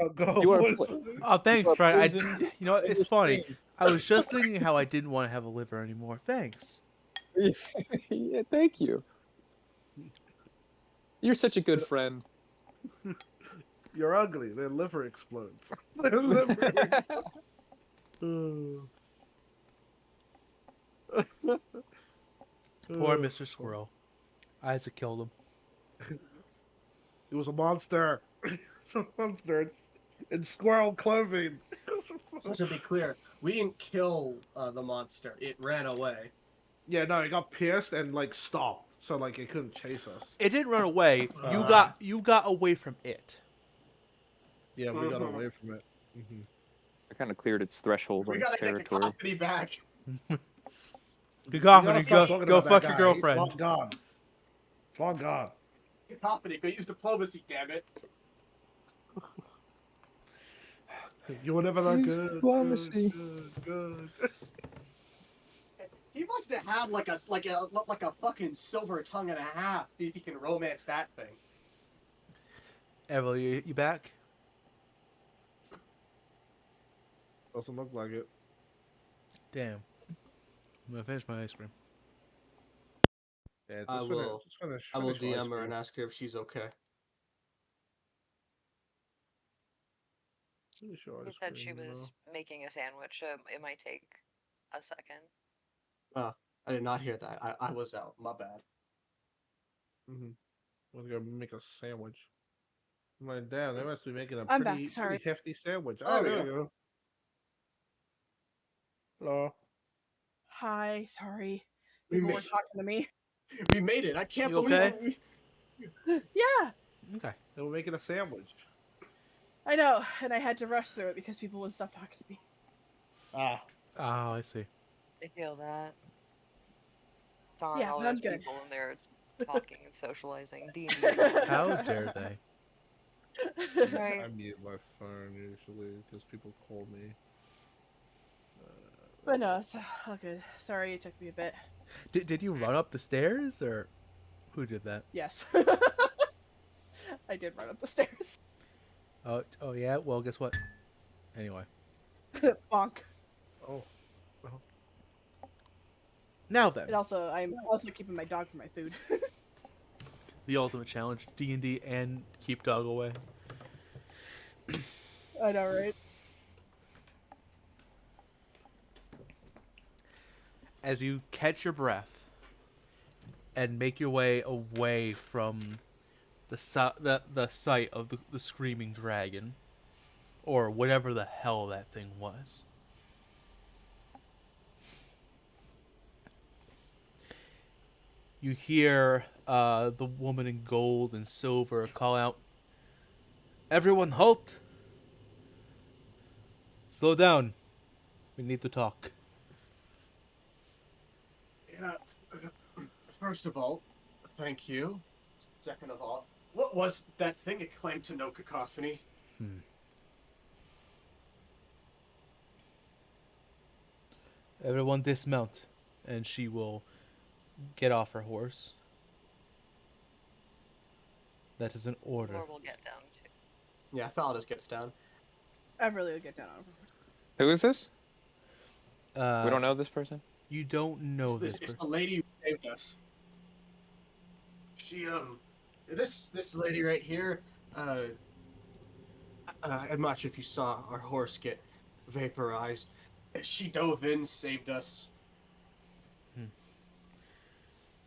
Alcohol You are poisoning. Oh, thanks, You are Brian. poisoned You know what? and It's funny. restrained. I was just thinking how I didn't want to have a liver anymore. Thanks. Yeah, thank you. You're such a good friend. You're ugly. Their liver explodes. Their liver explodes. Poor Mr. Squirrel. Isaac killed him. It was a monster. It's a monster. It's in squirrel clothing. So to be clear, we didn't kill the monster. It ran away. Yeah, no, it got pierced and like stopped, so like it couldn't chase us. It didn't run away. You got away from it. Yeah, we got away from it. Mm-hmm. I kind of cleared its threshold We on its gotta get the territory. company back. Cacophony, go fuck your girlfriend. It's long gone. It's long gone. Company, go use diplomacy, damn it. You were never that Use good. diplomacy. Good. He must have had like a fucking silver tongue and a half if he can romance that thing. Emily, you back? Doesn't look like it. Damn. I'm gonna finish my ice cream. Yeah, I will finish DM your ice her cream. and ask her if she's okay. Finish your She ice said she cream, was making a sandwich, so it might take a second. I did not hear that. I was out. My bad. Mm-hmm. I'm gonna go make a sandwich. I'm like, damn, they must be making a I'm back, pretty sorry. hefty sandwich. There Oh, we there we go. Hello. Hi, sorry. We People were made, talking to me. we made it. I can't You believe okay? it. Yeah, Okay. They were making a sandwich. I know, and I had to rush through it because people wouldn't stop talking to me. Ah. Oh, I see. I feel that. Darn, Yeah, all but I'm those good. people in there talking and socializing. D&D. How dare they? Right. I mute my phone usually because people call me. But no, it's all good. Sorry it took me a bit. Did you run up the stairs, or who did that? Yes. I did run up the stairs. Oh yeah. Well, guess what? Anyway, Bonk. Oh, oh. now then, And also, I'm also keeping my dog for my food. the ultimate challenge: D&D and keep dog away. I know, right? As you catch your breath and make your way away from the sight of the screaming dragon, or whatever the hell that thing was. You hear the woman in gold and silver call out, "Everyone halt! Slow down. We need to talk." Yeah. First of all, thank you. Second of all, what was that thing it claimed to know cacophony? Everyone dismount, and she will get off her horse. That is an order. Or we'll get down to. Yeah, Faladus gets down. I really would get down on Who is this? We Uh, don't know this person. You don't know this It's person. the lady who saved us. She this lady right here. I'm not sure if you saw our horse get vaporized. She dove in, saved us.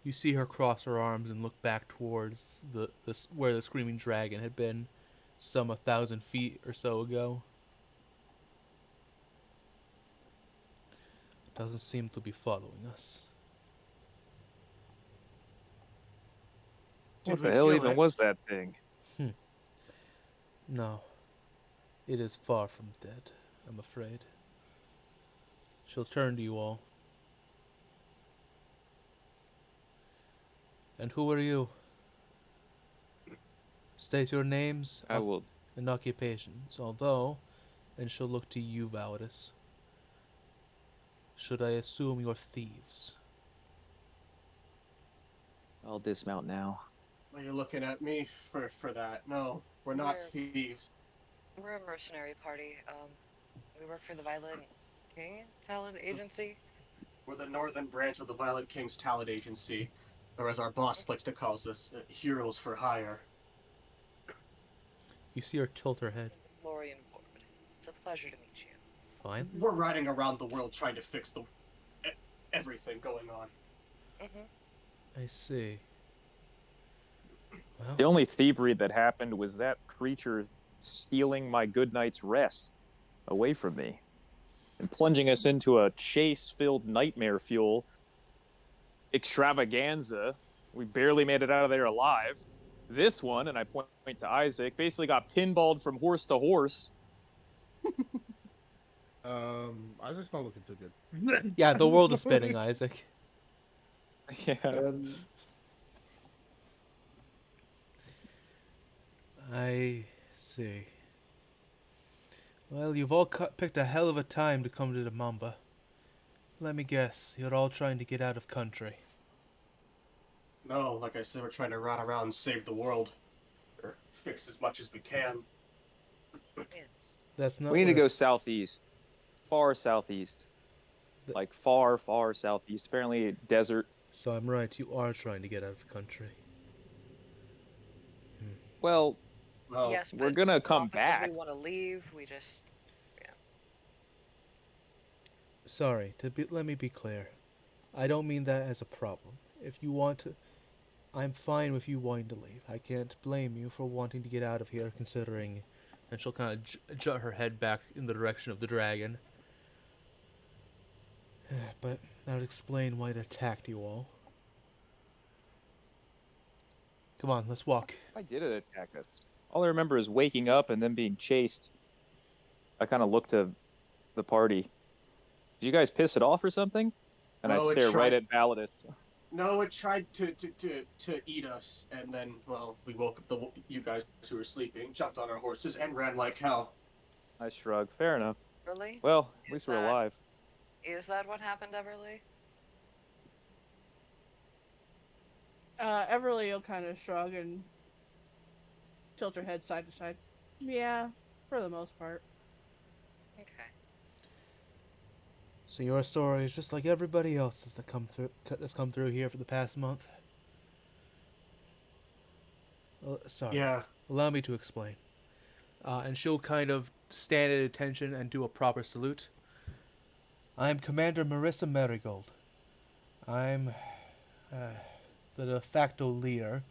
You see her cross her arms and look back towards the where the screaming dragon had been, some 1,000 feet or so ago. Doesn't seem to be following us. Did What we the hell kill even it? was that thing? No, it is far from dead, I'm afraid. She'll turn to you all. And who are you? State your names I will. and occupations, although, and she'll look to you, Validus. Should I assume you're thieves? I'll dismount now. Are you looking at me for that? No, we're not We're- thieves. We're a mercenary party. We work for the Violent King Talent Agency. We're the northern branch of the Violet King's talent agency, or as our boss likes to call us, heroes for hire. You see her tilt her head. Lorian Ward. It's a pleasure to meet you. Fine. We're riding around the world trying to fix everything going on. Mm-hmm. I see. The Well, only thievery that happened was that creature stealing my good night's rest away from me and plunging us into a chase-filled nightmare fuel extravaganza. We barely made it out of there alive. This one, and I point to Isaac, basically got pinballed from horse to horse. Isaac's not looking too good. yeah, the world is spinning, Isaac. Yeah. I see. Well, you've all picked a hell of a time to come to DeMamba. Let me guess, you're all trying to get out of country. No, like I said, we're trying to run around and save the world. Or fix as much as we can. Yes. That's not We need to what go southeast. Far southeast. Like far, far southeast. Apparently desert. So I'm right, you are trying to get out of the country. Well, Well, Yes, we're but gonna come not because back. We want to leave. We just. Sorry, let me be clear. I don't mean that as a problem. If you want to, I'm fine with you wanting to leave. I can't blame you for wanting to get out of here, considering. And she'll kind of jut her head back in the direction of the dragon. But that would explain why it attacked you all. Come on, let's walk. Why did it attack us? All I remember is waking up and then being chased. I kind of looked to the party. Did you guys piss it off or something? And I No, it stare right tried- at Validus. No, it tried to eat us, and then, well, we woke up you guys who were sleeping, jumped on our horses, and ran like hell. I shrug. Fair enough. Really? Well, at Is least we're that alive. is that what happened, Everly? Everly will kind of shrug and tilt her head side to side. Yeah, for the most part. Okay. So your story is just like everybody else's that's come through here for the past month. Sorry. Yeah. Allow me to explain. And she'll kind of stand at attention and do a proper salute. I am Commander Marissa Marigold. I'm the de facto leader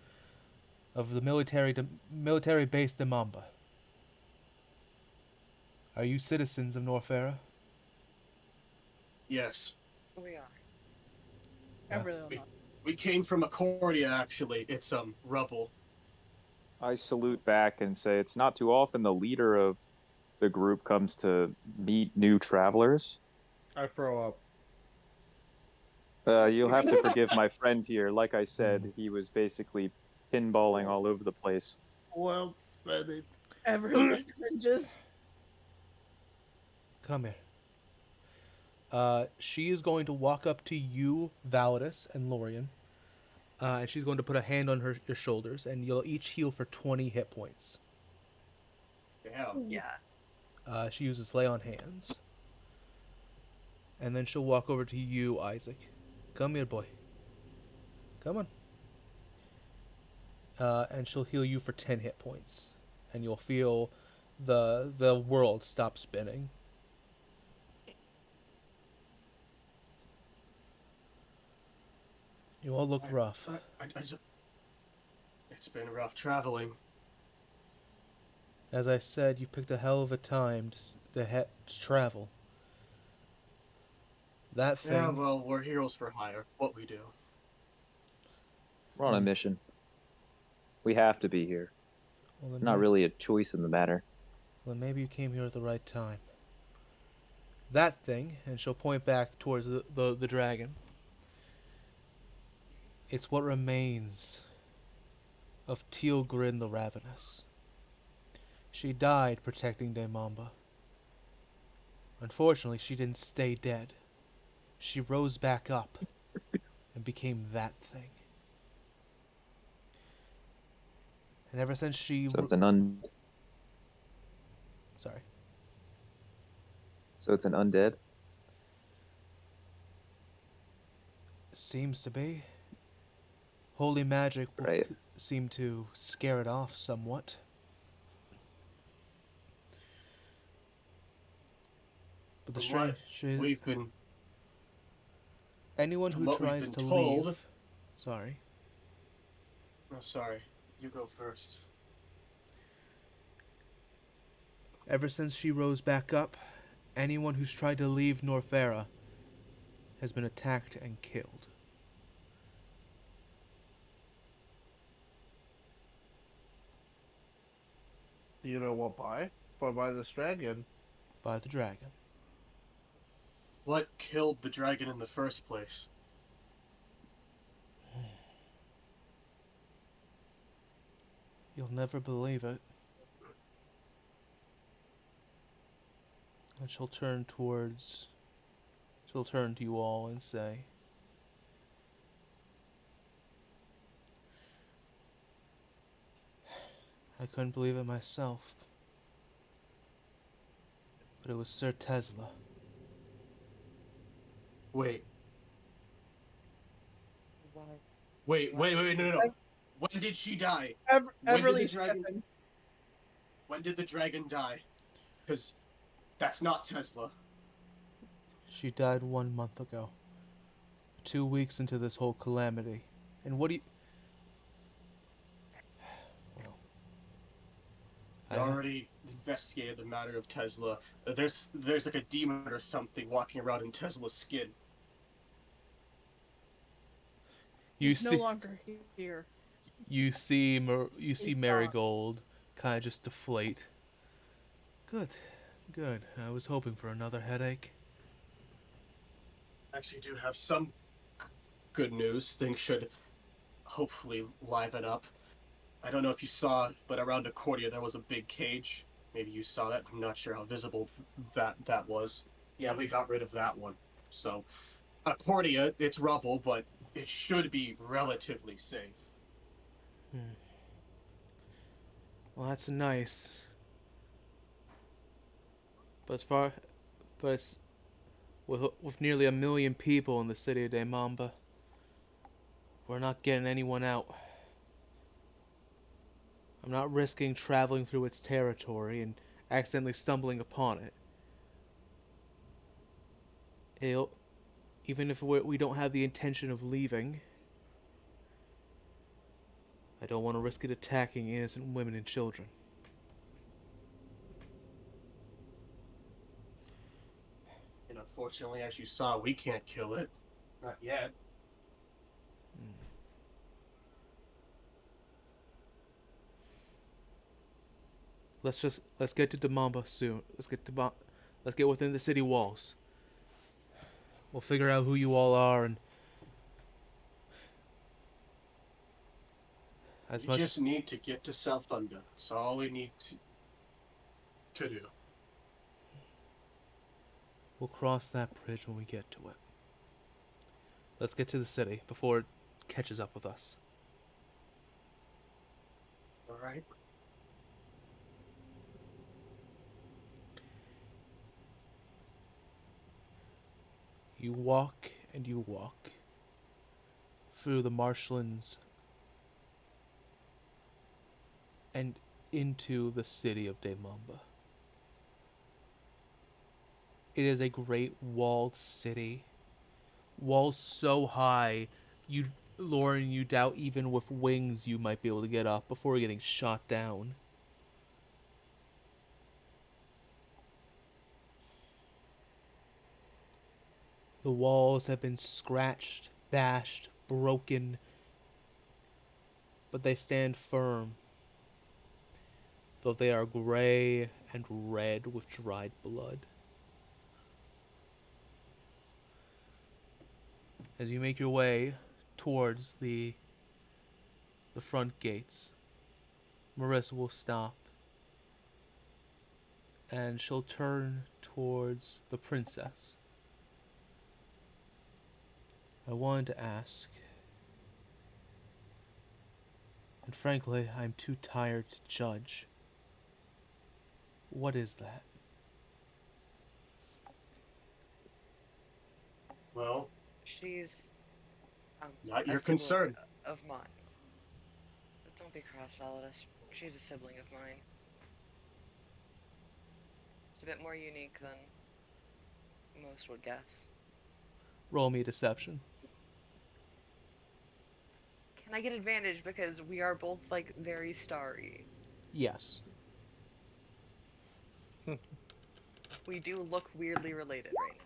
of the military base DeMamba. Are you citizens of Norfaira? Yes. We are. Everly will We, not. we came from Accordia, actually. It's, rubble. I salute back and say it's not too often the leader of the group comes to meet new travelers. I throw up. You'll have to forgive my friend here. Like I said, he was basically pinballing all over the place. Well spent. Everly cringes. Come here. She is going to walk up to you, Validus, and Lorian. And she's going to put a hand on your shoulders, and you'll each heal for 20 hit points. Damn. Yeah. She uses Lay on Hands. And then she'll walk over to you, Isaac. Come here, boy. Come on. And she'll heal you for 10 hit points. And you'll feel the world stop spinning. You all look rough. It's been rough traveling. As I said, you picked a hell of a time to travel. That thing... Yeah, well, we're heroes for hire. What we do. We're on a mission. We have to be here. Well, Not really a choice in the matter. Well, maybe you came here at the right time. That thing, and she'll point back towards the dragon. It's what remains of Tealgrin the Ravenous. She died protecting DeMamba. Unfortunately, she didn't stay dead. She rose back up and became that thing. And ever since she... So it's Sorry. So it's an undead? Seems to be. Holy magic will Right. seem to scare it off somewhat. But the From what strange... we've been... Anyone from who what we've tries been to told- leave... Sorry. Oh, sorry. You go first. Ever since she rose back up, anyone who's tried to leave Norfaira has been attacked and killed. You know what? By this dragon. By the dragon. What killed the dragon in the first place? You'll never believe it. And she'll turn to you all and say, I couldn't believe it myself. But it was Sir Tesla. Wait. Wait, no. When did she die? Everly When did the dragon die? Because that's not Tesla. She died 1 month ago. 2 weeks into this whole calamity. And what do you... Well... I already investigated the matter of Tesla. There's like a demon or something walking around in Tesla's skin. You He's see... no longer here. You see He's Marigold kind of just deflate. Good. I was hoping for another headache. Actually do have some good news. Things should hopefully liven up. I don't know if you saw, but around Accordia there was a big cage. Maybe you saw that. I'm not sure how visible that was. Yeah, we got rid of that one. So, Accordia, it's rubble, but it should be relatively safe. Well, that's nice. But as far, but it's with nearly 1 million people in the city of DeMamba, we're not getting anyone out. I'm not risking traveling through its territory and accidentally stumbling upon it. It'll, even if we don't have the intention of leaving, I don't want to risk it attacking innocent women and children. And unfortunately, as you saw, we can't kill it. Not yet. Let's get to DeMamba soon. Let's get within the city walls. We'll figure out who you all are and We just need to get to South Thunder. That's all we need to do. we'll cross that bridge when we get to it. Let's get to the city before it catches up with us. All right. You walk and you walk through the marshlands and into the city of DeMamba. It is a great walled city. Walls so high, Lauren, you doubt even with wings you might be able to get up before getting shot down. The walls have been scratched, bashed, broken, but they stand firm, though they are gray and red with dried blood. As you make your way towards the front gates, Marissa will stop, and she'll turn towards the princess. I wanted to ask, and frankly, I'm too tired to judge. What is that? Well, She's not a your sibling concern. of mine. But don't be cross, Validus. She's a sibling of mine. It's a bit more unique than most would guess. Roll me a deception. Can I get advantage because we are both like very starry? Yes. We do look weirdly related right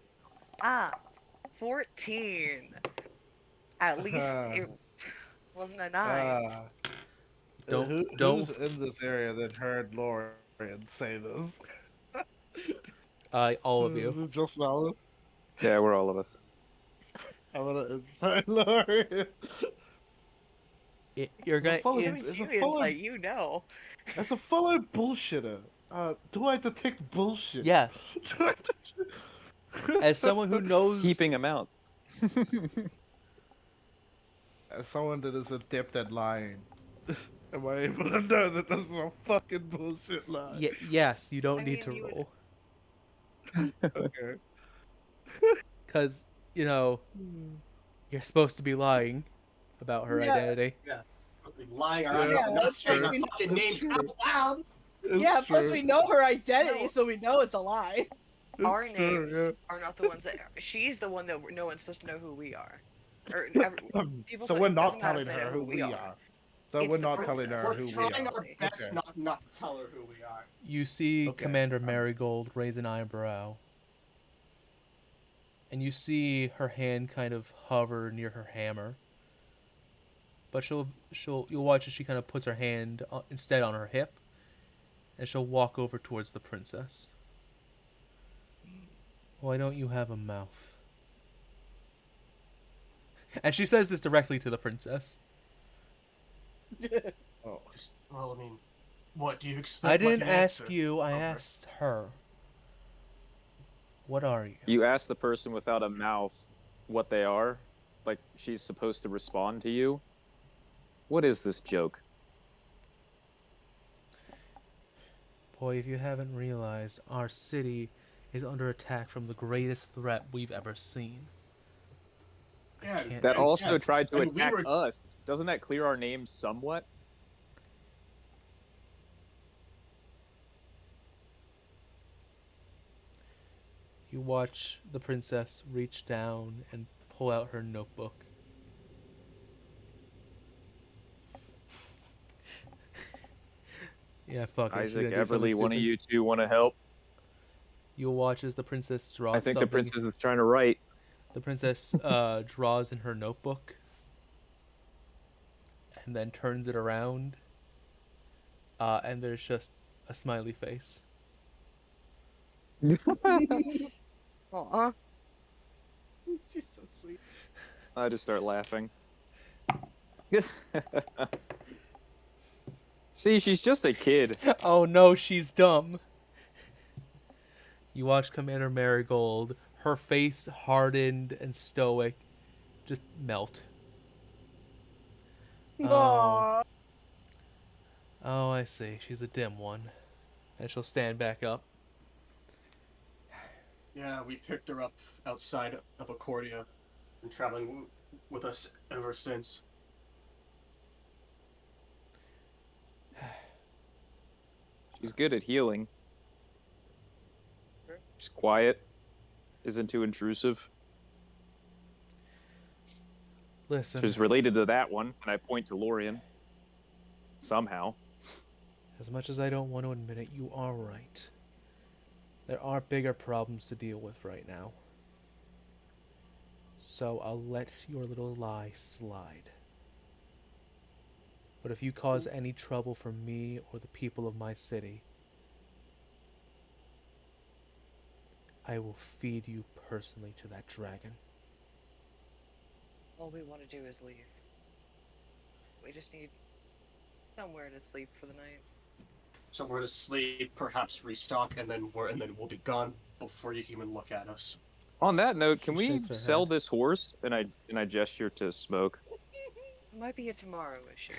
now. 14. At least it wasn't a 9. Don't. Who's in this area that heard Lorian say this? All of Is you. it just Malice? Yeah, we're all of us. I'm gonna inside Lorian. You're gonna. It's a You follow. insight, you know. As a fellow bullshitter, do I detect bullshit? Yes. Do I detect... As someone who knows. Heaping amounts. As someone that is adept at lying, am I able to know that this is a fucking bullshit lie? Yes, you don't I need mean, to roll. Okay. Because, you're supposed to be lying about her Yeah. identity. Lying our Yeah, ass off, not that's saying our true. fucking names out loud. Yeah, plus we know her identity, No. so we know it's a lie. Our names are not the ones that. She's the one that no one's supposed to know who we are. Or people. So we're it not doesn't matter telling if they her know who we are. So It's we're the not telling princess. her We're who we trying are. our best Okay. not to tell her who we are. You see Okay. Commander Marigold raise an eyebrow. And you see her hand kind of hover near her hammer. But you'll watch as she kind of puts her hand instead on her hip. And she'll walk over towards the princess. Why don't you have a mouth? And she says this directly to the princess. Oh, Well, I mean, what do you expect? I didn't like an ask answer? you, I Okay. asked her. What are you? You ask the person without a mouth what they are, like she's supposed to respond to you. What is this joke? Boy, if you haven't realized, our city is under attack from the greatest threat we've ever seen. I Yeah, can't That do also that. tried to and we attack were- us. Doesn't that clear our names somewhat? You watch the princess reach down and pull out her notebook. Yeah, fuck it. She's Isaac, gonna do something Everly, one of stupid. you two want to help? You watch as the princess draws I think something. the princess is trying to write. The princess draws in her notebook and then turns it around. And there's just a smiley face. Aw. She's so sweet. I just start laughing. See, she's just a kid. Oh no, she's dumb. You watch Commander Marigold, her face hardened and stoic, just melt. Oh. Aww. Oh, I see. She's a dim one. And she'll stand back up. Yeah, we picked her up outside of Accordia and traveling with us ever since. She's good at healing. She's quiet. Isn't too intrusive. Listen, She's related to that one, and I point to Lorien. Somehow. as much as I don't want to admit it, you are right. There are bigger problems to deal with right now. So I'll let your little lie slide. But if you cause any trouble for me or the people of my city, I will feed you personally to that dragon. All we want to do is leave. We just need somewhere to sleep for the night. Somewhere to sleep, perhaps restock, and then we'll be gone before you can even look at us. On that note, can She we shakes her sell head. this horse? And I gesture to Smoke. It might be a tomorrow issue.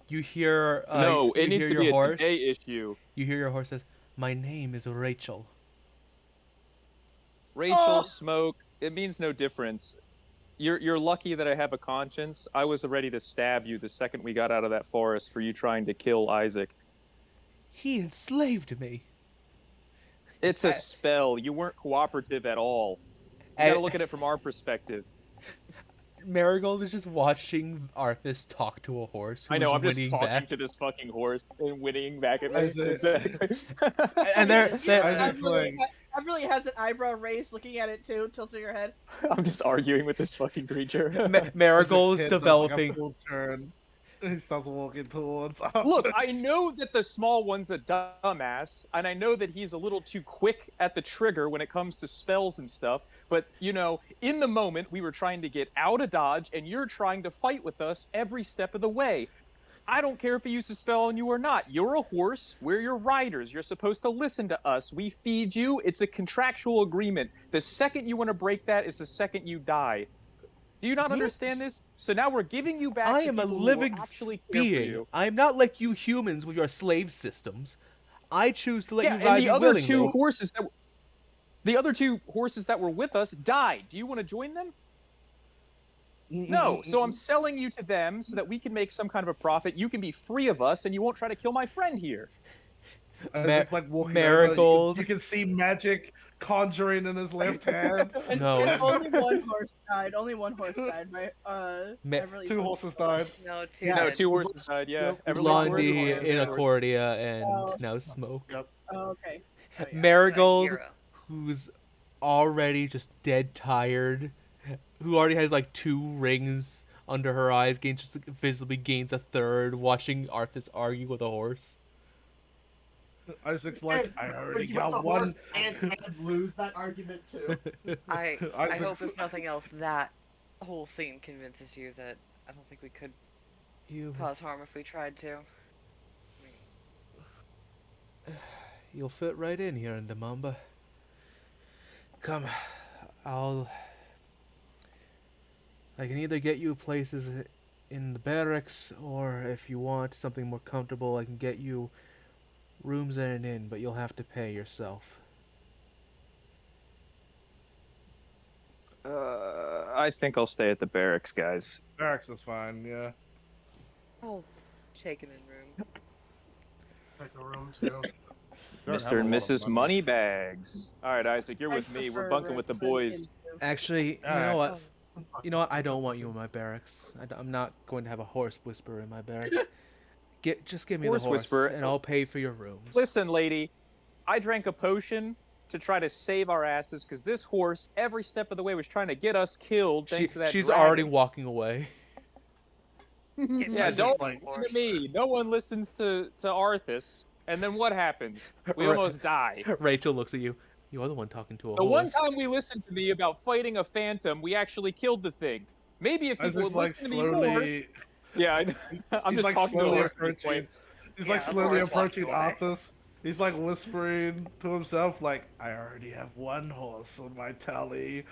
You hear No, you it needs hear to your be a horse. today issue. You hear your horse says, "My name is Rachel." Rachel, Oh. Smoke, it means no difference. You're lucky that I have a conscience. I was ready to stab you the second we got out of that forest for you trying to kill Isaac. He enslaved me. It's a spell. You weren't cooperative at all. You gotta look at it from our perspective. Marigold is just watching Arthas talk to a horse. I know, who's I'm just whinnying talking back. to this fucking horse and whinnying back at me. Isaac. Exactly. And they're Everly has an eyebrow raised, looking at it too, tilting her head. I'm just arguing with this fucking creature. Marigold is As the kid does, like, a developing. full turn. He starts walking towards us. Look, I know that the small one's a dumbass, and I know that he's a little too quick at the trigger when it comes to spells and stuff, but, you know, in the moment, we were trying to get out of Dodge, and you're trying to fight with us every step of the way. I don't care if he used a spell on you or not. You're a horse. We're your riders. You're supposed to listen to us. We feed you. It's a contractual agreement. The second you want to break that is the second you die. Do you not understand this? So now we're giving you back I to am a people who will living actually care for being. you. I'm not like you humans with your slave systems. I choose to let Yeah, you and ride the me other willingly. two horses that were with us died. Do you want to join them? No. So I'm selling you to them so that we can make some kind of a profit. You can be free of us, and you won't try to kill my friend here. It's like walking Marigold. Over, you can see magic conjuring in his left hand. And, No. and only one horse died. Only one horse died. Everly's Two horses died. No, two. No, did. two horses died. Yeah, Yep. Everly's horse Blondie and in Aaron's horse. Accordia and Oh. now Smoke. Yep. Oh, okay. Oh, yeah. Marigold, Hero. who's already just dead tired, who already has like 2 rings under her eyes, visibly gains a third, watching Arthas argue with a horse. Isaac's like, I already With the got one. horse and lose that argument too. I Isaac's- hope if nothing else that whole scene convinces you that I don't think we could You, cause harm if we tried to. you'll fit right in here in DeMamba. Come, I'll. I can either get you places in the barracks, or if you want something more comfortable, I can get you rooms in an inn, but you'll have to pay yourself. I think I'll stay at the barracks, guys. Barracks is fine, yeah. Oh, shaken in room. Like a room too. Don't have Mr. a and lot of Mrs. money. Moneybags. All right, Isaac, you're I with me. We're prefer bunking room with the to an boys. inn, too. Actually, you Alright. know what? Oh. You know what? I don't want you in my barracks. I'm not going to have a horse whisperer in my barracks. Just give me Horse the horse, whisperer? and I'll pay for your rooms. Listen, lady, I drank a potion to try to save our asses because this horse, every step of the way, was trying to get us killed thanks to that she's dragon. already walking away. Get Yeah, pushed don't by the listen horse. to me. No one listens to Arthas. And then what happens? We Right. almost die. Rachel looks at you. You're the one talking to a The horse. one time we listened to me about fighting a phantom, we actually killed the thing. Maybe if people Isaac's would like listen to me more. slowly. Yeah, I'm He's just like talking to a slowly horse at this approaching. point. He's Yeah, like the slowly horse approaching walking away. Arthas. He's like whispering to himself, like, "I already have one horse on my tally.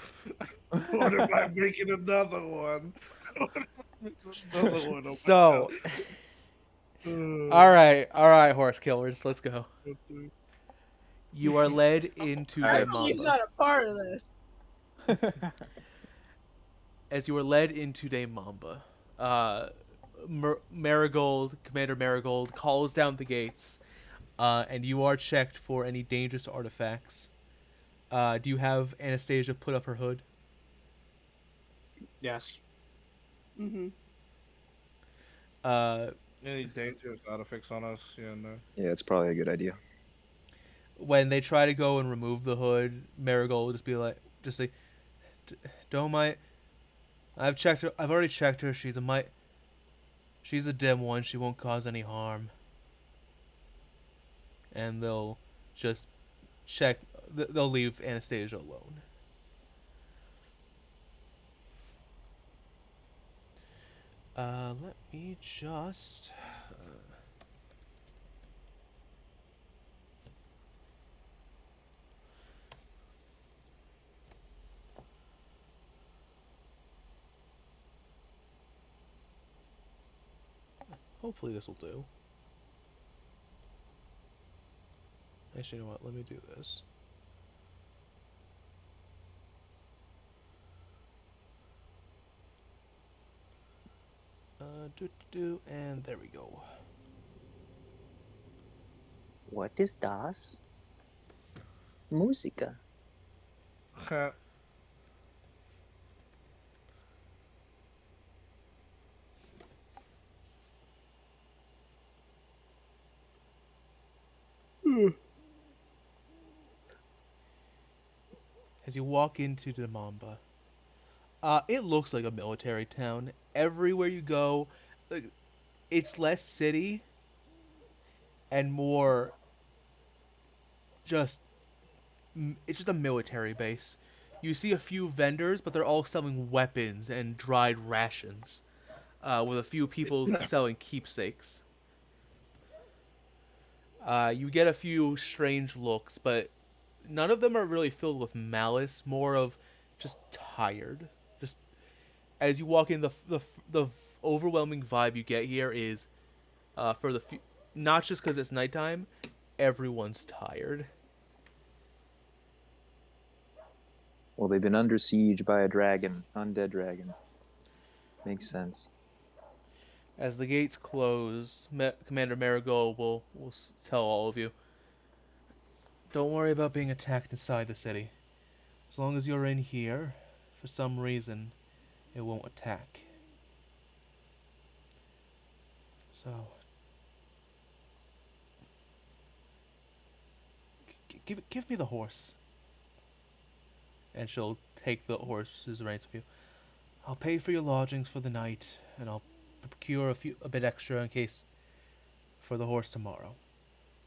What if I'm making another one? Another one on my So, tally." all right, horse killers, let's go. You are led into Alright. He's DeMamba. not a part of this. As you are led into DeMamba, Marigold, Commander Marigold, calls down the gates, and you are checked for any dangerous artifacts. Do you have Anastasia put up her hood? Yes. Mm-hmm. Any dangerous artifacts on us? Yeah, no. Yeah, it's probably a good idea. When they try to go and remove the hood, Marigold will just say, "Don't mind. I've checked her. I've already checked her. She's a dim one. She won't cause any harm." And they'll just check. They'll leave Anastasia alone. Let me just. Hopefully this will do. Actually, you know what? Let me do this. And there we go. What is das? Musica. As you walk into DeMamba, it looks like a military town. Everywhere you go, it's less city and more just it's just a military base. You see a few vendors, but they're all selling weapons and dried rations, with a few people selling keepsakes. You get a few strange looks, but none of them are really filled with malice. More of just tired. Just as you walk in, the overwhelming vibe you get here is, not just because it's nighttime, everyone's tired. Well, they've been under siege by a dragon, undead dragon. Makes sense. As the gates close, Commander Marigold will tell all of you, don't worry about being attacked inside the city. As long as you're in here, for some reason, it won't attack. So, give me the horse. And she'll take the horse's reins from you. I'll pay for your lodgings for the night, and I'll procure a bit extra in case for the horse tomorrow.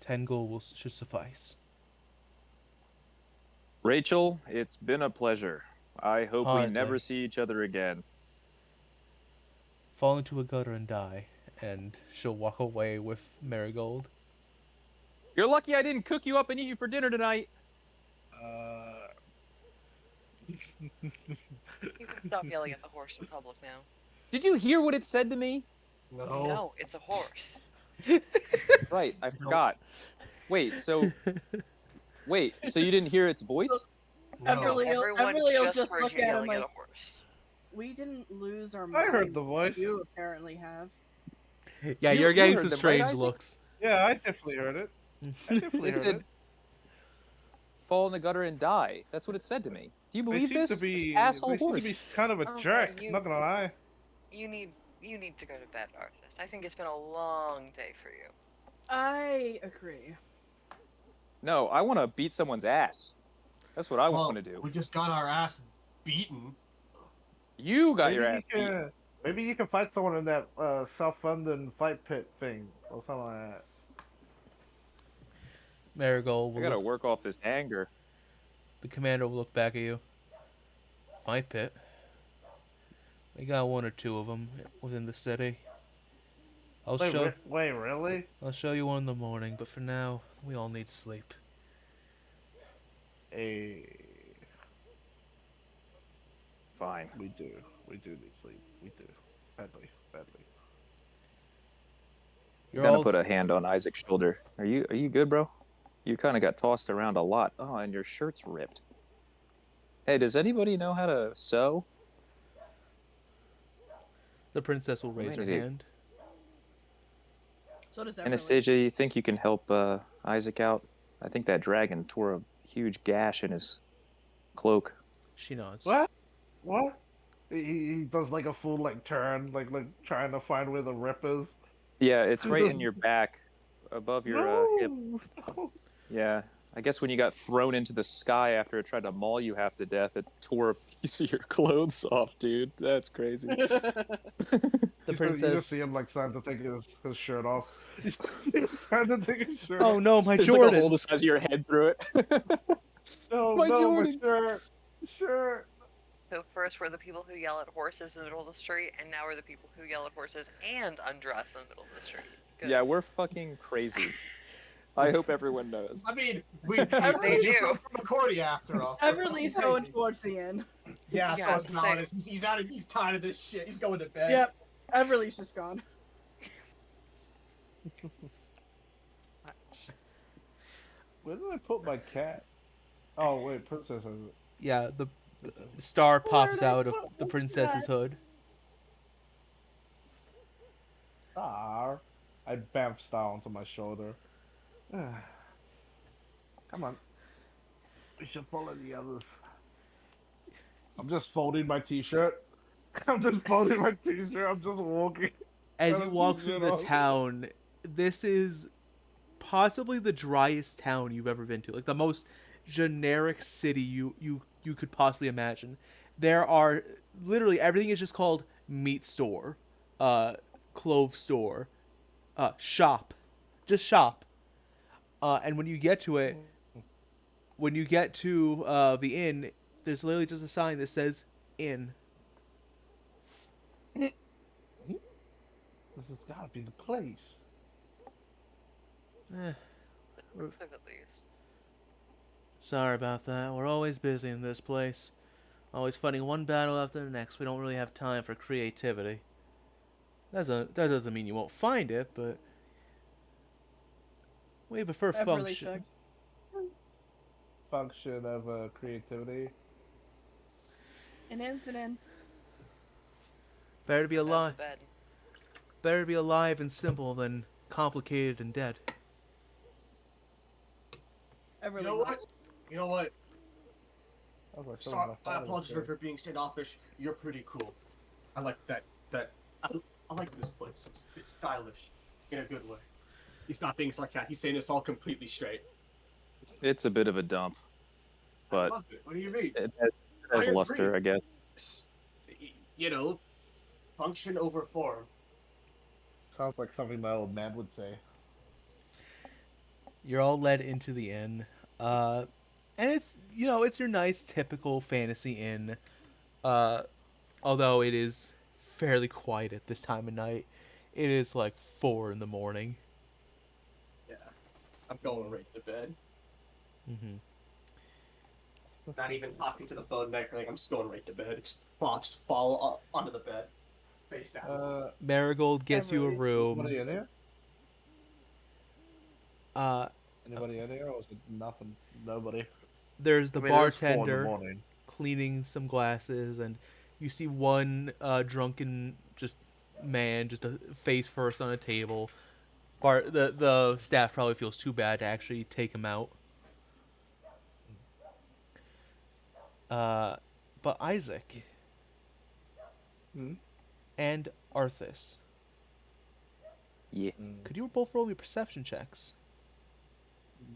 10 gold should suffice. Rachel, it's been a pleasure. I hope we Hardly. never see each other again. fall into a gutter and die, and she'll walk away with Marigold. You're lucky I didn't cook you up and eat you for dinner tonight. You can stop yelling at the horse in public now. Did you hear what it said to me? No, it's a horse. Right, I forgot. Wait, so you didn't hear its voice? Everly, Everyone Everly will just just heard look you at him yelling like, at a horse. we didn't lose our I mind. heard the voice. You apparently have. Yeah, You- you're you getting heard some them, right, strange Isaac? looks. Yeah, I definitely heard it. I definitely They heard said, it. fall in the gutter and die. That's what it said to me. Do you They believe seem this? to be. This asshole They seem horse. to be kind of a Oh, jerk. you- Not gonna lie. You need to go to bed, Arthas. I think it's been a long day for you. I agree. No, I want to beat someone's ass. That's what I Well, want to do. we just got our ass beaten. You got Maybe your you ass beat. can. Maybe you can fight someone in that self-funding fight pit thing or something like that. Marigold I will gotta look, work off this anger. the commander will look back at you. Fight pit. We got one or two of them within the city. I'll show Wait, really? I'll show you one in the morning, but for now, we all need sleep. Hey, Fine. we do. We do need sleep. We do. Badly. You're Gonna all put a hand on Isaac's shoulder. Are you good, bro? You kind of got tossed around a lot. Oh, and your shirt's ripped. Hey, does anybody know how to sew? the princess will raise her Wait, hand. So does Everly. Anastasia, you think you can help Isaac out? I think that dragon tore a huge gash in his cloak. She nods. What? He does like a full like turn, like trying to find where the rip is. Yeah, it's right in your back, above your hip. No. Yeah, I guess when you got thrown into the sky after it tried to maul you half to death, it tore a piece of your clothes off, dude. That's crazy. The You princess. just see him like starting to take his shirt off. You just see him starting to take his shirt Oh off. no, my There's like a hole the Jordans! size of your head through it. No, My no, Jordans. my shirt. So first we're the people who yell at horses in the middle of the street, and now we're the people who yell at horses and undress in the middle of the street. Good. Yeah, we're fucking crazy. I hope everyone knows. I mean, we They do. come from Accordia after all. Everly's going Crazy. towards the inn. Yeah, Yeah, so now he's out of he's tired of this shit. He's going to bed. Yep. Everly's just gone. Where did I put my cat? Oh wait, princess has it. Yeah, the star pops did I out of put the my princess's cat? hood. Star. I bamf star onto my shoulder. Come on. We should follow the others. I'm just folding my t-shirt. I'm just folding my t-shirt. I'm just walking. As Gotta you walk keep through it the up. town, this is possibly the driest town you've ever been to. Like the most generic city you could possibly imagine. There are literally everything is just called meat store, clove store, shop, just shop. And when you get to it, when you get to the inn, there's literally just a sign that says inn. This has gotta be the place. Eh, At least. sorry about that. We're always busy in this place. Always fighting one battle after the next. We don't really have time for creativity. That doesn't mean you won't find it, but we prefer Everly function. shrugs. Function of creativity. An inn's an inn. Better to be That's alive. bed. Better to be alive and simple than complicated and dead. Everly You know nods. what? You know what? I was like, So, something I thought it apologize was for being standoffish. You're pretty cool. I like that. I like this place. It's stylish, in a good way. He's not being sarcastic. He's saying this all completely straight. It's a bit of a dump, I but love it. What do you mean? it has I luster, agree. I guess. You know, function over form. Sounds like something my old man would say. You're all led into the inn, and it's it's your nice typical fantasy inn, although it is fairly quiet at this time of night. It is like 4 in the morning. Yeah, I'm going right to bed. Mm-hmm. Not even talking to the phone neck or anything. I'm just going right to bed. Just fall onto the bed, face down. Marigold gets you a Everybody's- room. Anybody in here? Uh, Anybody in here? Or was it nothing? Nobody. there's the I mean, it is 4 in the bartender morning. cleaning some glasses, and you see one drunken just man, just a face first on a table. The staff probably feels too bad to actually take him out. But Isaac Hmm? and Arthas, Yeah. could you both roll me perception checks?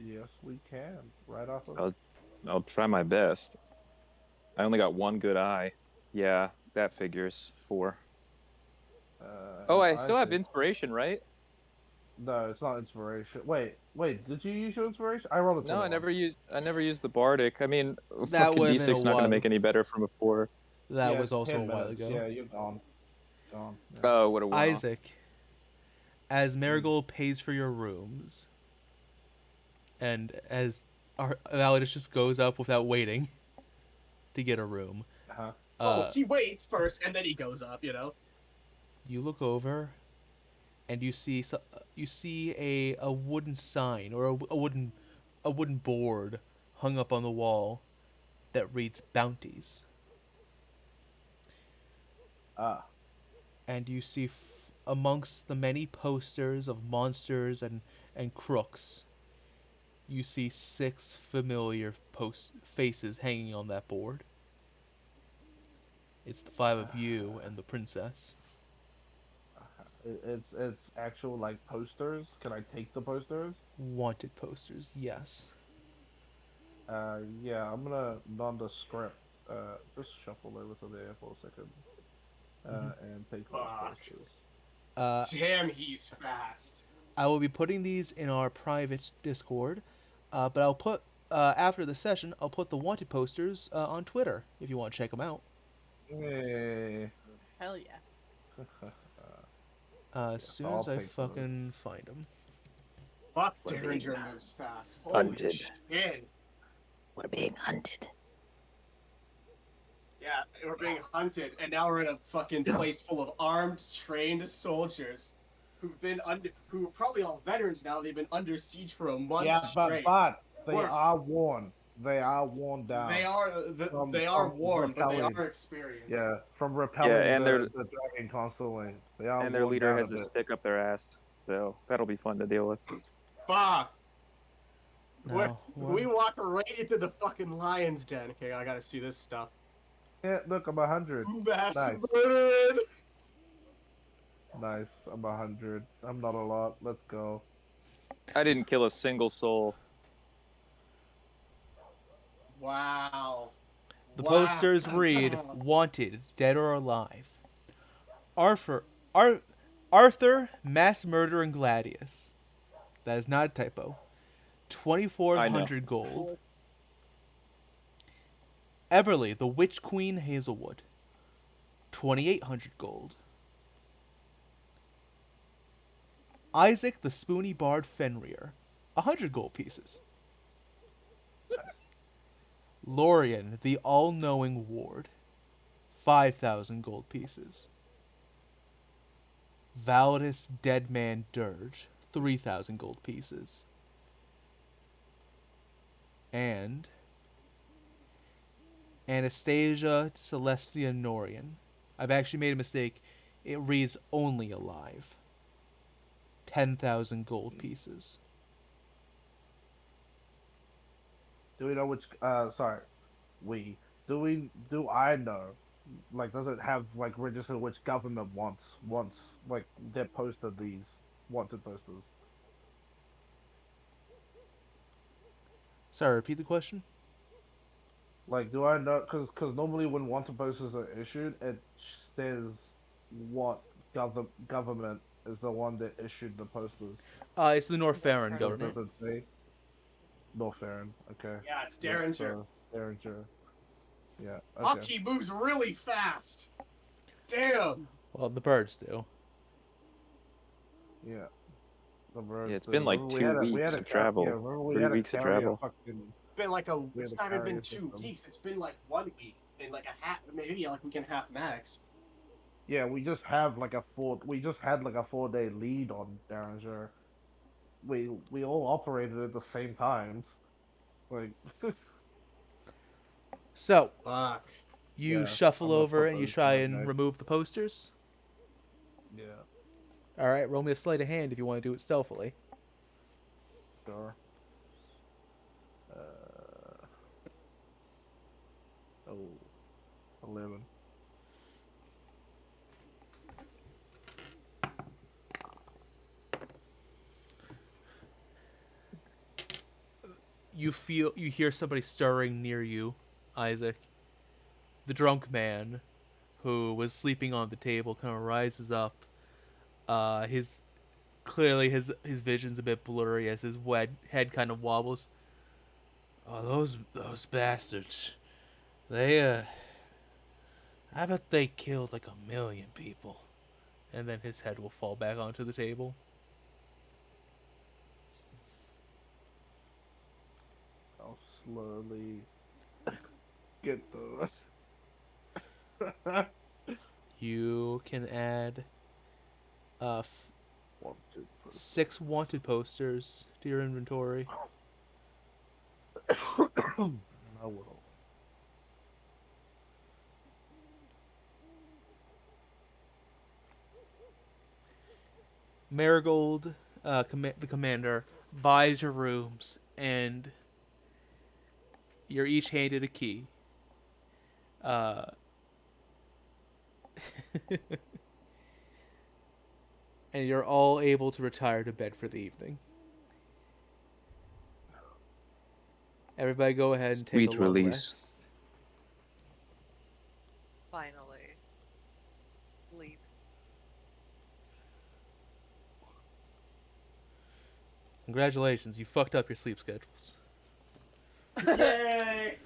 Yes, we can. Right off of. I'll try my best. I only got one good eye. Yeah, that figures 4. Oh, I and still have Isaac- inspiration, right? No, it's not inspiration. Wait. Did you use your inspiration? I rolled a 21. No, I never used the bardic. I mean, That fucking would've been a D6 not gonna while. make any better from a 4. That Yeah, was also 10 a while minutes. ago. Yeah, you're gone. Gone. Yeah. Oh, what a one. Isaac, as Marigold pays for your rooms, and as Validus just goes up without waiting to get a room, Uh-huh. He waits first and then he goes up. you look over, and you see a wooden sign or a wooden board hung up on the wall that reads bounties, Ah. and you see amongst the many posters of monsters and crooks, you see 6 familiar faces hanging on that board. It's the 5 of you and the princess. It's actual like posters. Can I take the posters? Wanted posters, yes. Yeah, I'm gonna nondescript. Just shuffle over to there for a second. And take those Fuck. posters. Damn, he's fast. I will be putting these in our private Discord, but I'll put after the session. I'll put the wanted posters on Twitter if you want to check them out. Hey. Hell yeah. As soon I'll as I take those. fucking find them. Fuck, We're Derringer being moves fast. Holy hunted. shit. We're being hunted. Yeah, we're being hunted, and now we're in a fucking place full of armed, trained soldiers who are probably all veterans now. They've been under siege for a month Yeah, straight. but they Or- are worn. They are worn down. They are From- they are from warm, but they repelling. are experienced. Yeah, from repelling and the dragon constantly. They are And their worn leader down has a a bit. stick up their ass. So that'll be fun to deal with. Fuck. No, We walk right into the fucking lion's den. Okay, I gotta see this stuff. Yeah, look, I'm 100. Mass Nice. murdered. Nice, I'm 100. I'm not a lot. Let's go. I didn't kill a single soul. Wow. The Wow. posters read "Wanted, Dead or Alive." Arthur, Mass Murdering Gladius. That is not a typo. 2,400 gold. Everly, the Witch Queen Hazelwood. 2,800 gold. Isaac, the Spoony Bard Fenrir. 100 gold pieces. Lorian, the All-Knowing Ward. 5,000 gold pieces. Validus, Deadman Dirge. 3,000 gold pieces. And Anastasia Celestia Norian. I've actually made a mistake. It reads only alive. 10,000 gold pieces. Do we know which? Sorry, do I know? Like, does it have like registered which government wants like they posted these wanted posters? Sorry, repeat the question? Like, do I know? Because normally when wanted posters are issued, it says what government is the one that issued the posters. It's the North Farron Or government. does it say? North Farron. Okay. Yeah, it's Derringer. So, Derringer. Yeah. Fuck, Okay. he moves really fast. Damn. Well, the birds do. Yeah. The birds Yeah, it's do. been like Remember 2 weeks of Yeah, travel. remember we 3 had to weeks of carry a travel. fucking. Been like a. We had It's to not even carry been a two system. weeks. It's been like 1 week and like a half, maybe like a week and a half max. Yeah, we just have like a full. We just had like a 4-day lead on Derringer. We all operated at the same times. Like, So, Fuck. you yeah, shuffle I'm gonna over put and you those try in and my deck. remove the posters. Yeah, All right, roll me a sleight of hand if you want to do it stealthily. sure. Uh, oh, 11. You hear somebody stirring near you, Isaac. The drunk man who was sleeping on the table kind of rises up. His clearly his vision's a bit blurry as his head kind of wobbles. Oh, those bastards. They I bet they killed like 1,000,000 people. And then his head will fall back onto the table. I'll slowly get those. You can add uh 1, 2, 6 wanted posters to your inventory. I will. Marigold, the commander, buys your rooms, and you're each handed a key. Uh, and you're all able to retire to bed for the evening. Everybody go ahead and take Sweet a long release. rest. Finally. Sleep. Congratulations, you fucked up your sleep schedules. Yay!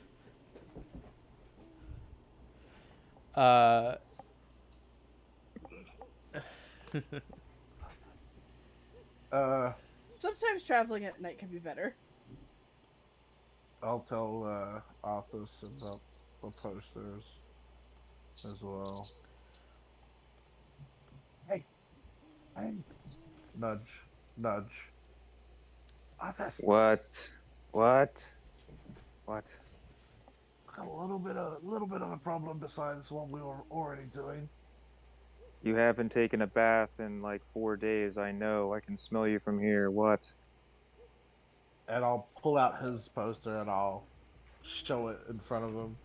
Uh, Sometimes traveling at night can be better. I'll tell Arthas about the posters as well. Hey, hey, nudge, nudge. Arthas, What? What? got a little bit of a problem besides what we were already doing. You haven't taken a bath in like 4 days. I know. I can smell you from here. What? And I'll pull out his poster and I'll show it in front of him.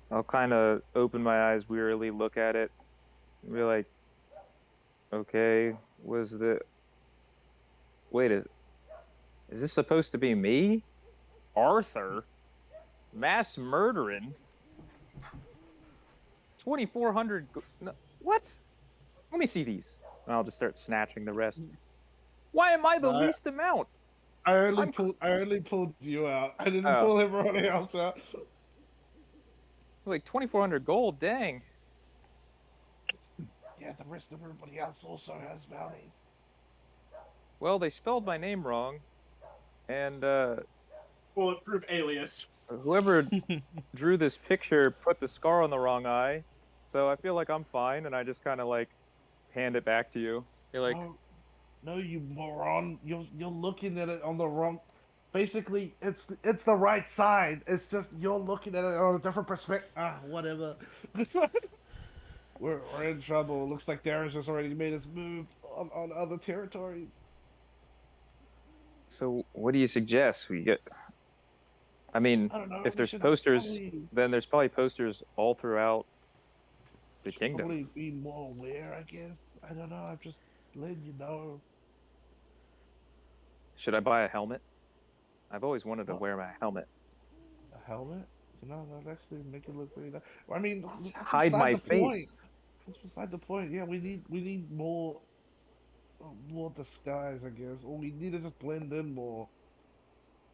I'll kind of open my eyes wearily, look at it, and be like, okay, wait, is this supposed to be me? Arthur? Mass murdering? 2,400. No, what? Let me see these. And I'll just start snatching the rest. Why am I the least amount? I only pulled you out. I didn't pull everybody else out. Like 2,400 gold, dang. Yeah, the rest of everybody else also has bounties. Well, they spelled my name wrong. And Bulletproof alias. whoever drew this picture put the scar on the wrong eye. So I feel like I'm fine, and I just kind of like hand it back to you. You're like, no, you moron! You're looking at it on the wrong. Basically, it's the right side. It's just you're looking at it on a different perspective. Whatever. we're in trouble. Looks like Darren's just already made his move on other territories. so what do you suggest? We get. I mean, I don't know. if we there's should posters, probably, then there's probably posters all throughout the kingdom. probably be more aware. I guess. I don't know. I'm just letting you know. Should I buy a helmet? I've always wanted to What? wear my helmet. A helmet? No, that actually make it look really nice. I mean, that's Hide beside my the point. face. That's beside the point. Yeah, we need more disguise, I guess. Or we need to just blend in more.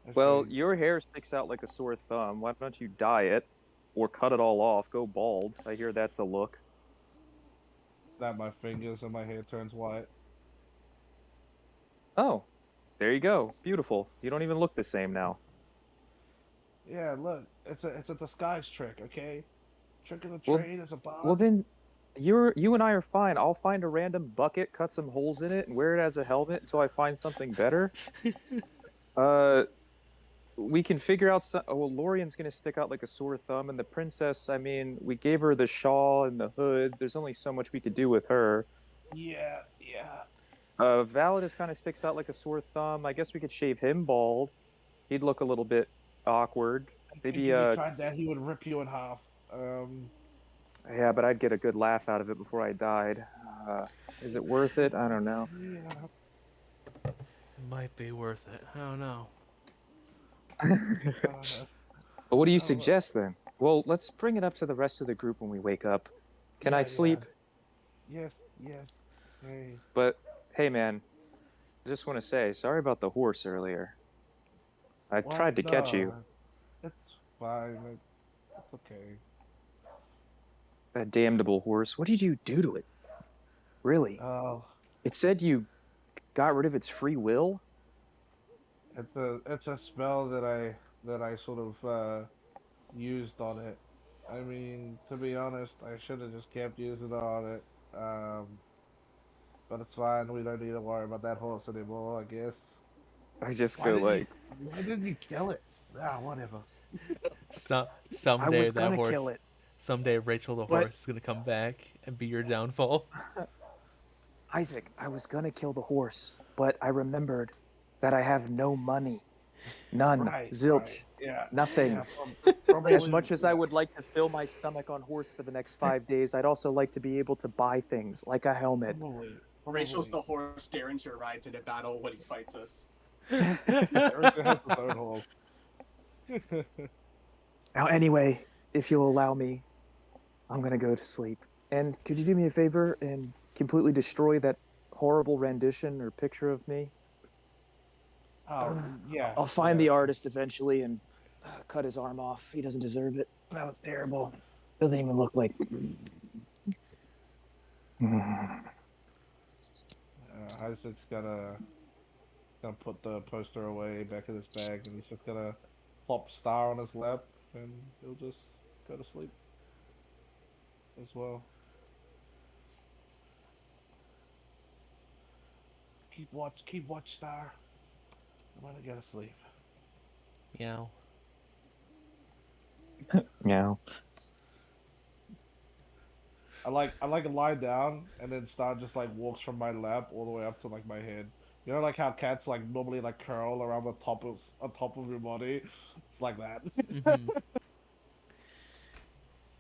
I Well, think. your hair sticks out like a sore thumb. Why don't you dye it? Or cut it all off, go bald. I hear that's a look. snap my fingers and my hair turns white. Oh, there you go. Beautiful. You don't even look the same now. Yeah, look, it's a disguise trick, okay? Trick of the Well, trade is a well bard. then, you and I are fine. I'll find a random bucket, cut some holes in it, and wear it as a helmet until I find something better. Uh, we can figure out some. Oh, well, Lorian's gonna stick out like a sore thumb, and the princess. I mean, we gave her the shawl and the hood. There's only so much we could do with her. Yeah, yeah. Validus kind of sticks out like a sore thumb. I guess we could shave him bald. He'd look a little bit awkward. I think Maybe if you tried that, he would rip you in half. yeah, but I'd get a good laugh out of it before I died. Is it worth it? I don't know. Yeah. It might be worth it. I don't know. But what do you Oh, suggest then? Well, let's bring it up to the rest of the group when we wake up. Can I yeah, sleep? yes, yes. Hey. But hey, man, I just want to say sorry about the horse earlier. I What? tried to catch you. No, it's fine. It's okay. That damnable horse. What did you do to it? Really? Oh, It said you got rid of its free will? it's a spell that I sort of used on it. I mean, to be honest, I should have just kept using it on it. Um, but it's fine. We don't need to worry about that horse anymore, I guess. I just Why feel did you? like Why didn't you kill it? Ah, whatever. So I someday was that gonna horse, kill it, someday Rachel the but horse is gonna come back and be your downfall. Isaac, I was gonna kill the horse, but I remembered that I have no money. None. Right. Zilch. Yeah. Nothing. Yeah, probably. As much as I would like to fill my stomach on horse for the next 5 days, I'd also like to be able to buy things like a helmet. Probably. Rachel's the horse Derringer rides into battle when he fights us. Erica has his own horse. Now, anyway, if you'll allow me, I'm gonna go to sleep. And could you do me a favor and completely destroy that horrible rendition or picture of me? Oh, yeah. I'll find yeah. the artist eventually and cut his arm off. He doesn't deserve it. That was terrible. Doesn't even look like. Isaac's gonna put the poster away back in his bag, and he's just gonna plop Star on his lap, and he'll just go to sleep as well. Keep watch, Star. I'm gonna go to sleep. Meow. Yeah. I like lie down, and then Star just like walks from my lap all the way up to like my head. You know, like how cats like normally like curl around the top of on top of your body. It's like that. Hmm.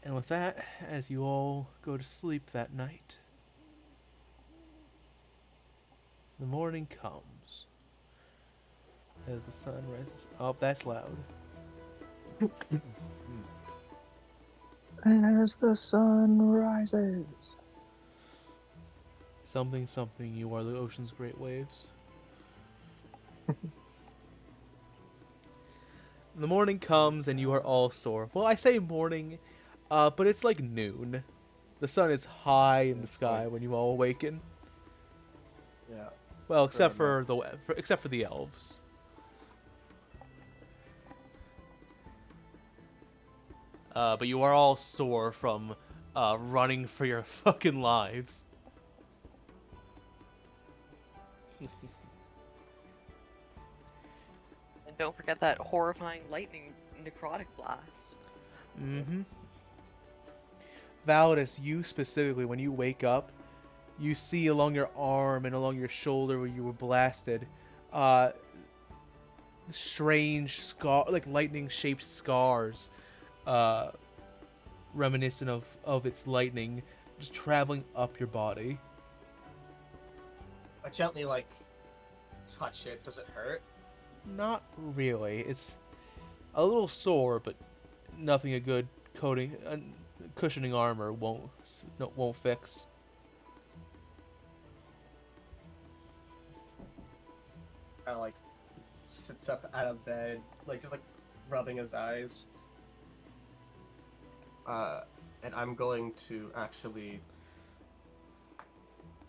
And with that, as you all go to sleep that night, the morning comes. As the sun rises. Oh, that's loud. As the sun rises. Something, something, you are the ocean's great waves. The morning comes and you are all sore. Well, I say morning, but it's like noon. The sun is high in the sky when you all awaken. Yeah. Well, except for the elves. But you are all sore from running for your fucking lives. And don't forget that horrifying lightning necrotic blast. Mm-hmm. Validus, you specifically, when you wake up, you see along your arm and along your shoulder where you were blasted, strange like lightning-shaped scars, reminiscent of its lightning, just traveling up your body. I gently like touch it. Does it hurt? Not really. It's a little sore, but nothing a good cushioning armor won't fix. Kind of like sits up out of bed, like just like rubbing his eyes. And I'm going to actually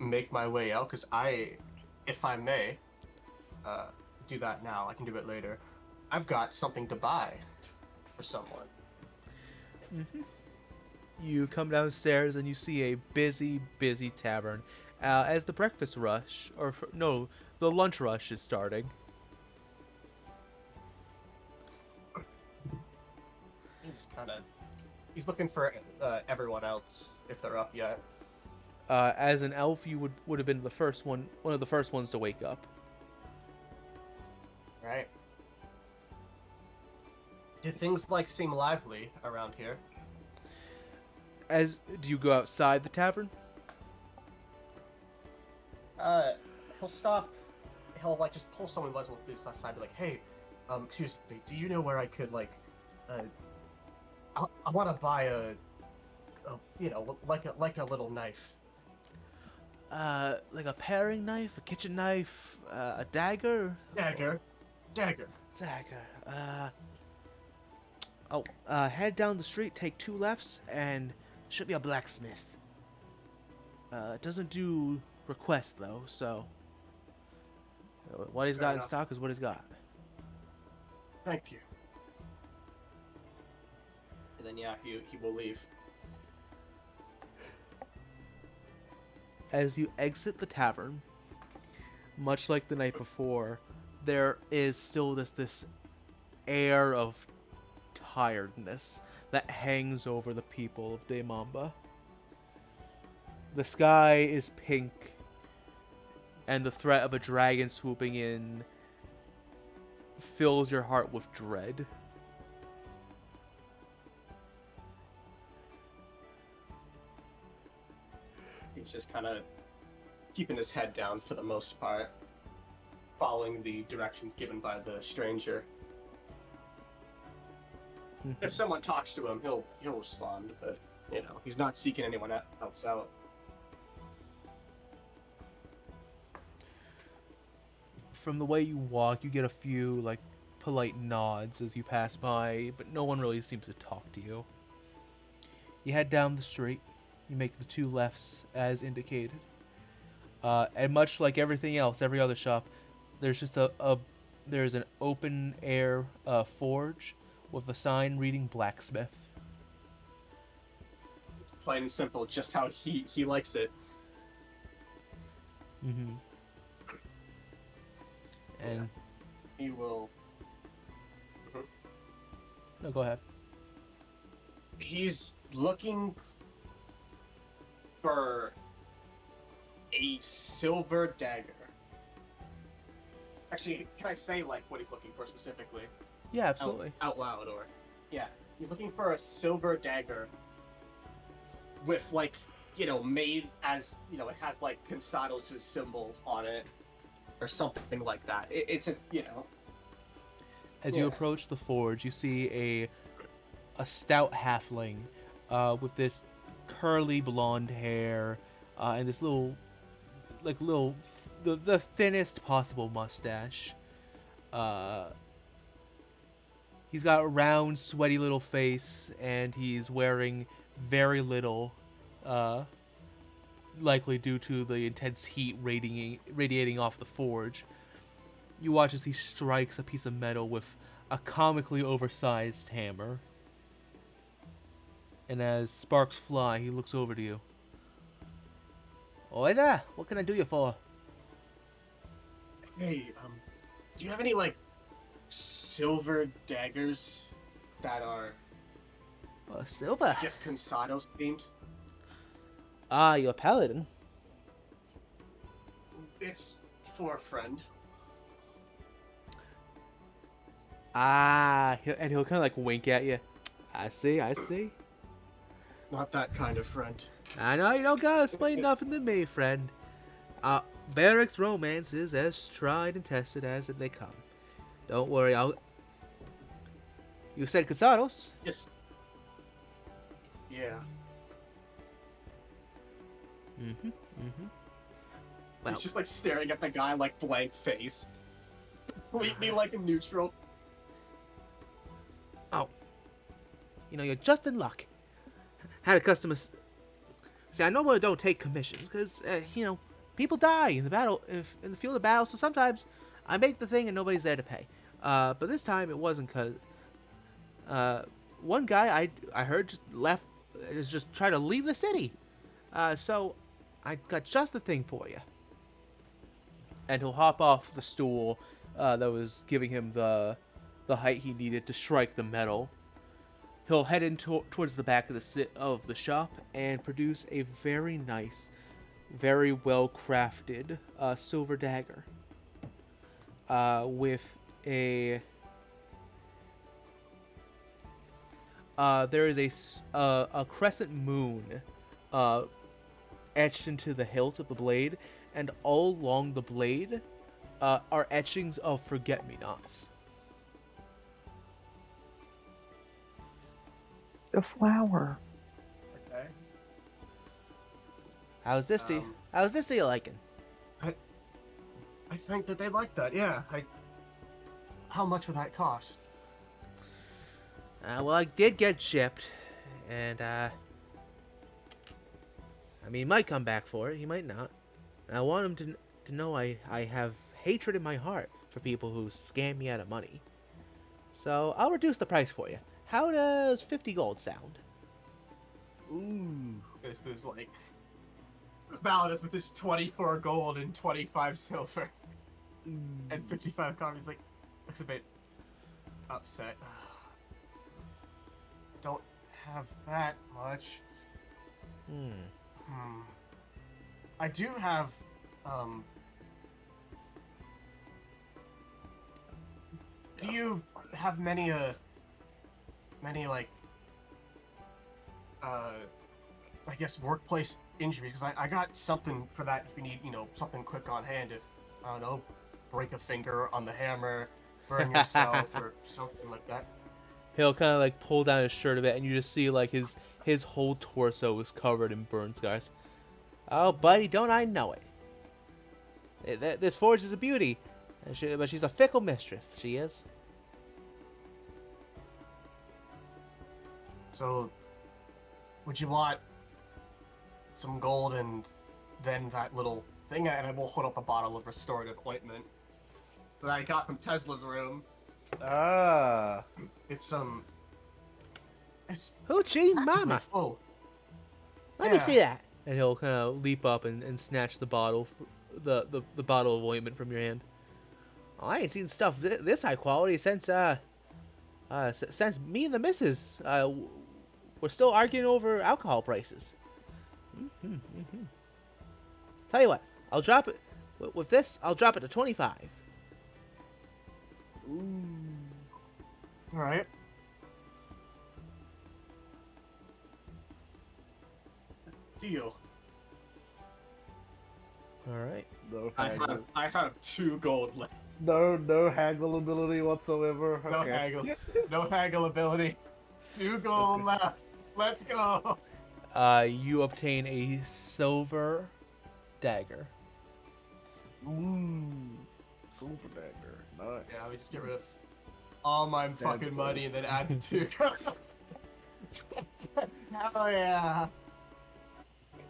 make my way out, because if I may, do that now. I can do it later. I've got something to buy for someone. You come downstairs and you see a busy, busy tavern as the breakfast rush, the lunch rush is starting. He's looking for everyone else, if they're up yet. As an elf, you would have been one of the first ones to wake up. Right. Did things seem lively around here? Do you go outside the tavern? He'll stop. He'll just pull someone aside, be like, "Hey, excuse me. Do you know where I could I want to buy a a little knife." Like a paring knife, a kitchen knife, a dagger? Dagger. Dagger. Head down the street, take 2 lefts, and should be a blacksmith. It doesn't do requests, though, so... What he's got in stock is what he's got. Thank you. And then, yeah, he will leave. As you exit the tavern, much like the night before, there is still this air of tiredness that hangs over the people of DeMamba. The sky is pink, and the threat of a dragon swooping in fills your heart with dread. He's just kind of keeping his head down for the most part, following the directions given by the stranger. If someone talks to him, he'll respond, but he's not seeking anyone else out. From the way you walk, you get a few polite nods as you pass by, but no one really seems to talk to you. You head down the street. You make the 2 lefts as indicated. And much like everything else, every other shop, there's just there's an open air forge with a sign reading blacksmith. Plain and simple, just how he likes it. Mm-hmm. And he will. No, go ahead. He's looking for a silver dagger. Actually, can I say what he's looking for specifically? Yeah, absolutely. Out loud, or yeah, he's looking for a silver dagger with made as it has Consados' symbol on it, or something like that. It's a As you approach the forge, you see a stout halfling with this curly blonde hair and this the thinnest possible mustache. He's got a round, sweaty little face, and he's wearing very little, likely due to the intense heat radiating off the forge. You watch as he strikes a piece of metal with a comically oversized hammer. And as sparks fly, he looks over to you. Oi there, what can I do you for? Hey, do you have any silver daggers that are Silver? just Consados themed? Ah, you're a paladin. It's for a friend. Ah, he'll kind of wink at you. I see. Not that kind of friend. I know you don't gotta explain nothing to me, friend. Barrack's romance is as tried and tested as they come. Don't worry, You said Casados? Yes. Yeah. Well, He's just staring at the guy blank face. Completely neutral. oh. You're just in luck. Had a customer... See, I normally don't take commissions, because, people die in the battle, in the field of battle. So sometimes I make the thing and nobody's there to pay. But this time it wasn't because one guy I heard just left, is just trying to leave the city. So I got just the thing for you. And he'll hop off the stool that was giving him the height he needed to strike the metal. He'll head in towards the back of the shop and produce a very nice, very well crafted silver dagger with a. There is a crescent moon etched into the hilt of the blade, and all along the blade are etchings of forget-me-nots. The flower. Okay. How's this to you? How's this to you liking? I think that they like that. Yeah. How much would that cost? Well, I did get shipped, and I mean, he might come back for it. He might not. And I want him to know I have hatred in my heart for people who scam me out of money. So I'll reduce the price for you. How does 50 gold sound? Ooh. This like Validus with this 24 gold and 25 silver and 55 copies. Like, looks a bit upset. Don't have that much. I do have do you have many like I guess workplace injuries? Because I got something for that if you need, something quick on hand. If, I don't know, break a finger on the hammer, burn yourself, or something like that. He'll kind of like pull down his shirt a bit, and you just see like his whole torso is covered in burn scars. Oh, buddy, don't I know it? This forge is a beauty, but she's a fickle mistress. She is. So, would you want some gold and then that little thing? And I will hold up a bottle of restorative ointment that I got from Tesla's room. Ah. It's Hoochie practically mama. full. Let me see that. And he'll kind of leap up and snatch the bottle, the bottle of ointment from your hand. Oh, I ain't seen stuff this high quality since since me and the missus we're still arguing over alcohol prices. Tell you what, I'll drop it with this. I'll drop it to 25. All right. Deal. All right. No I haggle. have 2 gold left. No haggle ability whatsoever. No Okay. haggle. No haggle ability. 2 gold left. Let's go. You obtain a silver dagger. Ooh. Silver dagger. Nice. Yeah, we just get rid of all my fucking money and then add the 2. Hell yeah.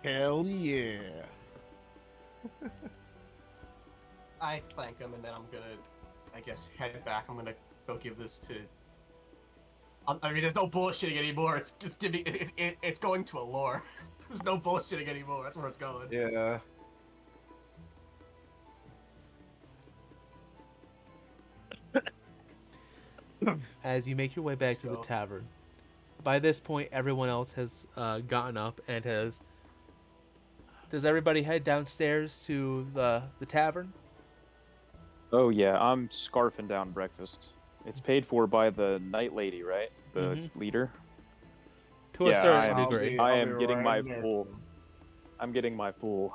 Hell yeah. I thank him, and then I'm gonna, I guess, head back. I'm gonna go give this to. I mean, there's no bullshitting anymore. It's going to a lore. There's no bullshitting anymore. That's where it's going. Yeah. As you make your way back to the tavern, by this point, everyone else has gotten up and has. Does everybody head downstairs to the tavern? Oh yeah, I'm scarfing down breakfast. It's paid for by the night lady, right? The leader. To a Yeah, certain I am- degree. I I'll am be getting my right next full. to him. I'm getting my full.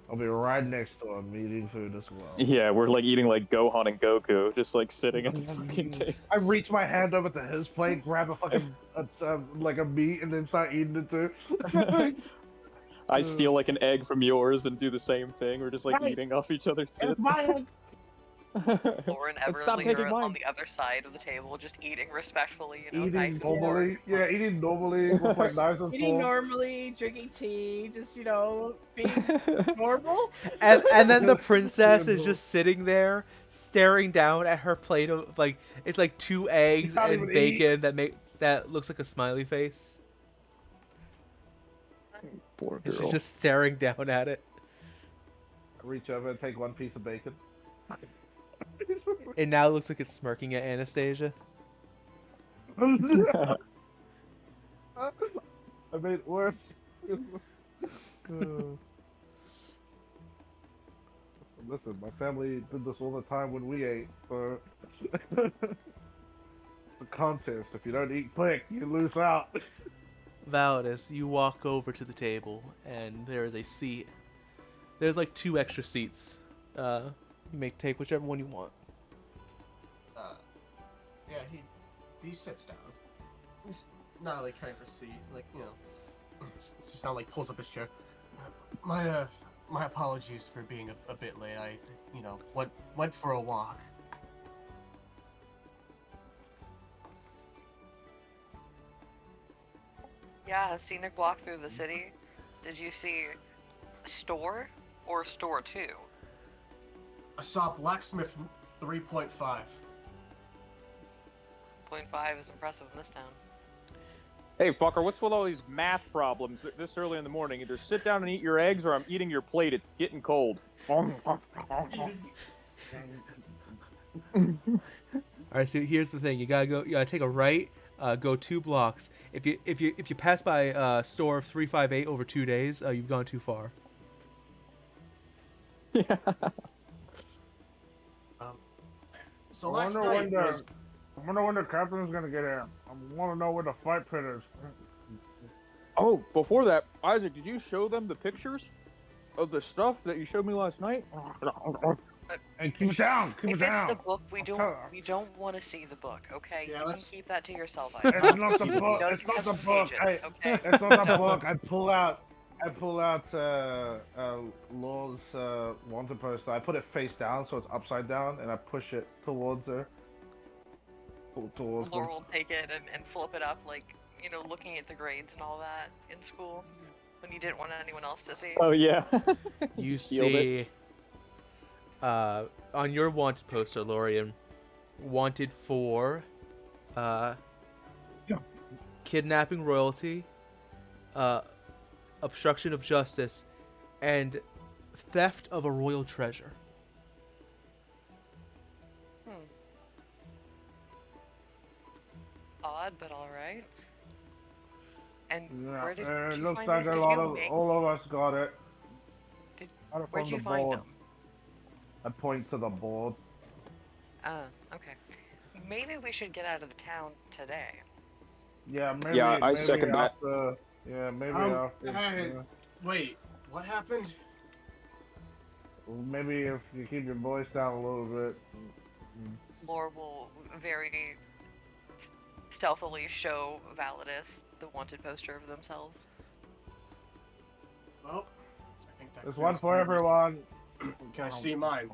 I'll be right next to him eating food as well. Yeah, we're like eating like Gohan and Goku, just like sitting at the fucking table. I reach my hand over to his plate, grab a fucking like a meat, and then start eating it too. I steal like an egg from yours and do the same thing. We're just like Hey, eating off each other's shit. It's my egg. Lauren And stop Everly taking are mine. on the other side of the table, just eating respectfully, you know, Eating knife and fork. normally, yeah, eating normally with like knives and Eating forks. normally, drinking tea, just, being normal. And then the princess Yeah, is just sitting there staring down at her plate of like it's like 2 eggs can't and even bacon that looks like a smiley face. Poor And she's girl. just staring down at it. Reach over and take one piece of bacon. It now looks like it's smirking at Anastasia. I made it worse. Listen, my family did this all the time when we ate. So the contest. If you don't eat quick, you lose out. Validus, you walk over to the table, and there is a seat. There's like 2 extra seats. You may take whichever one you want. Yeah, he sits down. He's not really trying to see, like, it's just not like pulls up his chair. My apologies for being a bit late. I, went for a walk. Yeah, scenic walk through the city. Did you see store or store 2? I saw blacksmith 3.5. 0.5 is impressive in this town. Hey, fucker, what's with all these math problems this early in the morning? Either sit down and eat your eggs, or I'm eating your plate. It's getting cold. All right, so here's the thing: you gotta take a right, go 2 blocks. If you pass by store 358 over 2 days, you've gone too far. Yeah. So I last wonder night was... when the captain's gonna get here. I want to know where the fight pit is. Oh, before that, Isaac, did you show them the pictures of the stuff that you showed me last night? Hey, keep it down. Keep it If it's down. the book, we tell don't want to see the book, okay? Yeah, you let's- can keep that to yourself, It's Isaac. not the You book. know It's you not have the the book. pages, okay? It's not the book. I pull out Law's wanted poster. I put it face down so it's upside down, and I push it towards her. Towards Laura them. will take it and flip it up, like, looking at the grades and all that in school when you didn't want anyone else to see. Oh, yeah. You Just sealed it. see, on your wanted poster, Lorian, wanted for, kidnapping royalty, obstruction of justice, and theft of a royal treasure. Odd, but alright. And Yeah, where did it you looks find like this? a Did lot you of make... all of us got it. Did- Got it Where'd from you the find board. them? I point to the board. Okay. Maybe we should get out of the town today. Yeah, maybe. Yeah, I maybe second that. after, Yeah, maybe after. hey. Wait, what happened? Maybe if you keep your voice down a little bit. Laura will very stealthily show Validus the wanted poster of themselves. Well, I think that There's clears one for my- everyone. Can I see mine?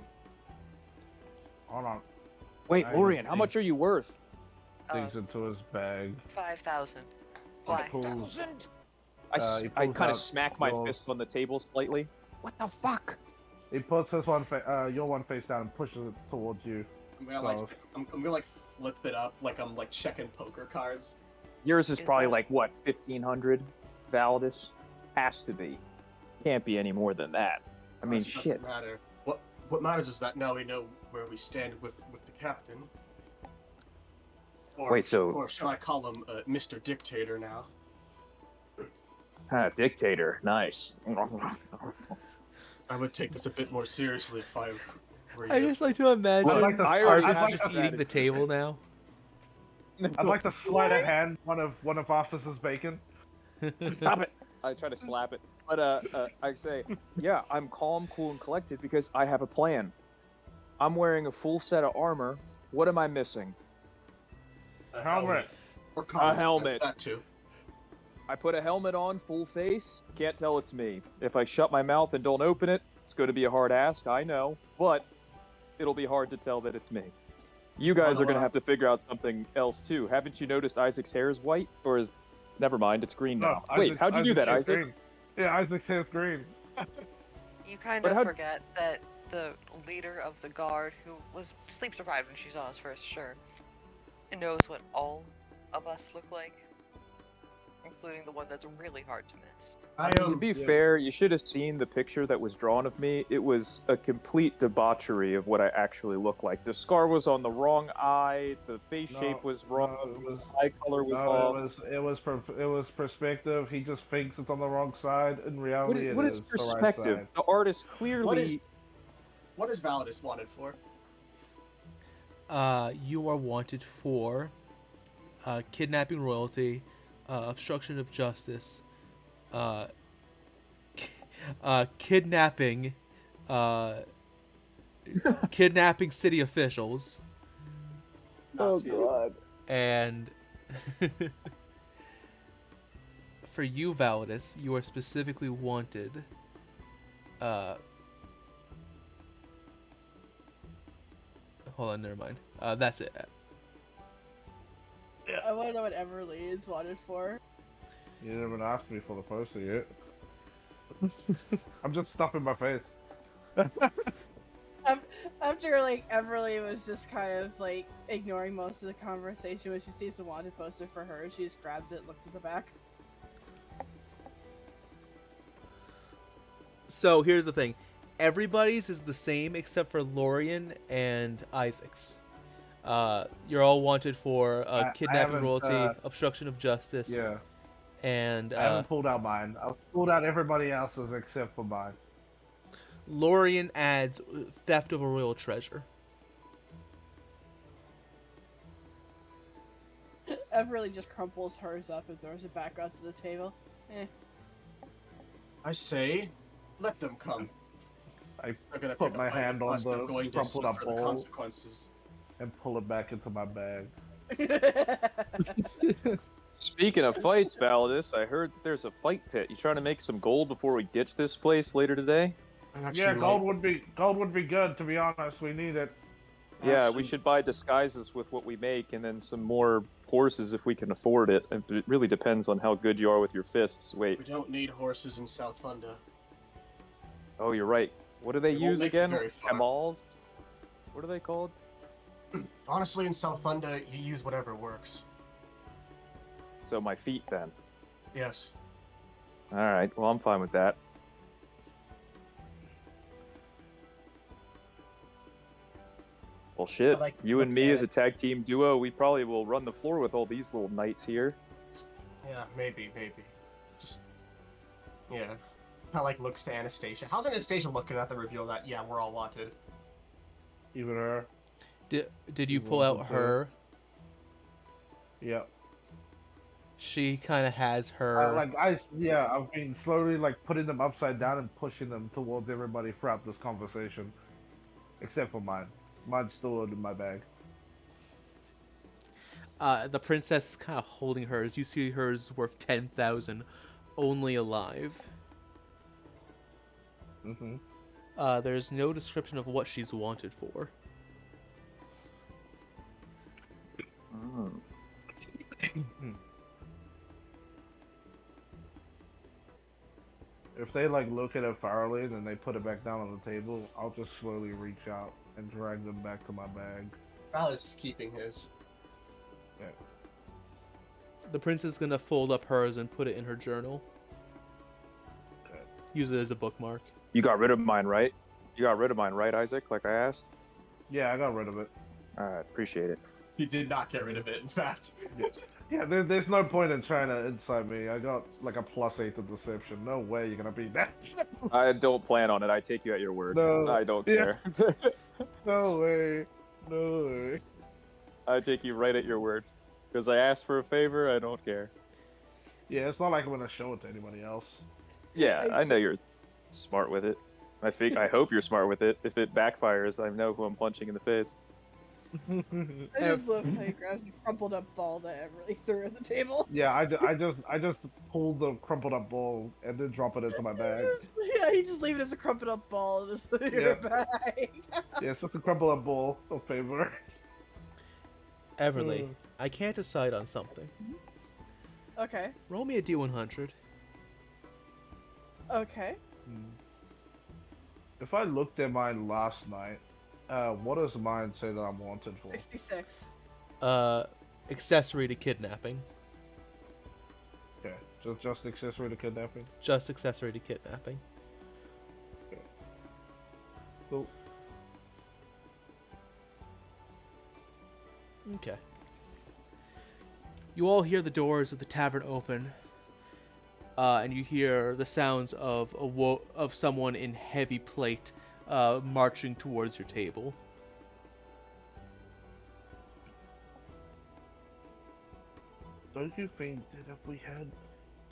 Hold on. Wait, I Lorian, how think- much are you worth? Digs into his bag. 5,000. Why? Pulls, I he I pulls kind out of smack my yours. fist on the table slightly. What the fuck? he puts your one face down and pushes it towards you. I'm gonna like, Close. I'm gonna like flip it up like I'm like checking poker cards. Yours is Is probably that- like, what, 1,500? Validus? Has to be. Can't be any more than that. I mean, That doesn't shit. matter. What matters is that now we know where we stand with the captain. Or, Wait, so- or should I call him Mr. Dictator now? Dictator. Nice. I would take this a bit more seriously if I were you. I just like to imagine I'd like to- I already Arthur's have just that. eating the table now. I'd like to slide a hand one of Officer's bacon. Stop it. I try to slap it. But I say, yeah, I'm calm, cool, and collected because I have a plan. I'm wearing a full set of armor. What am I missing? A Helmet. Or common sense, helmet. That too. I put a helmet on, full face. Can't tell it's me. If I shut my mouth and don't open it, it's going to be a hard ask, I know. But it'll be hard to tell that it's me. You guys are going to have to figure out something else, too. Haven't you noticed Isaac's hair is white? Or is... Never mind, it's green now. Wait, how'd you do that, Isaac? Green. Yeah, Isaac's hair's green. You kind But of how- forget that the leader of the guard, who was sleep deprived when she saw us first, sure, and knows what all of us look like, including the one that's really hard to miss. To be fair, you should have seen the picture that was drawn of me. It was a complete debauchery of what I actually look like. The scar was on the wrong eye, the face shape was wrong, the eye color was off. It was perspective. He just thinks it's on the wrong side. In reality, What it is is perspective? the right side. The artist clearly... What is Validus wanted for? You are wanted for kidnapping royalty, obstruction of justice, kidnapping city officials, Oh god. and for you, Validus, you are specifically wanted. Hold on, never mind. That's it. I want to know what Everly is wanted for. You didn't even ask me for the poster yet. I'm just stuffing my face. After like Everly was just kind of like ignoring most of the conversation, when she sees the wanted poster for her, she just grabs it, looks at the back. So here's the thing. Everybody's is the same except for Lorian and Isaac's. You're all wanted for kidnapping royalty, obstruction of justice. Yeah. And I haven't pulled out mine. I've pulled out everybody else's except for mine. Lorian adds theft of a royal treasure. Everly just crumples hers up and throws it back onto the table. I say, let them come. I They're gonna put pick my a fight hand with on us, they're the going to crumpled up suffer the bowl consequences. and pull it back into my bag. Speaking of fights, Validus, I heard that there's a fight pit. You trying to make some gold before we ditch this place later today? Yeah, gold would be good. To be honest, we need it. Yeah, we should buy disguises with what we make, and then some more horses if we can afford it. It really depends on how good you are with your fists. Wait. We don't need horses in South Funda. Oh, you're right. What do they It won't use make it again? very far. Camels? What are they called? Honestly, in South Funda, you use whatever works. So my feet, then. Yes. Alright, well, I'm fine with that. Well, shit. like You and looking me at as a it. tag team duo, we probably will run the floor with all these little knights here. Yeah, maybe. Just, yeah. Kind of like looks to Anastasia. How's Anastasia looking at the reveal that, yeah, we're all wanted? Even her. Did you pull out her? Yep. She kind of has her. I've been slowly like putting them upside down and pushing them towards everybody throughout this conversation, except for mine. Mine's still in my bag. The princess is kind of holding hers. You see hers worth 10,000, only alive. Mm-hmm. There's no description of what she's wanted for. If they like look at it thoroughly and then they put it back down on the table, I'll just slowly reach out and drag them back to my bag. Val is keeping his. Yeah. The princess is gonna fold up hers and put it in her journal. Okay. Use it as a bookmark. You got rid of mine, right? You got rid of mine, right, Isaac? Like I asked? Yeah, I got rid of it. Alright, appreciate it. He did not get rid of it, in fact. Yeah, there's no point in trying to inside me. I got like a +8 to deception. No way you're gonna beat that. I don't plan on it. I take you at your word. No. I don't Yeah. care. No way. No way. I take you right at your word. Because I asked for a favor, I don't care. Yeah, it's not like I'm gonna show it to anybody else. Yeah, I know you're smart with it. I hope you're smart with it. If it backfires, I know who I'm punching in the face. I just love how he grabs a crumpled up ball that Everly threw at the table. Yeah, I just pull the crumpled up ball and then drop it into my bag. Yeah, he just leave it as a crumpled up ball in his Yeah. bag. Yeah, it's just a crumpled up ball of favor. Everly, I can't decide on something. Okay. Roll me a D100. Okay. If I looked at mine last night, what does mine say that I'm wanted for? 66. Accessory to kidnapping. Okay, just accessory to kidnapping. Just accessory to kidnapping. Cool. Okay. You all hear the doors of the tavern open, and you hear the sounds of of someone in heavy plate marching towards your table. Don't you think that if we had,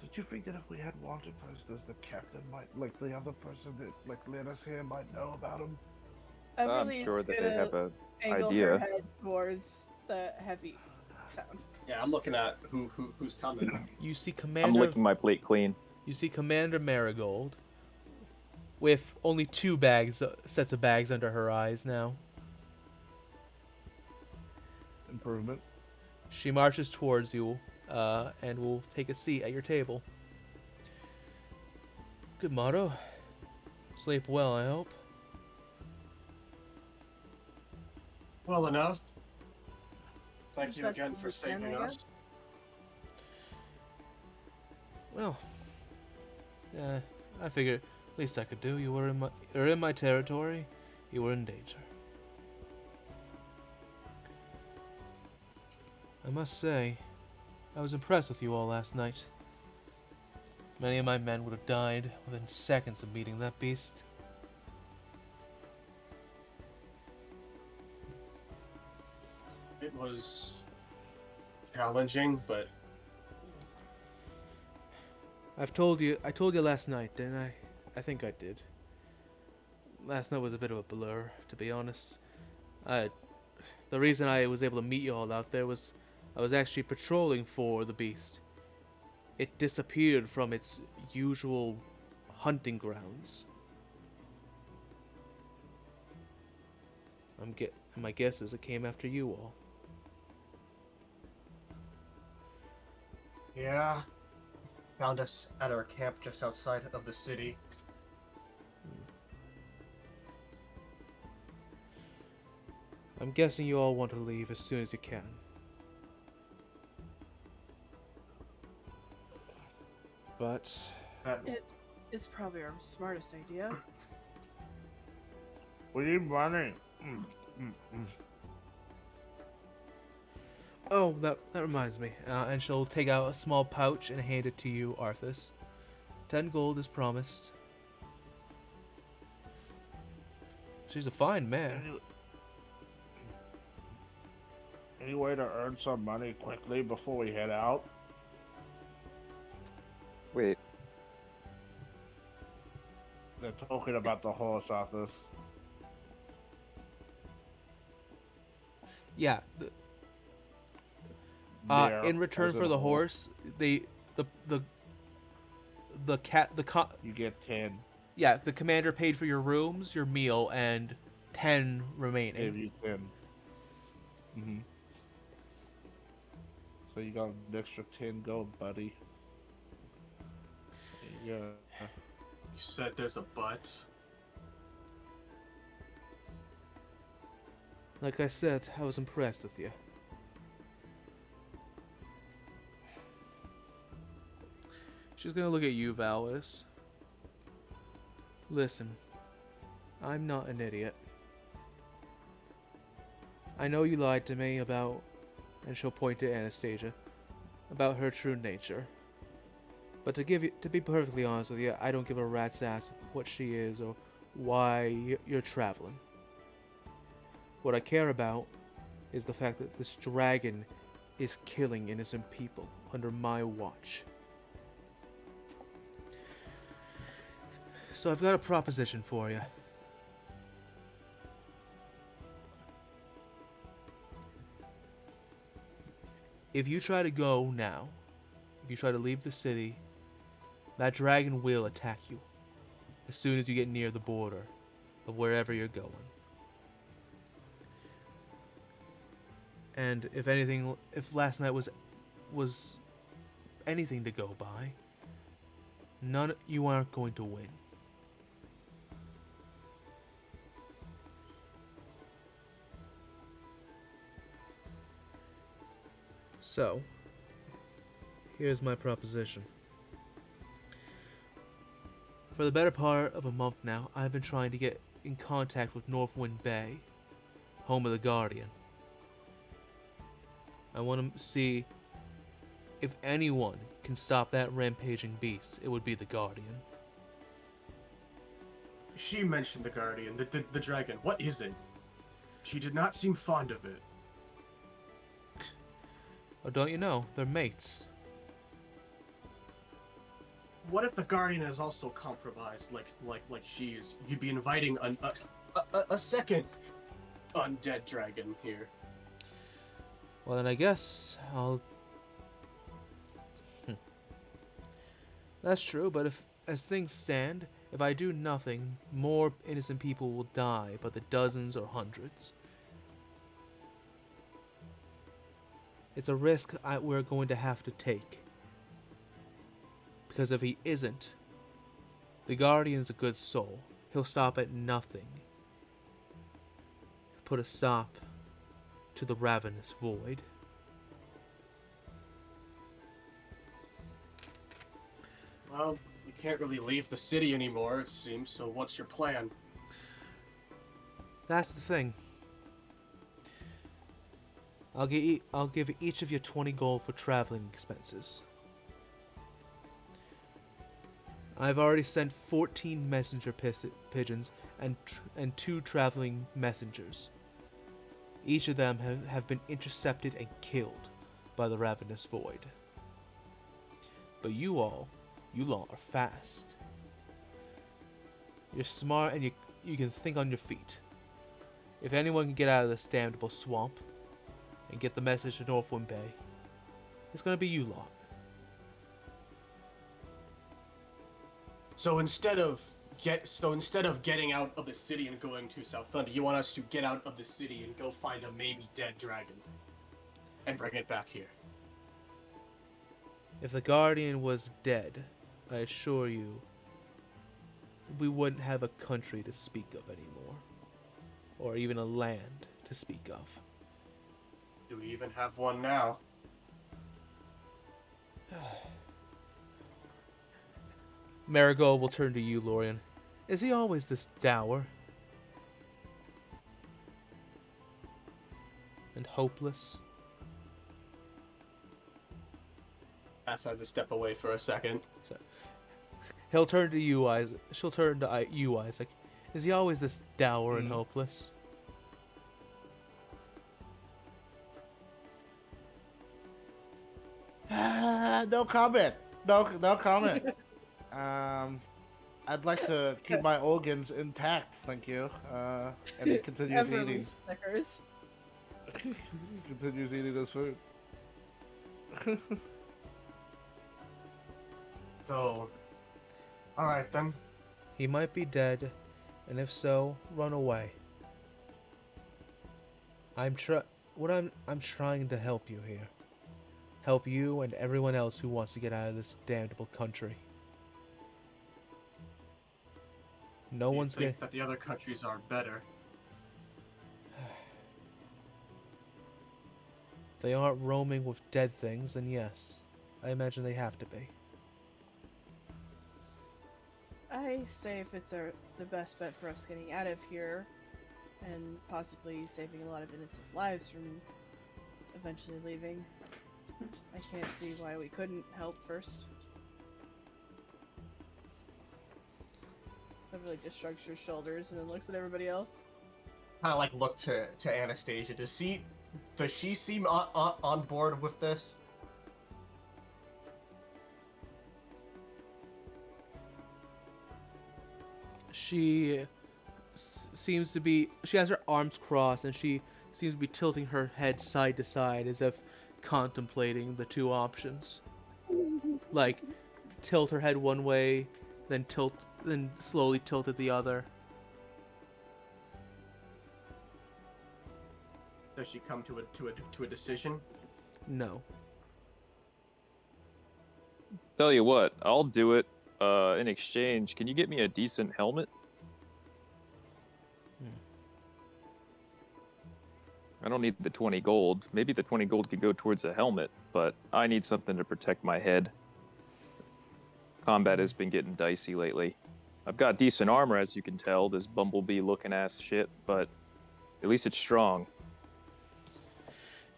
don't you think that if we had wanted prisoners, the captain might, like the other person that like led us here, might know about them? I'm Everly's sure that they gonna have a angle her idea. head towards the heavy sound. Yeah, I'm looking at who's coming. You see I'm Commander. licking my plate clean. You see Commander Marigold with only two sets of bags under her eyes now. Improvement. She marches towards you and will take a seat at your table. Good motto. Sleep well, I hope. Well enough. Thank As you best again as for we can, saving I us. Well, yeah, I figured least I could do. You're in my territory. You were in danger. I must say, I was impressed with you all last night. Many of my men would have died within seconds of meeting that beast. It was challenging, but I told you last night, didn't I? I think I did. Last night was a bit of a blur, to be honest. The reason I was able to meet you all out there was I was actually patrolling for the beast. It disappeared from its usual hunting grounds. My guess is it came after you all. yeah, found us at our camp just outside of the city. I'm guessing you all want to leave as soon as you can. But It's probably our smartest idea. We need money. oh, that reminds me. And she'll take out a small pouch and hand it to you, Arthas. 10 gold is promised. She's a fine mare. Any way to earn some money quickly before we head out? Wait, They're talking about the horse, Arthur. Yeah. There, In return as in for the a horse, the You get 10. yeah, the commander paid for your rooms, your meal, and 10 remaining. Gave you 10. Mm-hmm. So you got an extra 10 gold, buddy. There you go. You said there's a but. Like I said, I was impressed with you. She's gonna look at you, Valis. Listen, I'm not an idiot. I know you lied to me about, and she'll point to Anastasia, about her true nature. But to be perfectly honest with you, I don't give a rat's ass what she is or why you're traveling. What I care about is the fact that this dragon is killing innocent people under my watch. So I've got a proposition for you. If you try to go now, if you try to leave the city, that dragon will attack you as soon as you get near the border of wherever you're going. And if anything, if last night was anything to go by, you aren't going to win. So, here's my proposition. For the better part of a month now, I've been trying to get in contact with Northwind Bay, home of the Guardian. I want to see if anyone can stop that rampaging beast. It would be the Guardian. She mentioned the Guardian, the dragon. What is it? She did not seem fond of it. Oh, don't you know? They're mates. What if the Guardian is also compromised, like she is? You'd be inviting a second undead dragon here. Well, then I guess I'll... That's true, but if, as things stand, if I do nothing, more innocent people will die by the dozens or hundreds. It's a risk we're going to have to take. Because if he isn't, the Guardian's a good soul. He'll stop at nothing. Put a stop to the ravenous void. Well, you can't really leave the city anymore, it seems, so what's your plan? That's the thing. I'll give each of you 20 gold for traveling expenses. I've already sent 14 messenger pigeons and 2 traveling messengers. Each of them have been intercepted and killed by the ravenous void. But you all are fast. You're smart and you can think on your feet. If anyone can get out of this damnable swamp and get the message to Northwind Bay, it's gonna be you lot. So instead of getting out of the city and going to South Thunder, you want us to get out of the city and go find a maybe dead dragon and bring it back here. If the Guardian was dead, I assure you, we wouldn't have a country to speak of anymore. Or even a land to speak of. Do we even have one now? Marigold will turn to you, Lorian. Is he always this dour? And hopeless? Ass had to step away for a second. So, he'll turn to you, Isaac. She'll turn to you, Isaac. Is he always this dour and hopeless? No comment. No comment. I'd like to keep my organs intact, thank you. And he continues Everly eating. Snickers. Continues eating this food. So, alright then. He might be dead, and if so, run away. I'm trying to help you here. Help you and everyone else who wants to get out of this damnable country. No You one's think gonna... that the other countries are better. If they aren't roaming with dead things, then yes. I imagine they have to be. I say if it's the best bet for us getting out of here, and possibly saving a lot of innocent lives from eventually leaving, I can't see why we couldn't help first. Beverly just shrugs her shoulders and then looks at everybody else. Kind of like look to Anastasia. Does she seem on board with this? She seems to be... She has her arms crossed and she seems to be tilting her head side to side as if contemplating the two options. Like, tilt her head one way, then slowly tilt it the other. Does she come to a decision? No. Tell you what, I'll do it. In exchange, can you get me a decent helmet? I don't need the 20 gold. Maybe the 20 gold could go towards a helmet, but I need something to protect my head. Combat has been getting dicey lately. I've got decent armor, as you can tell, this bumblebee-looking ass shit, but at least it's strong.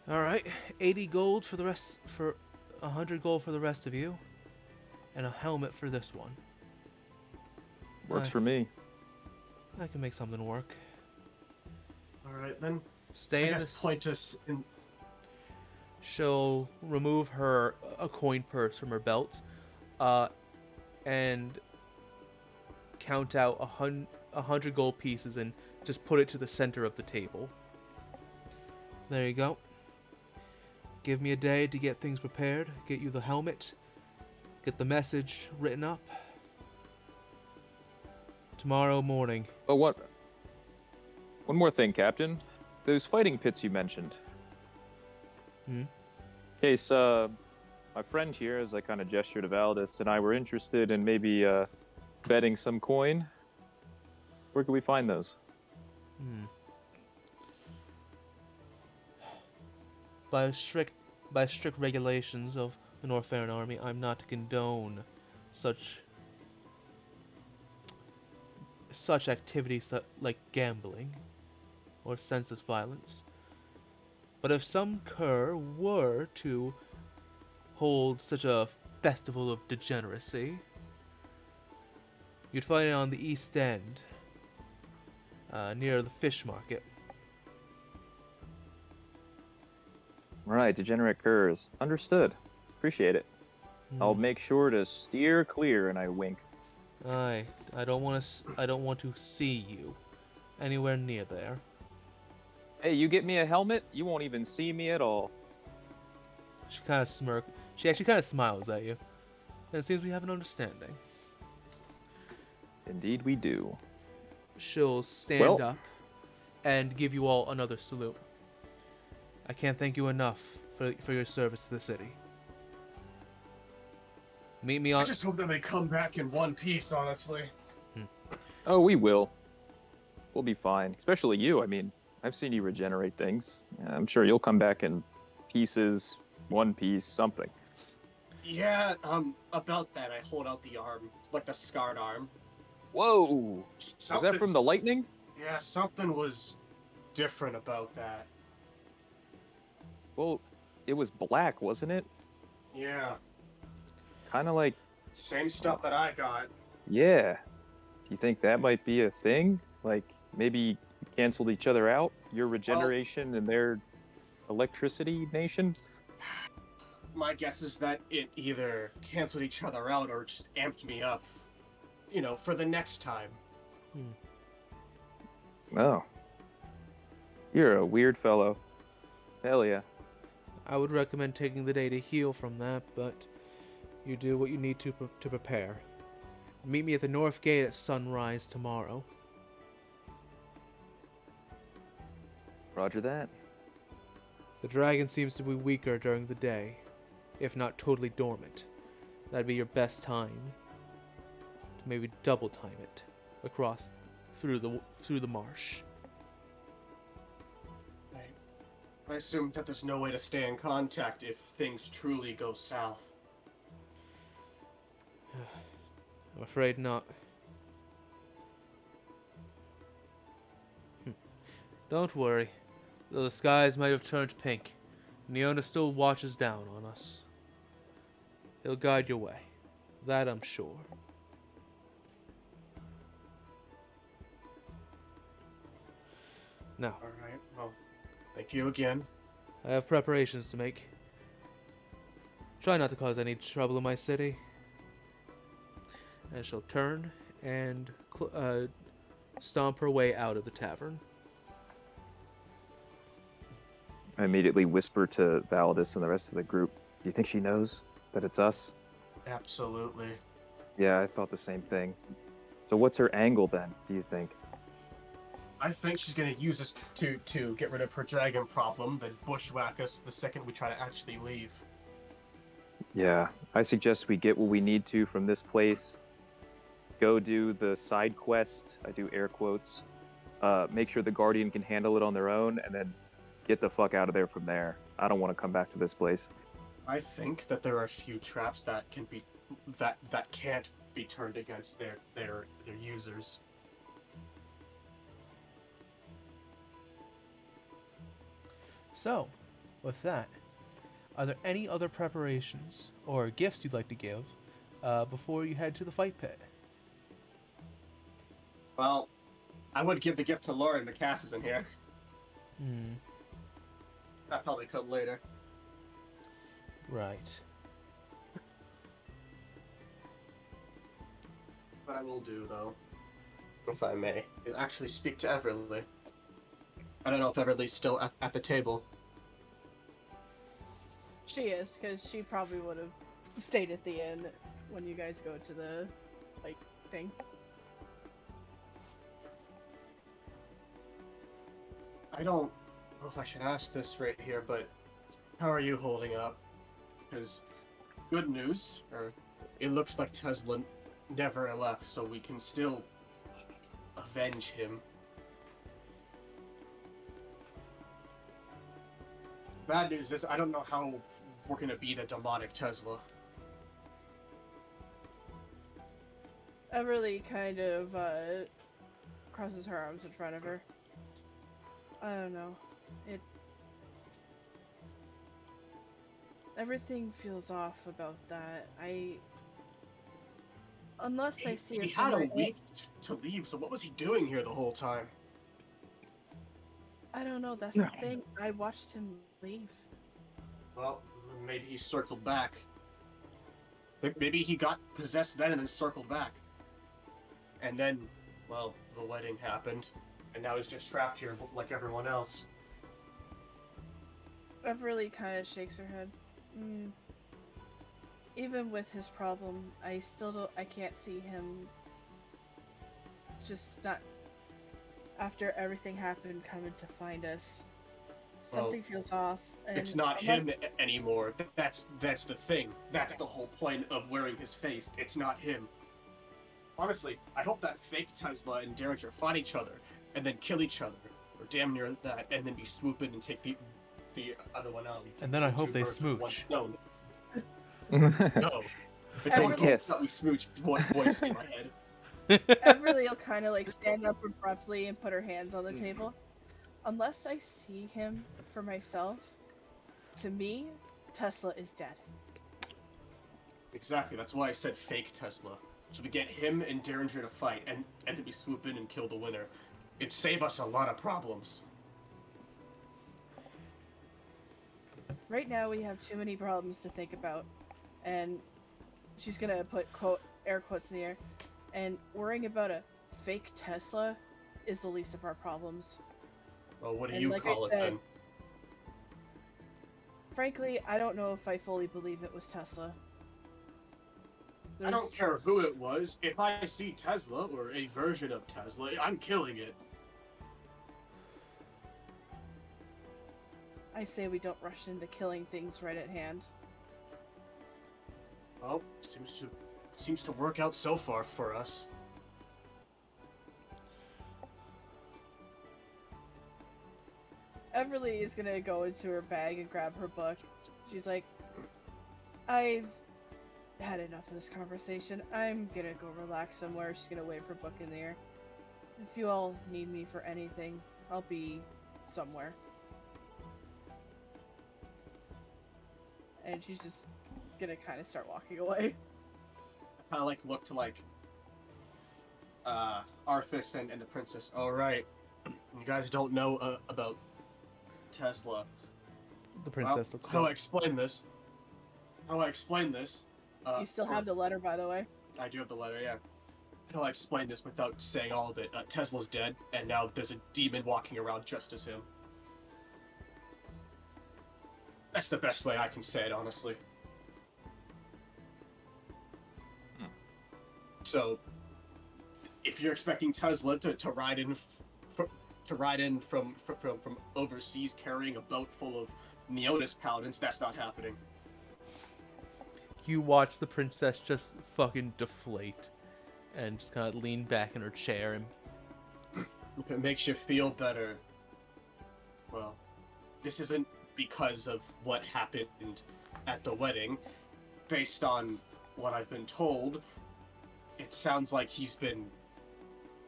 All right, 80 gold for the rest, for 100 gold for the rest of you, and a helmet for this one. Works for me. I can make something work. All right, then. Stay I in guess this. point us in. She'll remove a coin purse from her belt, and count out 100 gold pieces and just put it to the center of the table. There you go. Give me a day to get things prepared, get you the helmet, get the message written up. Tomorrow morning. Oh, what? One more thing, Captain. Those fighting pits you mentioned. In case, my friend here, as I kind of gestured to Valdis, and I were interested in maybe betting some coin. Where can we find those? By strict regulations of the Norfarin Army, I'm not to condone such activities like gambling or senseless violence. But if some cur were to hold such a festival of degeneracy, you'd find it on the East End, near the fish market. Right, degenerate curs. Understood. Appreciate it. I'll make sure to steer clear, and I wink. I don't want to see you anywhere near there. Hey, you get me a helmet, you won't even see me at all. She kind of smirks. She actually kind of smiles at you. And it seems we have an understanding. Indeed we do. She'll stand up and give you all another salute. I can't thank you enough for your service to the city. Meet me on... I just hope that they come back in one piece, honestly. Oh, we will. We'll be fine. Especially you. I mean, I've seen you regenerate things. I'm sure you'll come back in pieces, one piece, something. Yeah, about that, I hold out the arm, like the scarred arm. Whoa! Is that from the lightning? Yeah, something was different about that. Well, it was black, wasn't it? Yeah. Kind of like... Same stuff that I got. Yeah. Do you think that might be a thing? Like, maybe you canceled each other out? Your regeneration and their electricity nation? My guess is that it either canceled each other out or just amped me up, you know, for the next time. Oh. You're a weird fellow. Hell yeah. I would recommend taking the day to heal from that, but you do what you need to prepare. Meet me at the North Gate at sunrise tomorrow. Roger that. The dragon seems to be weaker during the day, if not totally dormant. That'd be your best time to maybe double time it across through the marsh. I assume that there's no way to stay in contact if things truly go south. I'm afraid not. Don't worry. Though the skies might have turned pink, Neona still watches down on us. He'll guide your way. That I'm sure. Now, Alright, well, thank you again. I have preparations to make. Try not to cause any trouble in my city. And she'll turn and stomp her way out of the tavern. I immediately whisper to Valdis and the rest of the group, do you think she knows that it's us? Absolutely. Yeah, I thought the same thing. So what's her angle then, do you think? I think she's gonna use us to get rid of her dragon problem, then bushwhack us the second we try to actually leave. Yeah, I suggest we get what we need to from this place, go do the side quest, I do air quotes, make sure the Guardian can handle it on their own, and then get the fuck out of there from there. I don't want to come back to this place. I think that there are a few traps that can be that can't be turned against their users. So, with that, are there any other preparations or gifts you'd like to give before you head to the fight pit? Well, I would give the gift to Lauren. Cass is in here. That probably come later. Right. What I will do, though, if I may, is actually speak to Everly. I don't know if Everly's still at the table. She is, because she probably would have stayed at the inn when you guys go to the, like, thing. I don't know if I should ask this right here, but how are you holding up? Because good news, or it looks like Tesla never left, so we can still avenge him. Bad news is I don't know how we're gonna beat a demonic Tesla. Everly kind of crosses her arms in front of her. I don't know. Everything feels off about that. Unless I see He it had from a my week to leave, so what was he doing here the whole time? I don't know, that's the thing. I watched him leave. Well, maybe he circled back. Maybe he got possessed then and then circled back. And then, well, the wedding happened, and now he's just trapped here like everyone else. Everly kind of shakes her head. Even with his problem, I can't see him just not, after everything happened, coming to find us. Something feels off. And it's not him anymore. That's the thing. That's the whole point of wearing his face. It's not him. Honestly, I hope that fake Tesla and Derringer find each other and then kill each other, or damn near that, and then be swooping and take the other one out. And then I hope they smooch. No. No. But don't Yes. let me smooch one voice in my head. Everly will kind of like stand up abruptly and put her hands on the table. Unless I see him for myself, to me, Tesla is dead. Exactly, that's why I said fake Tesla. So we get him and Derringer to fight, and then we swoop in and kill the winner. It'd save us a lot of problems. Right now we have too many problems to think about, and she's gonna put air quotes in the air, and worrying about a fake Tesla is the least of our problems. Well, what do And you like call I it said, then? Frankly, I don't know if I fully believe it was Tesla. I don't care who it was. If I see Tesla, or a version of Tesla, I'm killing it. I say we don't rush into killing things right at hand. Well, seems to work out so far for us. Everly is gonna go into her bag and grab her book. She's like, I've had enough of this conversation. I'm gonna go relax somewhere. She's gonna wave her book in the air. If you all need me for anything, I'll be somewhere. And she's just gonna kind of start walking away. I kind of like look to like Arthas and the princess. All right, you guys don't know about Tesla. The princess looks How do I up. explain this? How do I explain this? You still have the letter, by the way. I do have the letter, yeah. How do I explain this without saying all of it? Tesla's dead, and now there's a demon walking around just as him. That's the best way I can say it, honestly. So, if you're expecting Tesla to ride in from overseas carrying a boat full of Neonis paladins, that's not happening. You watch the princess just fucking deflate and just kind of lean back in her chair and If it makes you feel better, well, this isn't because of what happened at the wedding. Based on what I've been told, it sounds like he's been...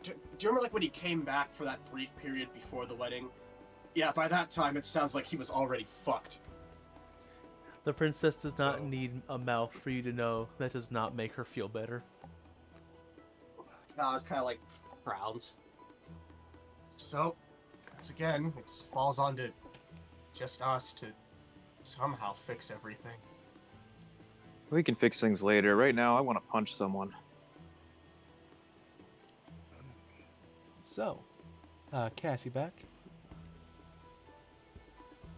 Do you remember like when he came back for that brief period before the wedding? Yeah, by that time it sounds like he was already fucked. the princess does not So- need a mouth for you to know that does not make her feel better. Nah, it's kind of like frowns. So, once again, it falls onto just us to somehow fix everything. We can fix things later. Right now, I want to punch someone. So, Cassie back.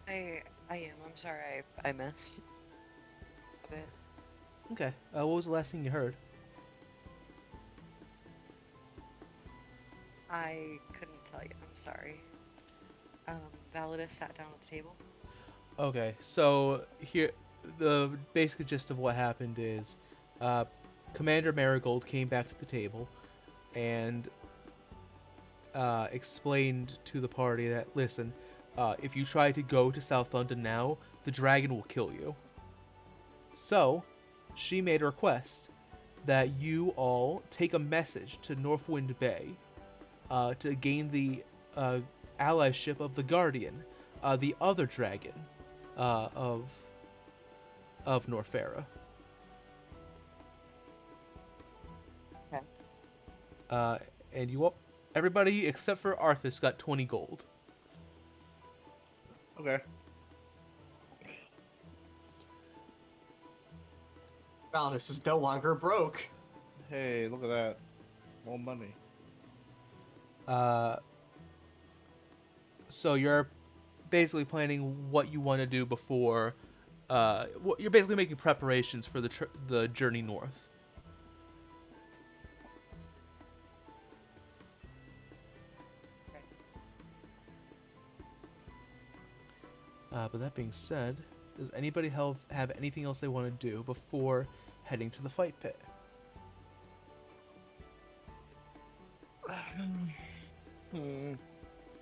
I am. I'm sorry I missed a bit. Okay, what was the last thing you heard? I couldn't tell you. I'm sorry. Validus sat down at the table. Okay, so here, the basic gist of what happened is, Commander Marigold came back to the table, and explained to the party that, listen, if you try to go to South London now, the dragon will kill you. So, she made a request that you all take a message to Northwind Bay to gain the allyship of the Guardian, the other dragon of Norfaira. Okay. And you all, everybody except for Arthas got 20 gold. Okay. Validus is no longer broke. Hey, look at that. More money. So you're basically planning what you want to do before. You're basically making preparations for the journey north. But that being said, does anybody have anything else they want to do before heading to the fight pit?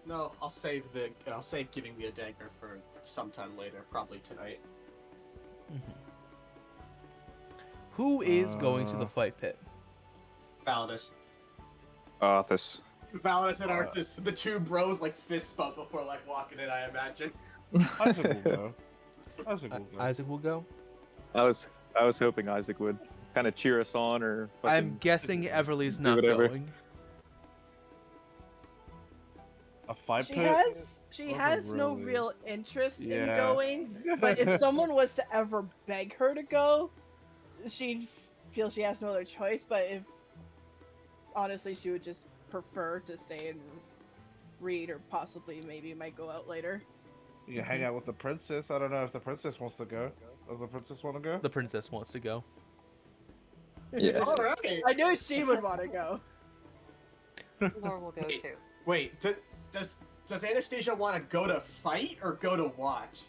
No, I'll save giving me a dagger for sometime later, probably tonight. Who is going to the fight pit? Validus. Arthas. Validus and Arthas, the two bros like fist bump before like walking in, I imagine. Isaac will go. Isaac will go. Isaac will go. I was hoping Isaac would kind of cheer us on, or I'm fucking guessing Everly's do not whatever. going. A fight She pit? has no really. real interest in Yeah. going, but if someone was to ever beg her to go, she'd feel she has no other choice. But if honestly, she would just prefer to stay and read, or possibly maybe might go out later. You can hang out with the princess. I don't know if the princess wants to go. Does the princess want to go? The princess wants to go. Yeah. All right. I knew she would want to go. Lore will go too. Wait, does Anastasia want to go to fight or go to watch?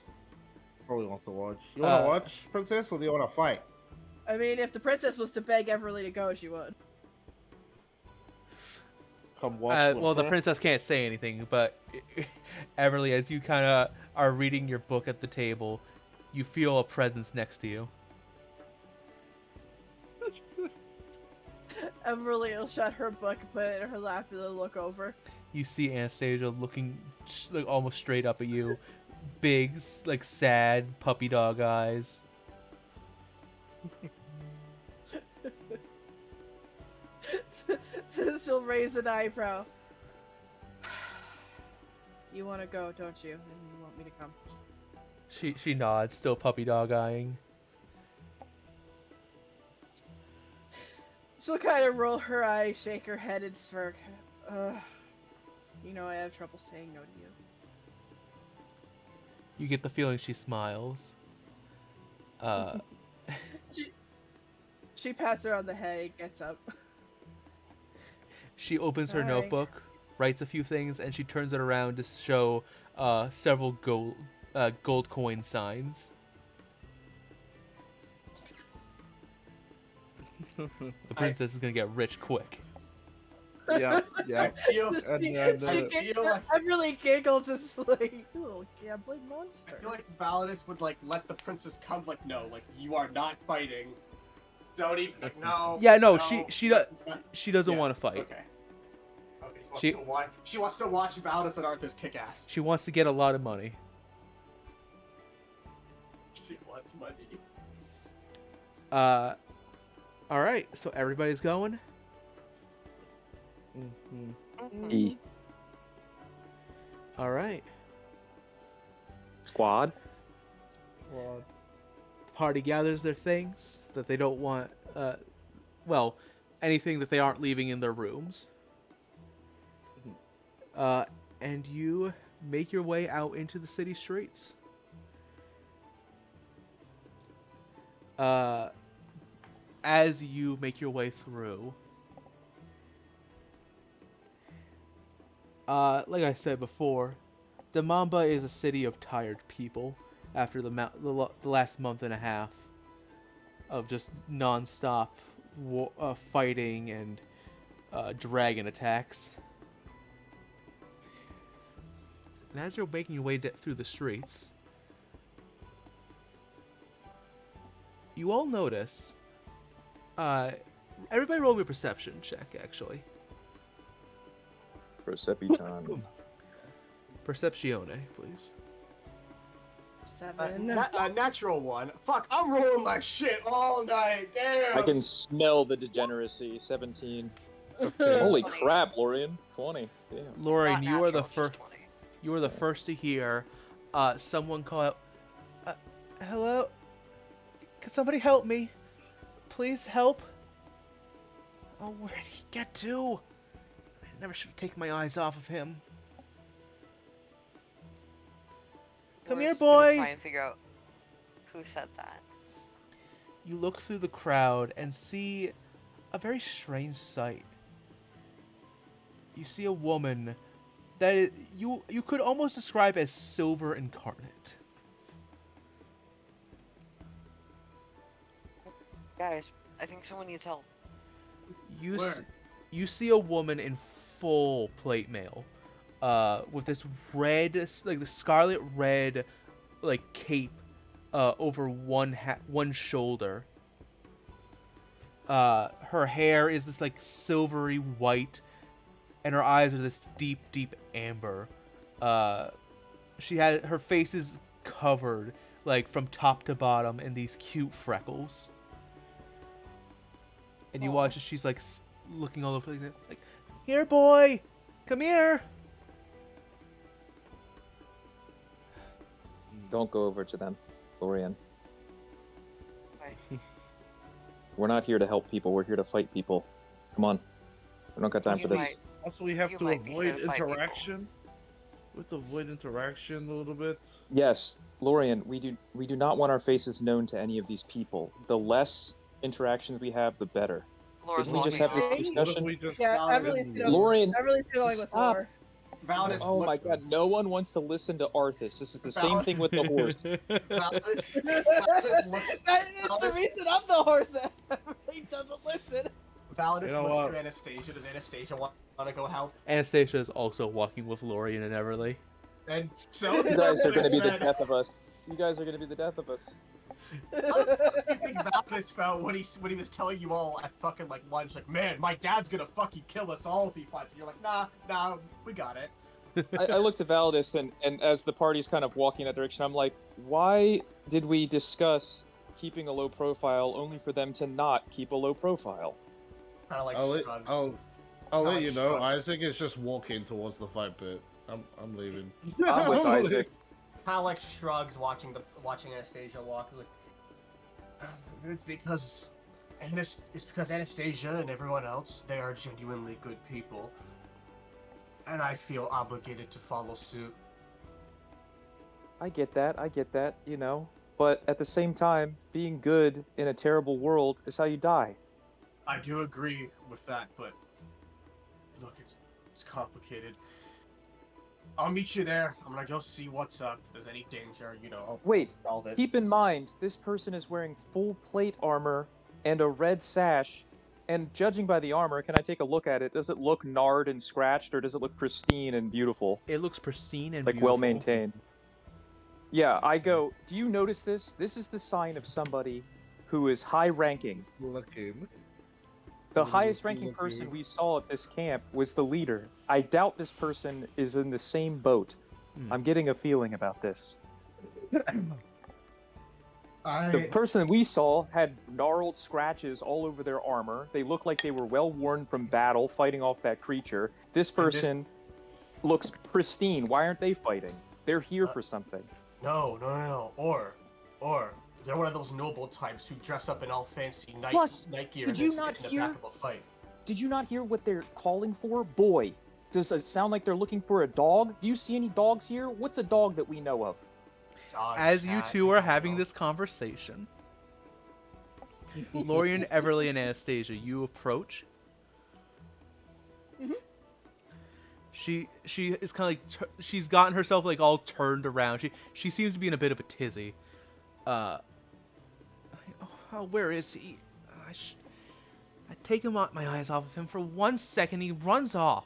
Probably wants to watch. You want to Uh, watch, princess, or do you want to fight? I mean, if the princess was to beg Everly to go, she would. Come watch. Well, the her? princess can't say anything, but Everly, as you kind of are reading your book at the table, you feel a presence next to you. Everly will shut her book, put it in her lap, and then look over. You see Anastasia looking like almost straight up at you, big, like sad puppy dog eyes. She'll raise an eyebrow. You want to go, don't you? And you want me to come? She nods, still puppy dog eyeing. She'll kind of roll her eyes, shake her head, and smirk. You know I have trouble saying no to you. You get the feeling she smiles. She pats her on the head and gets up. She opens her Alright. notebook, writes a few things, and she turns it around to show several gold coin signs. The princess is gonna get rich quick. Yeah, yeah. I feel, Everly giggles. It's like, you little gambling monster. I feel like Validus would like let the princess come. Like, no, like you are not fighting. Don't even like no. Yeah, no, no, she doesn't yeah, want to fight. Okay. She wants to watch Validus and Arthas kick ass. She wants to get a lot of money. She wants money. All right, so everybody's going. E. All right. Squad. Well, Party gathers their things that they don't want. Well, anything that they aren't leaving in their rooms. And you make your way out into the city streets. As you make your way through, like I said before, DeMamba is a city of tired people after the last month and a half of just non-stop fighting and dragon attacks. And as you're making your way through the streets, you all notice. Everybody roll me a perception check, actually. Percepitan. Perceptione, please. 7. Natural one. Fuck, I'm rolling like shit all night. Damn. I can smell the degeneracy. 17. okay. Holy 20. crap, Lorian. 20. Damn. Lauren, Not you are the natural, first. just 20. You were the first to hear someone call out, "Hello? Can somebody help me? Please help." Oh, where did he get to? I never should have taken my eyes off of him. Come We're here, just gonna boy. Try and figure out who said that. You look through the crowd and see a very strange sight. You see a woman that you could almost describe as silver incarnate. Guys, I think someone needs help. You see a woman in full plate mail, with this red, like the scarlet red, like cape, over one shoulder. Her hair is this like silvery white, and her eyes are this deep, deep amber. Her face is covered like from top to bottom in these cute freckles. And you watch as she's like looking all over the place, like, "Here, boy, come here." Don't go over to them, Lorian. Right. We're not here to help people. We're here to fight people. Come on. We don't got time You for this. might- Also, we have You to might be avoid here to fight people. interaction. We have to avoid interaction a little bit. Yes, Lorian, we do not want our faces known to any of these people. The less interactions we have, the better. Laura's Didn't we just have walking this out. What if discussion? we just Yeah, Validus Everly's going. Lauren, Everly's going with stop. Laura. Validus Oh my looks. god, no one wants to listen to Arthas. This is the same thing with the horse. Validus looks. That is the Validus- reason I'm the horse. Everly doesn't listen. Validus You know looks what? to Anastasia. Does Anastasia want to go help? Anastasia is also walking with Lorian and Everly. And so You guys are going to be the then. death of us. You guys are going to be the death of us. How the fuck do you think Validus felt when he was telling you all at fucking like lunch, like, man, my dad's gonna fucking kill us all if he fights? And you're like, nah, we got it. I looked at Validus, and as the party's kind of walking in that direction, I'm like, why did we discuss keeping a low profile only for them to not keep a low profile? Kind of like I'll shrugs. let like you know. shrugs. Isaac is just walking towards the fight pit. I'm leaving. I'm with Isaac. Kind of like shrugs watching Anastasia walk. Like, it's because Anastasia and everyone else, they are genuinely good people, and I feel obligated to follow suit. I get that, you know. But at the same time, being good in a terrible world is how you die. I do agree with that, but look, it's complicated. I'll meet you there. I'm gonna go see what's up. If there's any danger, I'll Wait, solve it. keep in mind, this person is wearing full plate armor and a red sash. And judging by the armor, can I take a look at it? Does it look gnarred and scratched, or does it look pristine and beautiful? It looks pristine and Like beautiful. well maintained. Yeah, I go, do you notice this? This is the sign of somebody who is high ranking. Looking. The highest ranking person we saw at this camp was the leader. I doubt this person is in the same boat. I'm getting a feeling about this. The person we saw had gnarled scratches all over their armor. They look like they were well worn from battle fighting off that creature. This person looks pristine. Why aren't they fighting? They're here for something. No. Or they're one of those noble types who dress up in all fancy night gear and did you then not sit in the hear- back of a fight. Did you not hear what they're calling for? Boy. Does it sound like they're looking for a dog? Do you see any dogs here? What's a dog that we know of? Dog, As you cat, two I are don't having know. this conversation, Lorian, Everly, and Anastasia, you approach. Mhm. She is kind of like she's gotten herself like all turned around. She seems to be in a bit of a tizzy. Where is he? I take my eyes off of him for 1 second. He runs off.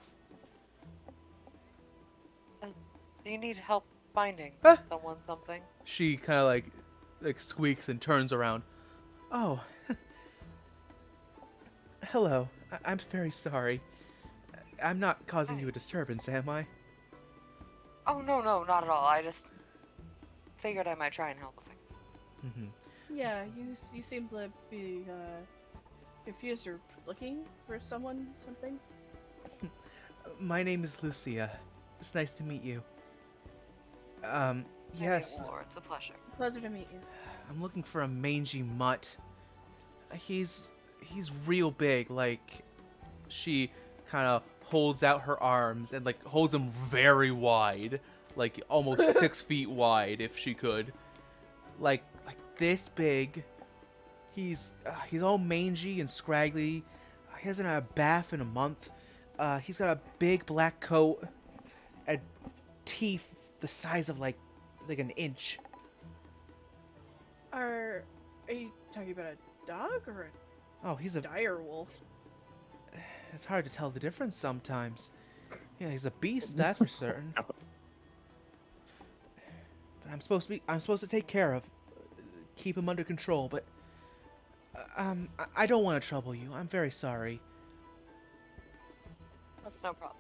Do you need help finding someone something? She kind of like squeaks and turns around. Oh, hello. I'm very sorry. I'm not causing you a disturbance, am I? Oh, no, not at all. I just figured I might try and help. Yeah, you seem to be confused or looking for something. My name is Lucia. It's nice to meet you. Yes. Lore, it's a pleasure. Pleasure to meet you. I'm looking for a mangy mutt. He's real big. Like, she kind of holds out her arms and like holds them very wide, like almost 6 feet wide if she could. Like this big. He's all mangy and scraggly. He hasn't had a bath in a month. He's got a big black coat and teeth the size of like an inch. Are you talking about a dog or Oh, he's a a. dire wolf? It's hard to tell the difference sometimes. Yeah, he's a beast, that's for certain. But I'm supposed to take care of, keep him under control. But I don't want to trouble you. I'm very sorry. That's no problem.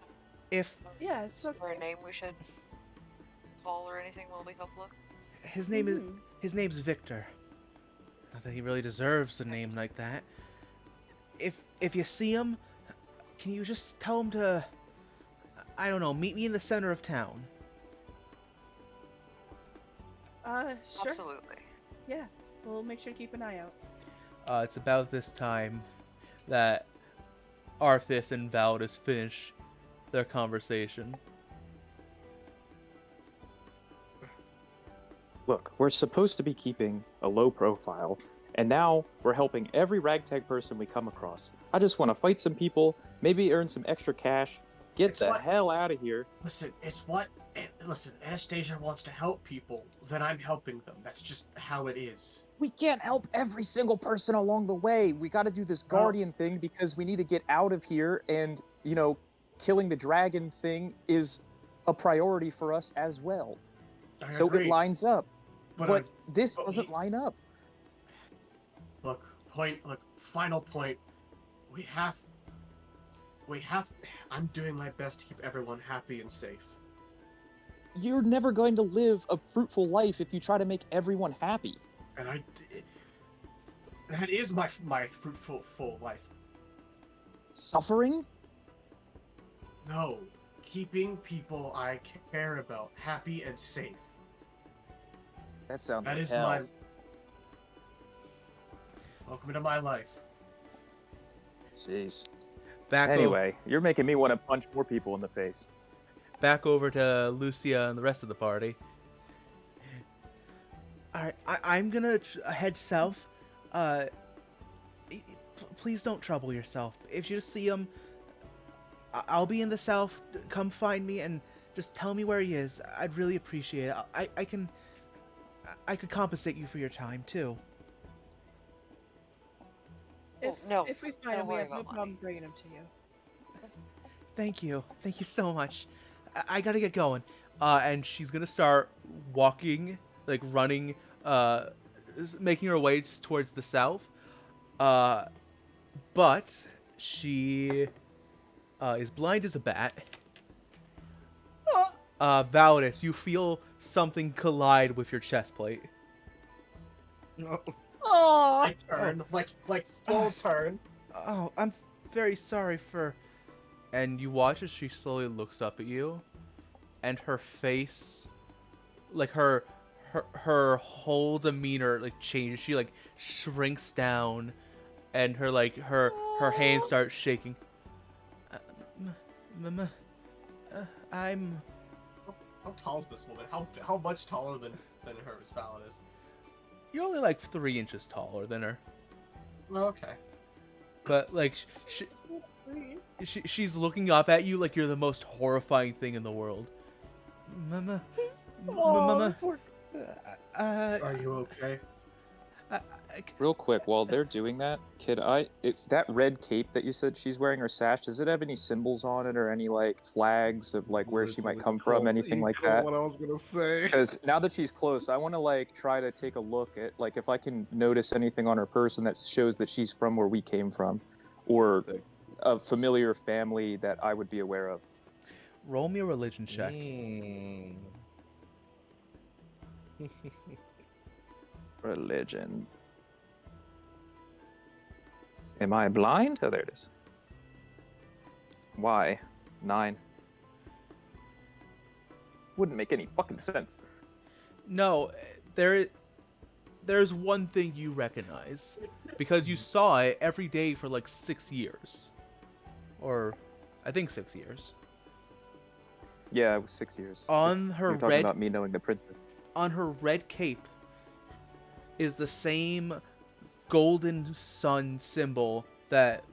If Yeah, it's Is there okay. a name we should call or anything while we help look? his name's Victor. Not that he really deserves a name like that. If you see him, can you just tell him to, I don't know, meet me in the center of town? Sure. Absolutely. Yeah, we'll make sure to keep an eye out. It's about this time that Arthas and Valdis finish their conversation. Look, we're supposed to be keeping a low profile, and now we're helping every ragtag person we come across. I just want to fight some people, maybe earn some extra cash, get It's the what- hell out of here. Listen, listen, Anastasia wants to help people, then I'm helping them. That's just how it is. We can't help every single person along the way. We got to do this guardian thing because we need to get out of here, and, you know, killing the dragon thing is a priority for us as well. I So agree, it lines up. But this but doesn't line up. Look, final point. We have, I'm doing my best to keep everyone happy and safe. You're never going to live a fruitful life if you try to make everyone happy. And that is my fruitful full life. Suffering? No, keeping people I care about happy and safe. That sounds That like is hell. my. Welcome into my life. Jeez. Back You're making me want to punch more people in the face. back over to Lucia and the rest of the party. Alright, I'm gonna head south. Please don't trouble yourself. If you just see him, I'll be in the south. Come find me and just tell me where he is. I'd really appreciate it. I could compensate you for your time too. no, If we find don't him, we worry have no about money. problem bringing him to you. Thank you so much. I gotta get going. And she's gonna start walking, like running, making her way towards the south. But she is blind as a bat. Valdis, you feel something collide with your chest plate. Oh, I turn, like full turn. Oh, I'm very sorry for... And you watch as she slowly looks up at you, and her face, like her whole demeanor like changes. She like shrinks down, and her hands start shaking. I'm... How tall is this woman? How much taller than her is Validus? You're only like 3 inches taller than her, Well, okay. but like so sweet. she's looking up at you like you're the most horrifying thing in the world. Mama, Oh, Mama, poor- Are you okay? Real quick, while they're doing that, that red cape that you said she's wearing, or sash, does it have any symbols on it or any like flags of like where she might come from, anything like that? What I was gonna say. Because now that she's close, I want to like try to take a look at like if I can notice anything on her person that shows that she's from where we came from, or a familiar family that I would be aware of. roll me a religion check. Religion. Am I blind? Oh, there it is. Why? 9. Wouldn't make any fucking sense. No, there's one thing you recognize because you saw it every day for like 6 years, or I think 6 years. Yeah, it was 6 years. On her You're talking red about me knowing the princess. on her red cape is the same golden sun symbol that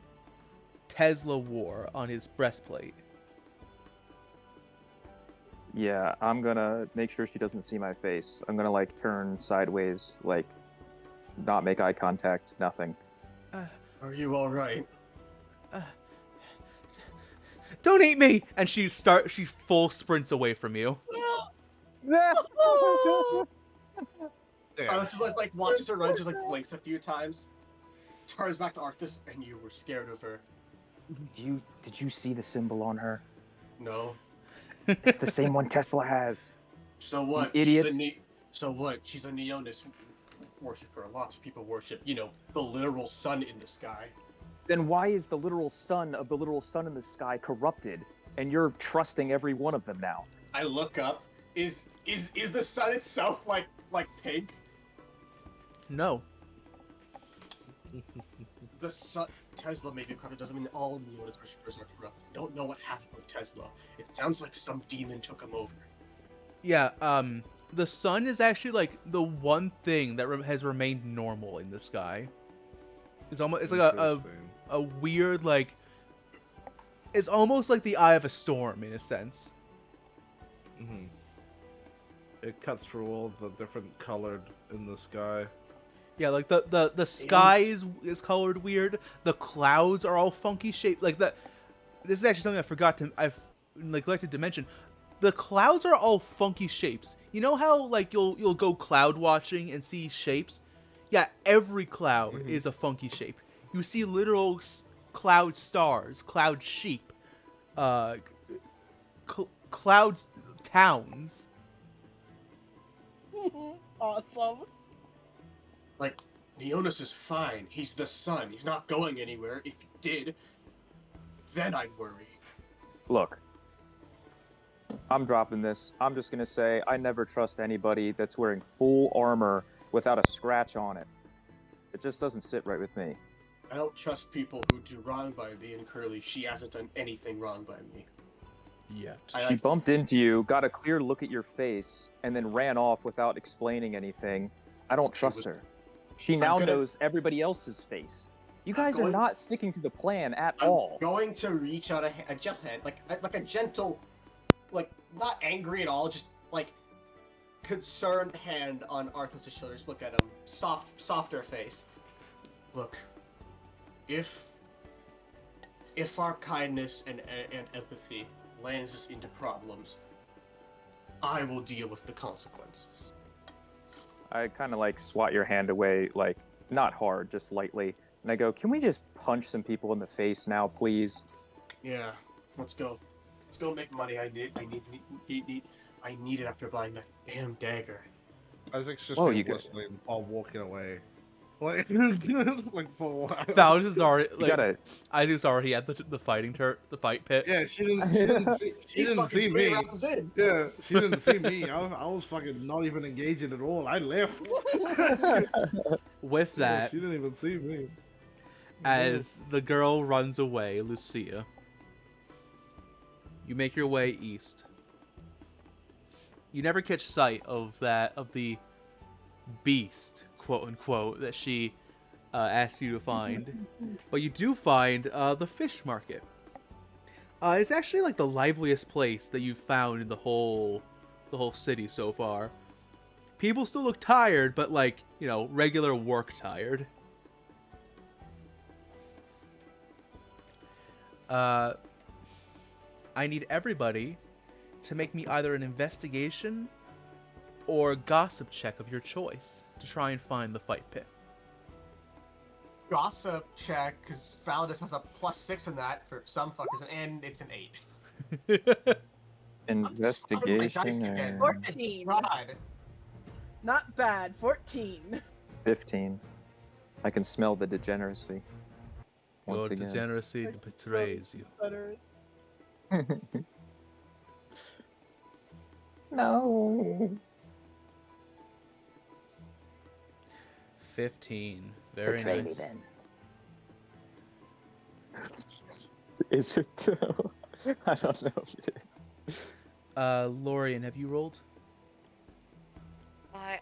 Tesla wore on his breastplate. Yeah, I'm gonna make sure she doesn't see my face. I'm gonna like turn sideways, like not make eye contact, nothing. Are you all right? Don't eat me! And she full sprints away from you. I was just like watches her run, just like blinks a few times, turns back to Arthas, and you were scared of her. Did you see the symbol on her? No. It's the same one Tesla has. So what? You She's idiots. So what? She's a Neonis worshiper. Lots of people worship, the literal sun in the sky. Then why is the literal sun of the literal sun in the sky corrupted, and you're trusting every one of them now? I look up. Is the sun itself like pink? No. The sun. Tesla may be corrupt. It doesn't mean that all Neonis worshippers are corrupt. I don't know what happened with Tesla. It sounds like some demon took him over. Yeah, the sun is actually like the one thing that has remained normal in the sky. It's like a weird like. It's almost like the eye of a storm in a sense. Mm-hmm. It cuts through all the different colored in the sky. Yeah, like the sky is colored weird. The clouds are all funky shaped. Like this is actually something I've neglected to mention. The clouds are all funky shapes. You know how like you'll go cloud watching and see shapes? Yeah, every cloud is a funky shape. You see literal cloud stars, cloud sheep, cloud towns. Awesome. Like, Neonis is fine. He's the sun. He's not going anywhere. If he did, then I'd worry. Look, I'm dropping this. I'm just gonna say I never trust anybody that's wearing full armor without a scratch on it. It just doesn't sit right with me. I don't trust people who do wrong by me, and Curly, she hasn't done anything wrong by me. Yet. She bumped into you, got a clear look at your face, and then ran off without explaining anything. I don't She trust was- her. She now gonna- knows everybody else's face. You I'm guys are going- not sticking to the plan at I'm all. going to reach out a gentle hand, like a gentle, like not angry at all, just like concerned hand on Arthur's shoulders. Look at him, softer face. Look, if our kindness and empathy lands us into problems, I will deal with the consequences. I kind of like swat your hand away, like not hard, just lightly, and I go, "Can we just punch some people in the face now, please?" Yeah, let's go. Let's go make money. I need it after buying that damn dagger. Isaac's just Whoa, been you go- whistling while walking away. Like, like for a while. Val's is already You like gotta. Isaac's already at the fight pit. Yeah, she didn't see, she He's didn't fucking see 3 me. rounds in. Yeah, she didn't see me. I was fucking not even engaging at all. I left. With Yeah, that, she didn't even see me. as the girl runs away, Lucia, you make your way east. You never catch sight of the beast, quote unquote, that she asked you to find, but you do find the fish market. It's actually like the liveliest place that you've found in the whole city so far. People still look tired, but like, you know, regular work tired. I need everybody to make me either an investigation or a gossip check of your choice to try and find the fight pit. Gossip check, because Validus has a +6 in that for some fuckers, and it's an 8. Investigation. again. 14. God. Not bad. 14. 15. I can smell the degeneracy. Once Your again. degeneracy betrays you. Better. No. 15. Very Betray nice. me then. Is it though? I don't know if it is. Lorian, have you rolled?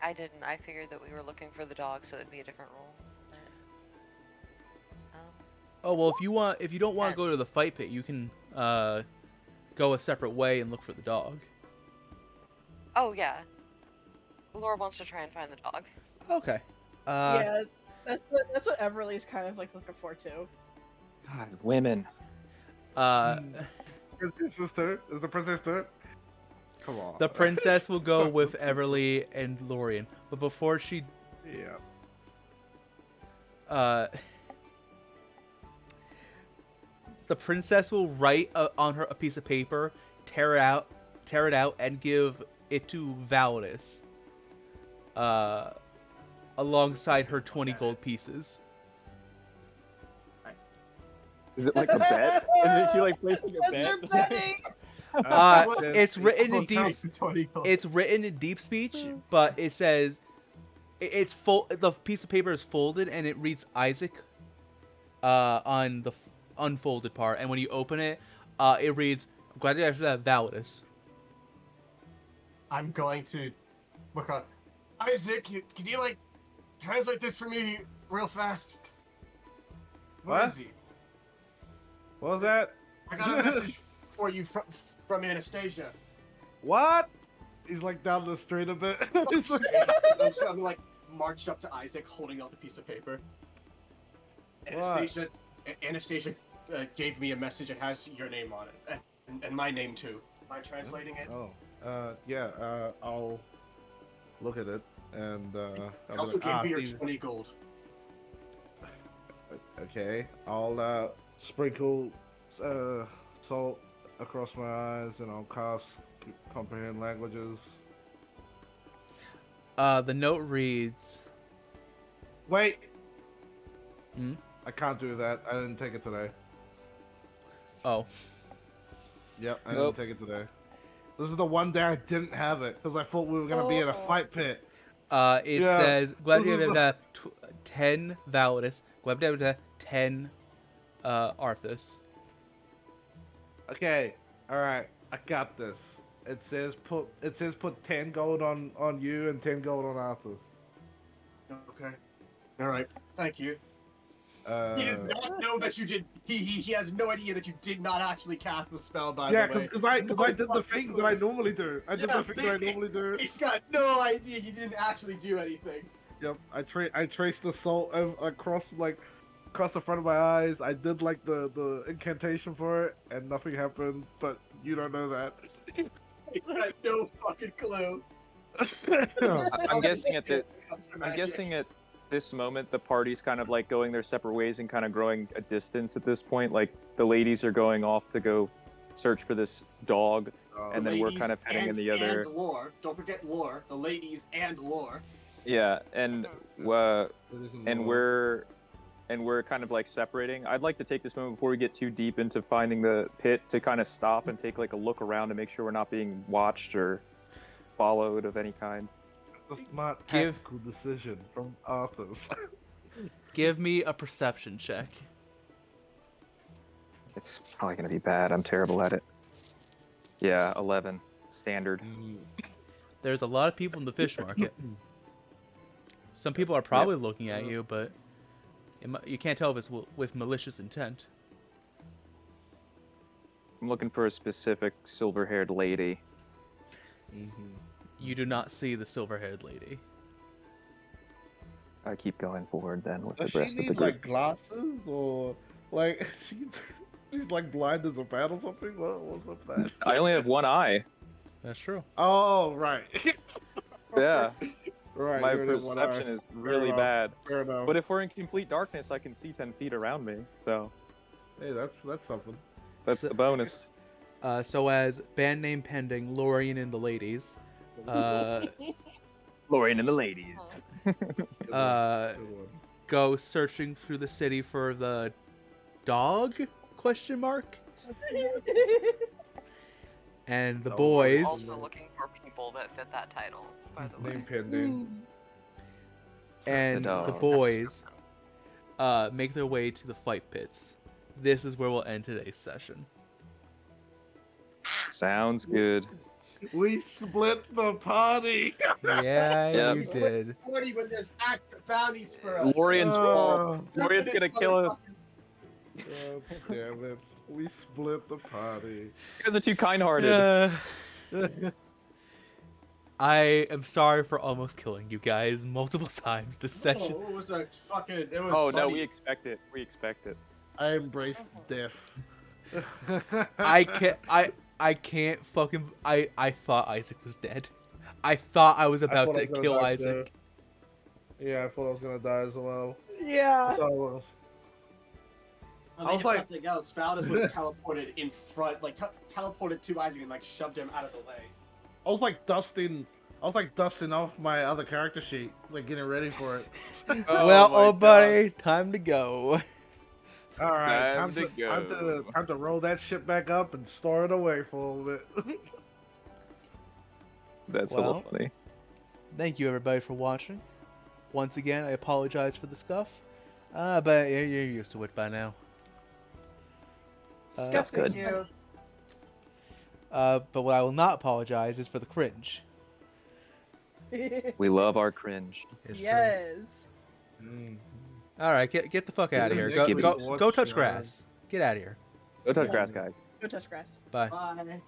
I didn't. I figured that we were looking for the dog, so it'd be a different role. Oh well, if you don't want to go to the fight pit, you can go a separate way and look for the dog. Oh yeah. Laura wants to try and find the dog. Okay. Yeah, that's what Everly's kind of like looking for too. God, women. Princess sister? Is the princess there? Come on. The princess will go with Everly and Lorian, but before she Yeah. the princess will write on her a piece of paper, tear it out, and give it to Validus, alongside her 20 gold pieces. Is it like a bet? Is she like placing a They're bet? betting. It's written in deep. It's It's written in deep speech, but it says it's full. The piece of paper is folded, and it reads Isaac on the unfolded part. And when you open it, it reads "Glad after that Validus." I'm going to look on. Isaac, can you like translate this for me real fast? Where What? is he? What was that? I got a message for you from Anastasia. What? He's like down the street a bit. He's like, I'm like marched up to Isaac, holding out the piece of paper. What? Anastasia gave me a message. It has your name on it, and my name too. Am I translating it? oh, yeah. I'll look at it and It I'll also be like, gave me your see- 20 gold. Okay, I'll sprinkle salt across my eyes and I'll cast comprehend languages. The note reads. Wait. Hmm? I can't do that. I didn't take it today. Oh. Yep, I Nope. didn't take it today. This is the one day I didn't have it because I thought we were gonna be in a fight pit. It Yeah. says Glad you have 10 Validus. Glad you have 10 Arthas. Okay, all right, I got this. It says put 10 gold on you and 10 gold on Arthur's. Okay. All right. Thank you. He does not know that you did. He has no idea that you did not actually cast the spell. By Yeah, the way, because I did the thing that I normally do. I did Yeah, the thing that I normally do. He's got no idea you didn't actually do anything. Yep, I traced the salt across the front of my eyes. I did like the incantation for it, and nothing happened. But you don't know that. He's got no fucking clue. I'm guessing at the. When it comes to I'm magic. guessing at this moment the party's kind of like going their separate ways and kind of growing a distance at this point. Like the ladies are going off to go search for this dog, and then we're Ladies kind of heading in the and other. lore. Don't forget lore. The ladies and lore. Yeah, and we're kind of like separating. I'd like to take this moment before we get too deep into finding the pit to kind of stop and take like a look around to make sure we're not being watched or followed of any kind. A smart Give- tactical decision from Arthur's. Give me a perception check. It's probably gonna be bad. I'm terrible at it. Yeah, 11, standard. There's a lot of people in the fish market. Some people are probably looking at you, but you can't tell if it's with malicious intent. I'm looking for a specific silver-haired lady. You do not see the silver-haired lady. I keep going forward then with Does the she rest of the need group. like glasses or like she's like blind as a bat or something? What's up with that? I only have one eye. That's true. Oh right. Yeah, Right. my you only have one perception eye. is really enough. bad. Fair enough. But if we're in complete darkness, I can see 10 feet around me. So Hey, that's something. that's So- the bonus. So as band name pending, Lorian and the ladies, Lorian and the ladies. Good Uh, one. go searching through the city for the dog? Question mark. And the Oh, boys Also looking for people that fit that title, by the way. Name pending. and The the dog. boys make their way to the fight pits. This is where we'll end today's session. Sounds good. We split the party. Yeah, Yep. you did. 40 when there's active bounties for us. Lorian's fault. Look at Lorian's this gonna kill us. motherfucker. Damn it. We split the party. You guys are too kind-hearted. I am sorry for almost killing you guys multiple times this session. Oh, it was a fucking. It was Oh no, funny. we expect it. We expect it. I embraced death. I can't fucking. I thought Isaac was dead. I thought I was about thought I to was gonna kill die Isaac. Yeah, I thought I was gonna die as well. Yeah. So, I was was like- nothing else. Valdez would have teleported in front, like teleported to Isaac and like shoved him out of the way. I was like dusting off my other character sheet, like getting ready for it. Well, my oh God. buddy, time to go. All right, Time to time to roll that shit back up and store it away for a little bit. That's a Well, little funny. Thank you everybody for watching. Once again, I apologize for the scuff, but you're used to it by now. That's good. You. But what I will not apologize is for the cringe. We love our cringe. It's true. Yes. All right, get the fuck out of here. Go, Skibby. go touch grass. Get out of here. Go touch Yeah. grass, guys. Go touch grass. Bye. Bye.